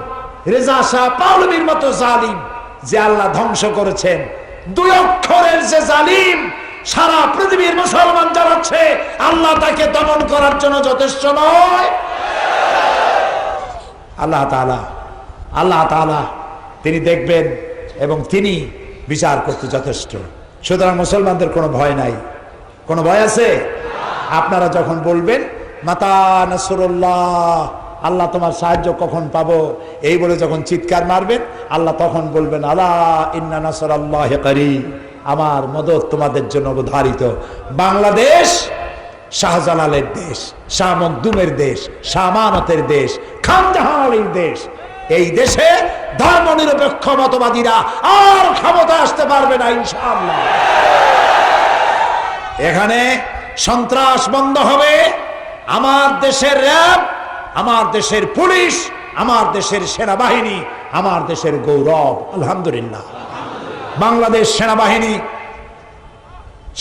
রেজা শাহ পাহলভীর মতো জালিম যে আল্লাহ ধ্বংস করেছেন, 2 অক্ষরের যে জালিম সারা পৃথিবীর মুসলমান জানাচ্ছে আল্লাহ তাকে দমন করার জন্য যথেষ্ট নয়। আল্লাহ তাআলা তিনি দেখবেন এবং তিনি বিচার করতে যথেষ্ট। সুতরাং মুসলমানদের কোনো ভয় নাই। কোনো ভয় আছে? আপনারা যখন বলবেন মাতা নাসরুল্লাহ, আল্লাহ তোমার সাহায্য কখন পাবো, এই বলে যখন চিৎকার মারবেন আল্লাহ তখন বলবেন আলা ইন্না নাসরাল্লাহি করিব, আমার মদদ তোমাদের জন্য অবধারিত। বাংলাদেশ শাহজালালের দেশ, শাহ মখদুমের দেশ, শাহ আমানতের দেশ, খানজাহানের দেশ। এই দেশে ধর্মনিরপেক্ষ মতবাদীরা আর ক্ষমতা আসতে পারবে না ইনশাআল্লাহ। এখানে সন্ত্রাস বন্ধ হবে। আমার দেশের র্যাব, আমার দেশের পুলিশ, আমার দেশের সেনাবাহিনী আমার দেশের গৌরব। আলহামদুলিল্লাহ। বাংলাদেশ সেনাবাহিনী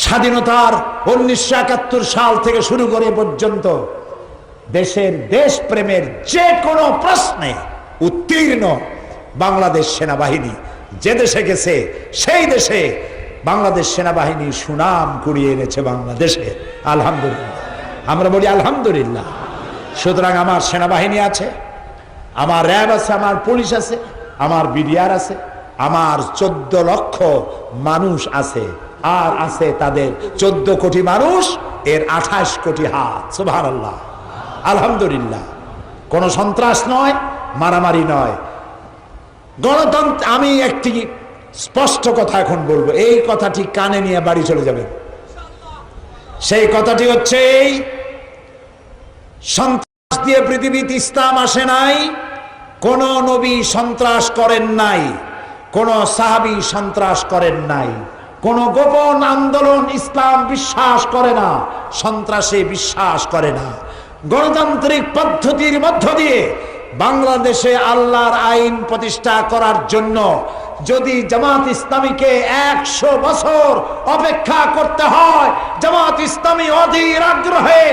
স্বাধীনতার 1971 সাল থেকে শুরু করে পর্যন্ত দেশের দেশপ্রেমের যে কোনো প্রশ্নে উত্তীর্ণ বাংলাদেশ সেনাবাহিনী। যে দেশে গেছে সেই দেশে বাংলাদেশ সেনাবাহিনী সুনাম কুড়িয়ে এনেছে বাংলাদেশে। আলহামদুলিল্লাহ, আমরা বলি আলহামদুলিল্লাহ। সুতরাং আমার সেনাবাহিনী আছে, আমার র্যাব আছে, আমার পুলিশ আছে, আমার বিডিআর আছে, আমার 14 লক্ষ মানুষ আছে, আর আছে তাদের 14 কোটি মানুষ, এর 28 কোটি হাত। সুবহানাল্লাহ, আলহামদুলিল্লাহ। কোন সন্ত্রাস নয়, মারামারি নয়, গণতন্ত্র। আমি একটি স্পষ্ট কথা এখন বলবো, এই কথাটি কানে নিয়ে বাড়ি চলে যাবেন। সেই কথাটি হচ্ছে এই, সন্ত্রাস দিয়ে পৃথিবীতে ইসলাম আসে নাই, কোন নবী সন্ত্রাস করেন নাই, কোন সাহাবী সন্ত্রাস করেন নাই, কোন গোপন আন্দোলন ইসলাম বিশ্বাস করে না, সন্ত্রাসে বিশ্বাস করে না। গণতান্ত্রিক পদ্ধতির মধ্য দিয়ে বাংলাদেশে আল্লাহর আইন প্রতিষ্ঠা করার জন্য যদি জামাত ইসলামীকে 100 বছর অপেক্ষা করতে হয়, জামাত ইসলামী অধীর আগ্রহে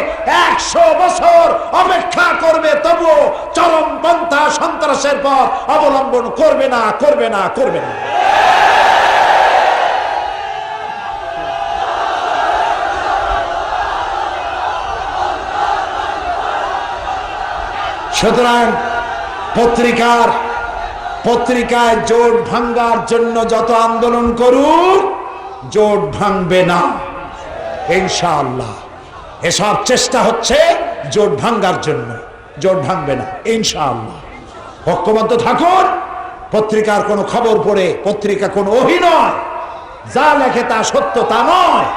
100 বছর অপেক্ষা করবে, তবুও চরমপন্থা সন্ত্রাসের পথ অবলম্বন করবে না, করবে না, করবে না। সুতরাং পত্রিকায় জোট ভাঙ্গার জন্য যত আন্দোলন করুক, জোট ভাঙবে না ইনশাআল্লাহ। এসব চেষ্টা হচ্ছে জোট ভাঙ্গার জন্য, জোট ভাঙবে না ইনশাআল্লাহ। ঐক্যবদ্ধ থাকুন। পত্রিকার কোনো খবর পড়ে, পত্রিকা কোনো ওহী নয়, যা লেখে তা সত্য তা নয়,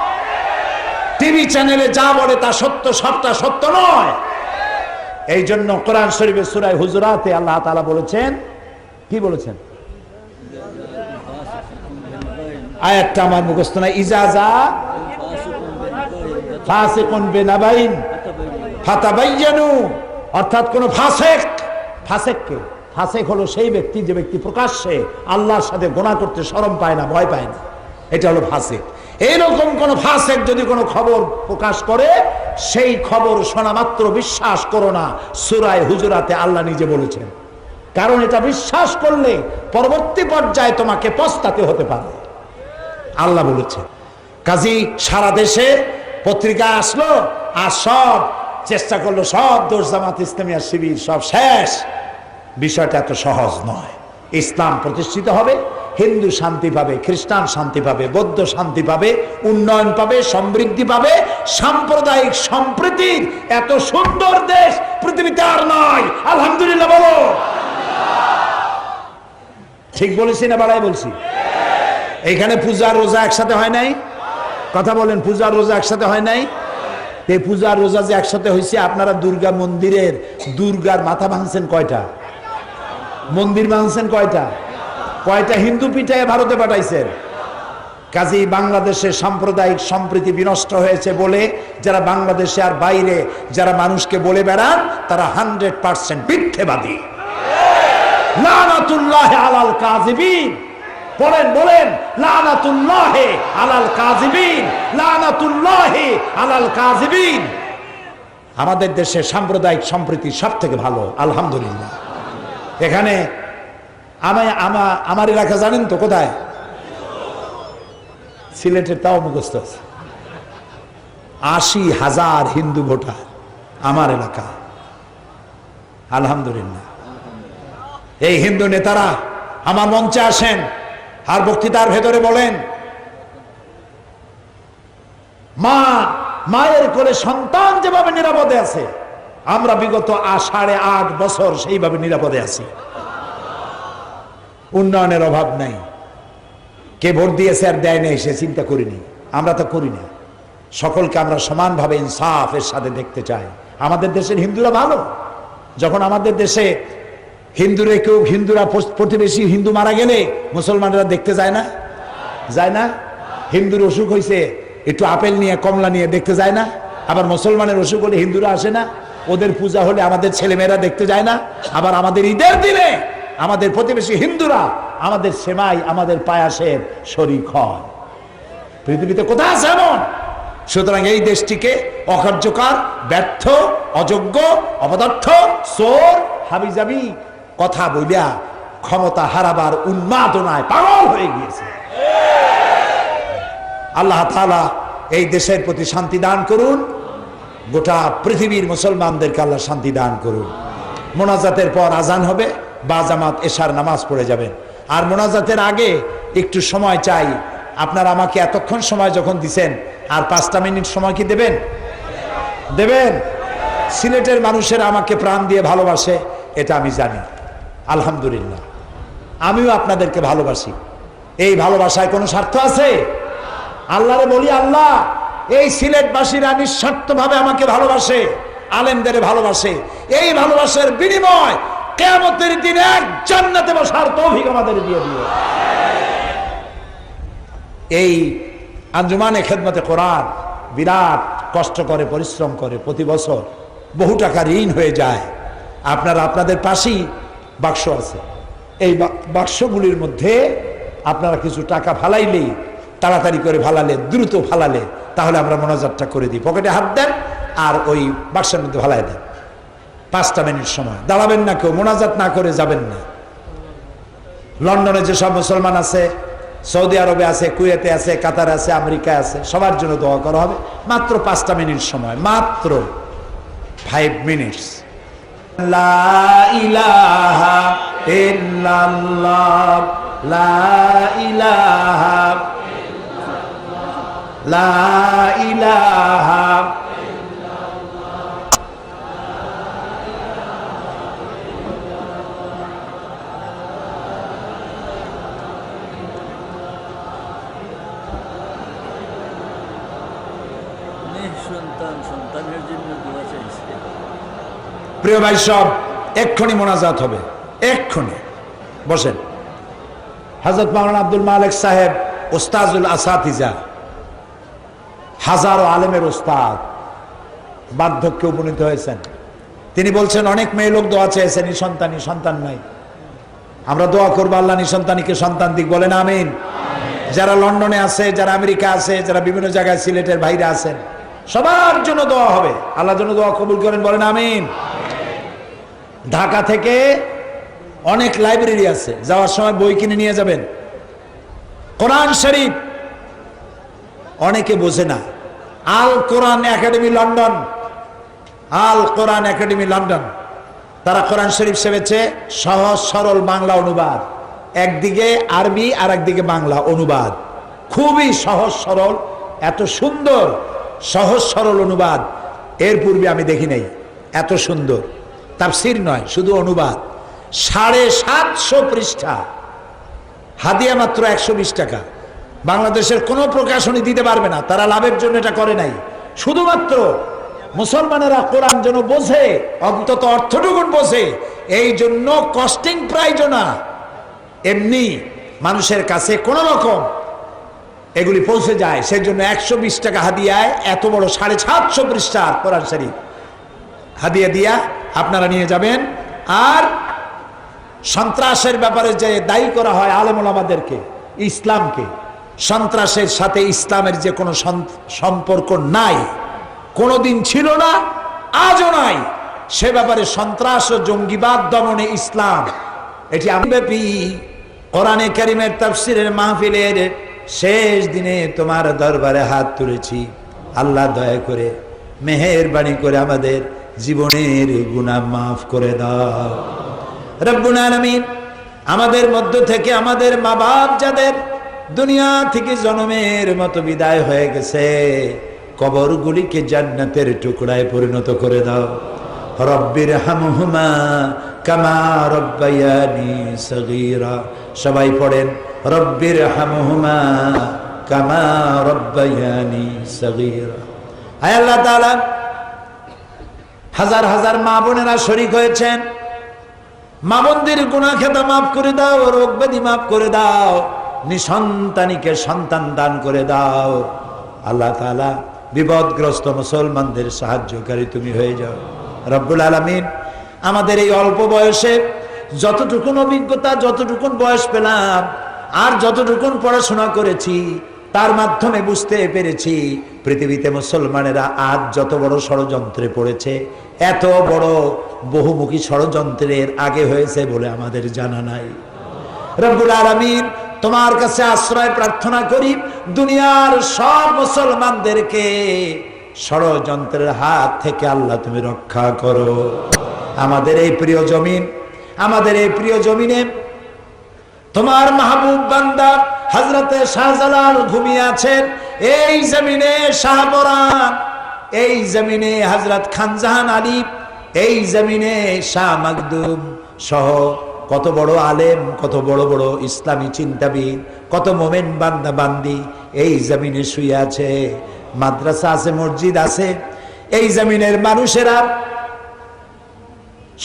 টিভি চ্যানেলে যা বলে তা সত্য, সবটা সত্য নয়। এই জন্য কোরআন শরীফের সূরা হুজুরাতে আল্লাহ তাআলা বলেছেন, কি বলেছেন? আয়াতটা আমার মুখস্থ নাই। ইজাজা ফাসিকুন বিনাবাইন ফাতাবায়ানু, অর্থাৎ কোন ফাসিক, ফাসিককে, ফাসিক হলো সেই ব্যক্তি যে ব্যক্তি প্রকাশ্যে আল্লাহর সাথে গুনাহ করতে শরম পায় না, ভয় পায় না, এটা হলো ফাসিক। এইরকম কোন ফাসিক যদি কোনো খবর প্রকাশ করে, সেই খবর শোনা মাত্র বিশ্বাস করো না। সূরা হুজুরাতে আল্লাহ নিজে বলেছেন, কারণ এটা বিশ্বাস করলে পরবর্তী পর্যায়ে তোমাকে পস্তাতে হতে পারে, আল্লাহ বলেছেন। কাজী সারা দেশে পত্রিকা আসলো আর সব চেষ্টা করলো, সব দোষ জামাত ইসলামী আর শিবির, সব শেষ। বিষয়টা এত সহজ নয়। ইসলাম প্রতিষ্ঠিত হবে, হিন্দু শান্তি পাবে, খ্রিস্টান শান্তি পাবে, বৌদ্ধ শান্তি পাবে, উন্নয়ন পাবে, সমৃদ্ধি পাবে, সাম্প্রদায়িক সম্প্রীতির এত সুন্দর দেশ পৃথিবীতে আর নয়। আলহামদুলিল্লাহ বলো। ঠিক বলেছি না বাড়াই বলছি? এইখানে পূজা রোজা একসাথে হয় নাই? কথা বলেন, পূজা রোজা একসাথে হয় নাই? এই পূজা রোজা যে একসাথে হয়েছে, আপনারা দুর্গা মন্দিরের দুর্গার মাথা ভাঙছেন কয়টা? মন্দির ভাঙছেন কয়টা? কয়টা হিন্দু পিঠায় ভারতে পাঠাইছেন? কাজী বাংলাদেশের সাম্প্রদায়িক সম্প্রীতি বিনষ্ট হয়েছে বলে যারা বাংলাদেশে আর বাইরে যারা মানুষকে বলে বেড়ান, তারা 100% মিথ্যেবাদী। লানাতুল্লাহি আলাল কাযিবিন। পড়েন, বলেন লানাতুল্লাহি আলাল কাযিবিন, লানাতুল্লাহি আলাল কাযিবিন। আমাদের দেশে সাম্প্রদায়িক সম্প্রীতি সব থেকে ভালো, আলহামদুলিল্লাহ। এখানে আমার এলাকা জানেন তো কোথায়? সিলেটের, তাও মুখস্থ আছে। ৮০,০০০ হিন্দু ভোটার আমার এলাকা, আলহামদুলিল্লাহ। এই হিন্দু নেতারা আমার মঞ্চে আসেন আর বক্তৃতার ভেতরে বলেন, মায়ের কোলে সন্তান যেভাবে নিরাপদে আছে, আমরা বিগত ৮.৫ বছর সেইভাবে নিরাপদে আছি। উন্নয়নের অভাব নাই। কে ভোট দিয়েছে আর দেয় নাই সে চিন্তা করিনি, আমরা তো করি না। সকলকে আমরা সমানভাবে ইনসাফের সাথে দেখতে চাই। আমাদের দেশের হিন্দুরা ভালো। যখন আমাদের দেশে হিন্দুরা প্রতিবেশী হিন্দু মারা গেলে মুসলমানরা দেখতে যায় না? যায় না? হিন্দুর অসুখ হয়েছে, একটু আপেল নিয়ে কমলা নিয়ে দেখতে যায় না? আবার মুসলমানের অসুখ হলে হিন্দুরা আসে না? ওদের পূজা হলে আমাদের ছেলেমেয়েরা দেখতে যায় না? আবার আমাদের ঈদের দিনে আমাদের প্রতিবেশী হিন্দুরা আমাদের সেমাই, আমাদের পায়াসের শরীক হয়। পৃথিবীতে কোথায় আছে এমন? সুতরাং এই দেশটিকে অকার্যকর, ব্যর্থ, অযোগ্য, অপদার্থ, চোর, হাবিজাবি কথা বলিয়া ক্ষমতা হারাবার উন্মাদনায় পাগল হয়ে গিয়েছে। আল্লাহ তাআলা এই দেশের প্রতি শান্তি দান করুন। গোটা পৃথিবীর মুসলমানদেরকে আল্লাহ শান্তি দান করুন। মোনাজাতের পর আজান হবে, বাজামাত এশার নামাজ পড়ে যাবেন। আর মোনাজাতের আগে একটু সময় চাই। আপনারা আমাকে এতক্ষণ সময় যখন দিছেন, আর 5টা মিনিট সময় কি দেবেন? দেবেন? সিলেটের মানুষেরা আমাকে প্রাণ দিয়ে ভালোবাসে, এটা আমি জানি, আলহামদুলিল্লাহ। আমিও আপনাদেরকে ভালোবাসি। এই ভালোবাসায় কোনো স্বার্থ আছে? আল্লাহরে বলি, আল্লাহ, এই সিলেটবাসীরা নিঃস্বার্থভাবে আমাকে ভালোবাসে, আলেমদের ভালোবাসে। এই ভালোবাসার বিনিময় কিয়ামতের দিনে এক জান্নাতে বসার তৌফিক আমাদের দিয়ে দিও। এই আঞ্জুমানে খেদমতে কোরআন বিরাট কষ্ট করে, পরিশ্রম করে, প্রতি বছর বহু টাকা ঋণ হয়ে যায়। আপনারা আপনাদের পাশেই বাক্স আছে, এই বাক্সগুলির মধ্যে আপনারা কিছু টাকা ফালাইলেই, তাড়াতাড়ি করে ফালালে, দ্রুত ফালালে, তাহলে আমরা মোনাজাতটা করে দিই। পকেটে হাত দেন আর ওই বাক্সের মধ্যে ফালাই দেন। 5টা মিনিট সময় দাঁড়াবেন না, কেউ মোনাজাত না করে যাবেন না। লন্ডনে যেসব মুসলমান আছে, সৌদি আরবে আছে, কুয়েতে আছে, কাতারে আছে, আমেরিকায় আছে, সবার জন্য দোয়া করা হবে। মাত্র 5টা মিনিট সময়, মাত্র 5 মিনিটস। লা ইলাহা ইল্লাল্লাহ, লা ইলাহা ইল্লাল্লাহ, লা ইলাহা সন্তানের জন্য দোয়া চাইছে। প্রিয় ভাই সব, এক্ষুনি মোনাজাত হবে, এক্ষুনি বসেন। হযরত মাওলানা আব্দুল মালিক সাহেব উস্তাজুল আসাতিজা, হাজারো আলেমের উস্তাদ, বার্ধক্যে উপনীত হয়েছেন। তিনি বলছেন, অনেক মেয়ে লোক দোয়া চেয়েছেন, সন্তান নাই। আমরা দোয়া করবো আল্লাহ নিঃসন্তানীকে সন্তান দিক, বলেন আমিন। যারা লন্ডনে আছে, যারা আমেরিকা আছে, যারা বিভিন্ন জায়গায় সিলেটের বাইরে আছেন, সবার জন্য দোয়া হবে। আল্লাহর জন্য দোয়া কবুল করেন, বলেন আমিন। ঢাকা থেকে অনেক লাইব্রেরি আছে, যাওয়ার সময় বই কিনে নিয়ে যাবেন। কোরআন শরীফ অনেকে বোঝে না। আল কোরআন একাডেমি লন্ডন, আল কোরআন একাডেমি লন্ডন, তারা কোরআন শরীফ সেবেছে সহজ সরল বাংলা অনুবাদ। একদিকে আরবি আর একদিকে বাংলা অনুবাদ, খুবই সহজ সরল, এত সুন্দর সহজ সরল অনুবাদ এর পূর্বে আমি দেখি নাই। এত সুন্দর তাফসীর নয়, শুধু অনুবাদ। 750 পৃষ্ঠা, হাদিয়া মাত্র 120 টাকা। বাংলাদেশের কোনো প্রকাশনী দিতে পারবে না, তারা লাভের জন্য এটা করে নাই। শুধুমাত্র মুসলমানেরা কোরআন যেন বোঝে, অন্তত অর্থটুকুন বোঝে, এই জন্য কস্টিং প্রাইজও না, এমনি মানুষের কাছে কোন রকম এগুলি পৌঁছে যায়। সেজন্য 120 টাকা হাদিয়ায় এত বড় 750 পৃষ্ঠার কোরআন শরীফ হাদিয়া দিয়া আপনারা নিয়ে যাবেন। আর সন্ত্রাসের ব্যাপারে যে দায়ী করা হয় আলেম ওলামাদেরকে, ইসলামকে। সন্ত্রাসের সাথে ইসলামের যে কোনো সম্পর্ক নাই, কোনোদিন ছিল না, আজও নাই। সে ব্যাপারে সন্ত্রাস ও জঙ্গিবাদ দমনে ইসলাম এটি ব্যাপী। কোরআনে কারীমের তাফসীরের মাহফিলের শেষ দিনে তোমার দরবারে হাত তুলেছি, আল্লাহ দয়া করে মেহেরবানি করে আমাদের জীবনের গুনাহ মাফ করে দাও। রব্বুল আলামিন আমাদের মধ্য থেকে আমাদের মা বাপ যাদের দুনিয়া থেকে জন্মের মতো বিদায় হয়ে গেছে, কবরগুলিকে জান্নাতের টুকরায় পরিণত করে দাও। রব্বির হামহুমা কামা রব্বায়ানি সগীরা। সবাই পড়েন, রব্বির হামহুমা কামা রব্বায়ানি সগীরা। আয় আল্লাহ তাআলা, হাজার হাজার মা বোনেরা শরীক হয়েছেন, মা বোনদের গুনাহ খাতা মাফ করে দাও, রোগ ব্যাধি মাফ করে দাও, নিঃসন্তানীকে সন্তান দান করে দাও। আল্লাহ তাআলা বিপদগ্রস্ত মুসলমানদের সাহায্যকারী তুমি হয়ে যাও। রব্বুল আলামিন আমাদের এই অল্প বয়সে যতটুকুন অভিজ্ঞতা, যতটুকুন বয়স পেলাম, আর যতটুকুন পড়াশোনা করেছি, তার মাধ্যমে বুঝতে পেরেছি পৃথিবীতে মুসলমানেরা আজ যত বড় ষড়যন্ত্রে পড়েছে, এত বড় বহুমুখী ষড়যন্ত্রের আগে হয়েছে বলে আমাদের জানা নাই। রব্বুল আলামিন তোমার কাছে আশ্রয় প্রার্থনা করি, দুনিয়ার সব মুসলমানদেরকে ষড়যন্ত্রের হাত থেকে আল্লাহ তুমি রক্ষা করো। আমাদের এই প্রিয় জমিন, আমাদের এই প্রিয় জমিনে তোমার মাহবুব বান্দা হযরতে শাহজালাল ঘুমিয়ে আছেন। এই জমিনে শাহপরান, এই জমিনে হযরত খানজাহান আলী, এই জমিনে শাহ মাকদুম সহ কত বড় আলেম, কত বড় বড় ইসলামী চিন্তাবিদ, কত মোমেন বান্দা বান্দি এই জমিনে শুয়ে আছে। মাদ্রাসা আছে, মসজিদ আছে। এই জমিনের মানুষেরা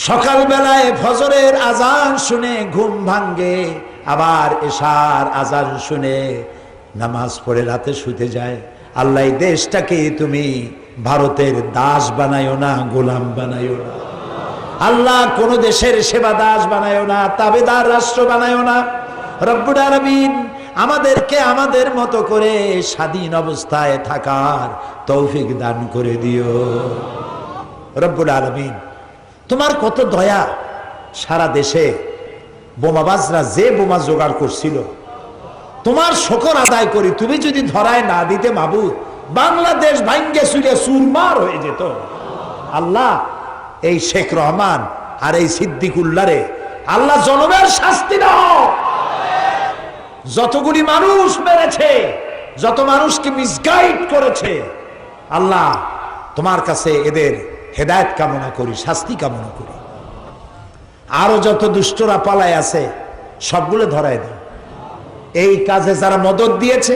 সকালবেলায় ফজরের আজান শুনে ঘুম ভাঙ্গে, আবার এশার আজান শুনে নামাজ পড়ে রাতে শুতে যায়। আল্লাহ এই দেশটাকে তুমি ভারতের দাস বানায়ো না, গোলাম বানায়ো না। আল্লাহ কোন দেশের সেবা দাস বানায়ো না, তাবেদার রাষ্ট্র বানায়ো না। রব্বুল আলামিন আমাদেরকে আমাদের মতো করে স্বাধীন অবস্থায় থাকার তৌফিক দান করে দিও। রব্বুল আলামিন তোমার কত দয়া, সারা দেশে বোমাবাজরা যে বোমা জোগাড় করছিল, তোমার শুকর আদায় করি। তুমি যদি ধরায় না দিতে মাবুদ, বাংলাদেশ ভাঙ্গে চুরে চুরমার হয়ে যেত। আল্লাহ এই শেখ রহমান আর এই সিদ্দিকুল্লাহরে আল্লাহ জনমের শাস্তি দাও। যতগুলি মানুষ মেরেছে, যত মানুষকে মিসগাইড করেছে, আল্লাহ তোমার কাছে এদের হেদায়েত কামনা করি, শাস্তি কামনা করি। আরো যত দুষ্টরা পালায় আছে সবগুলো ধরায় দাও। এই কাজে যারা মদত দিয়েছে,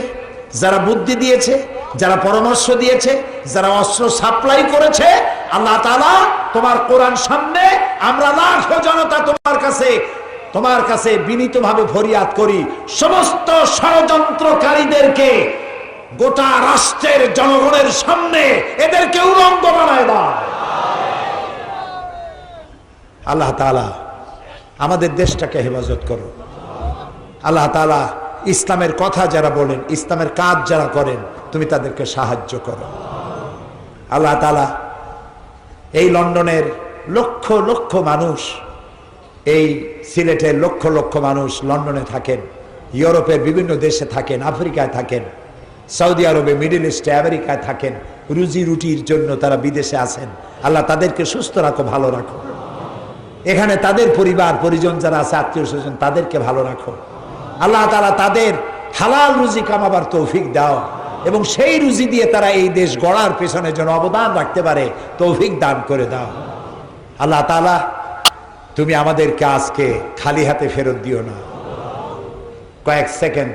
যারা বুদ্ধি দিয়েছে, যারা পরামর্শ দিয়েছে, যারা অস্ত্র সাপ্লাই করেছে, আল্লাহ তাআলা তোমার কোরআন সামনে আমরা লাখো জনতা তোমার কাছে বিনীতভাবে ফরিয়াদ করি, সমস্ত ষড়যন্ত্রকারীদেরকে গোটা রাষ্ট্রের জনগণের সামনে এদেরকে উলঙ্গ বানায় দাও। আল্লাহ তাআলা আমাদের দেশটাকে হেফাজত করো। আল্লাহ তাআলা ইসলামের কথা যারা বলেন, ইসলামের কাজ যারা করেন, তুমি তাদেরকে সাহায্য করো। আল্লাহ তাআলা এই লন্ডনের লক্ষ লক্ষ মানুষ, এই সিলেটের লক্ষ লক্ষ মানুষ লন্ডনে থাকেন, ইউরোপের বিভিন্ন দেশে থাকেন, আফ্রিকায় থাকেন, সৌদি আরবে, মিডল ইস্টে, আমেরিকায় থাকেন, রুজি রুটির জন্য তারা বিদেশে আছেন। আল্লাহ তাদেরকে সুস্থ রাখো, ভালো রাখো। এখানে তাদের পরিবার পরিজন যারা আছে, আত্মীয় স্বজন, তাদেরকে ভালো রাখো। আল্লাহ তাআলা তাদের হালাল রুজি কামাবার তৌফিক দাও, এবং সেই রুজি দিয়ে তারা এই দেশ গড়ার পেছনে যেন অবদান রাখতে পারে তৌফিক দান করে দাও। আল্লাহ তাআলা তুমি আমাদেরকে আজকে খালি হাতে ফেরত দিও না। কয়েক সেকেন্ড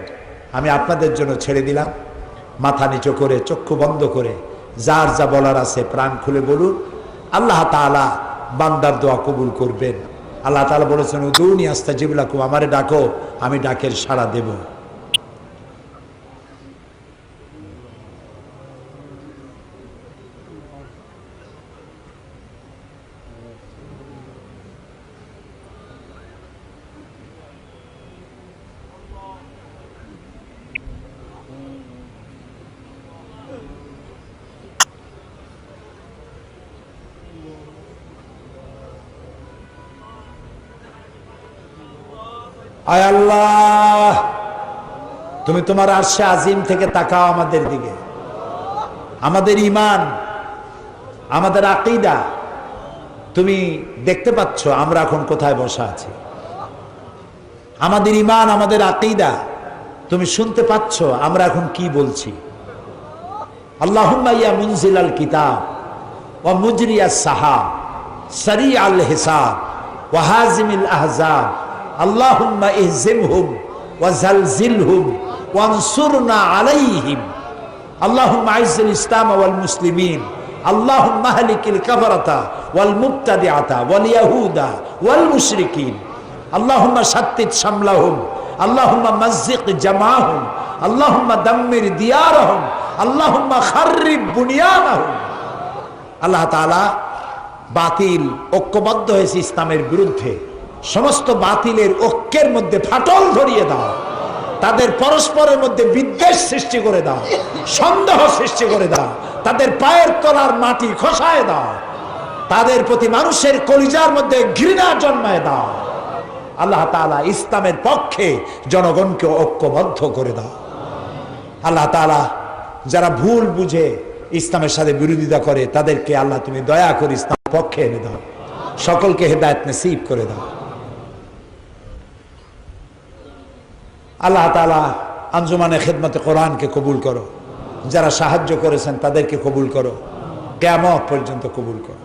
আমি আপনাদের জন্য ছেড়ে দিলাম। মাথা নিচু করে, চক্ষু বন্ধ করে, যার যা বলার আছে প্রাণ খুলে বলুন। আল্লাহ তাআলা বান্দার দোয়া কবুল করবেন। আল্লাহ তাআলা বলেছেন, উদুনি আস্তাজিব লাকুম, আমারে ডাকো, আমি ডাকের সাড়া দেব। আয় আল্লাহ, তুমি তোমার আরশে আজিম থেকে তাকাও আমাদের দিকে। আমাদের ঈমান, আমাদের আকীদা তুমি দেখতে পাচ্ছ আমরা এখন কোথায় বসা আছি। আমাদের ঈমান, আমাদের আকীদা তুমি শুনতে পাচ্ছ আমরা এখন কি বলছি। আল্লাহুম্মা ইয়া মুনজিলাল কিতাব ওয়া মুজরিয়াস সাহাব সারিআল হিসাব ওয়া হাজিমিল আহজাব আল্লাহুম্মা ইহজিমহুম ওয়া জালজিলহুম ওয়ানসুরনা আলাইহিম আল্লাহুম্মা আইজ্জিল ইসলাম ওয়াল মুসলিমিন আল্লাহুম্মা আহলিকিল কাফারাতা ওয়াল মুবতাদিআতা ওয়াল ইয়াহুদা ওয়াল মুশরিকিন আল্লাহুম্মা শাত্তিত শামলাহুম আল্লাহুম্মা মাজ্জিক জামাহুম আল্লাহুম্মা দাম্মির দিয়ারহুম আল্লাহুম্মা খাররিব বুনিয়ানাহুম। আল্লাহ তাআলা বাতিল ঐক্যবদ্ধ হয়েছে ইসলামের বিরুদ্ধে, সমস্ত বাতিলের ঐক্যের মধ্যে ফাটল ধরিয়ে দাও, তাদের পরস্পরের মধ্যে বিদ্বেষ সৃষ্টি করে দাও, সন্দেহ সৃষ্টি করে দাও, তাদের পায়ের তলার মাটি খসায় দাও, তাদের প্রতি মানুষের কলিজার মধ্যে ঘৃণা জন্মায় দাও। আল্লাহ তাআলা ইসলামের পক্ষে জনগণকে ঐক্যবদ্ধ করে দাও। আল্লাহ তাআলা যারা ভুল বুঝে ইসলামের সাথে বিরোধিতা করে তাদেরকে আল্লাহ তুমি দয়া করে ইসলামের পক্ষে এনে দাও, সকলকে হেদায়েত নসিব করে দাও। আল্লাহ তাআলা আঞ্জুমানে খিদমতে কোরআনকে কবুল করো, যারা সাহায্য করেছেন তাদেরকে কবুল করো, কিয়ামত পর্যন্ত কবুল করো।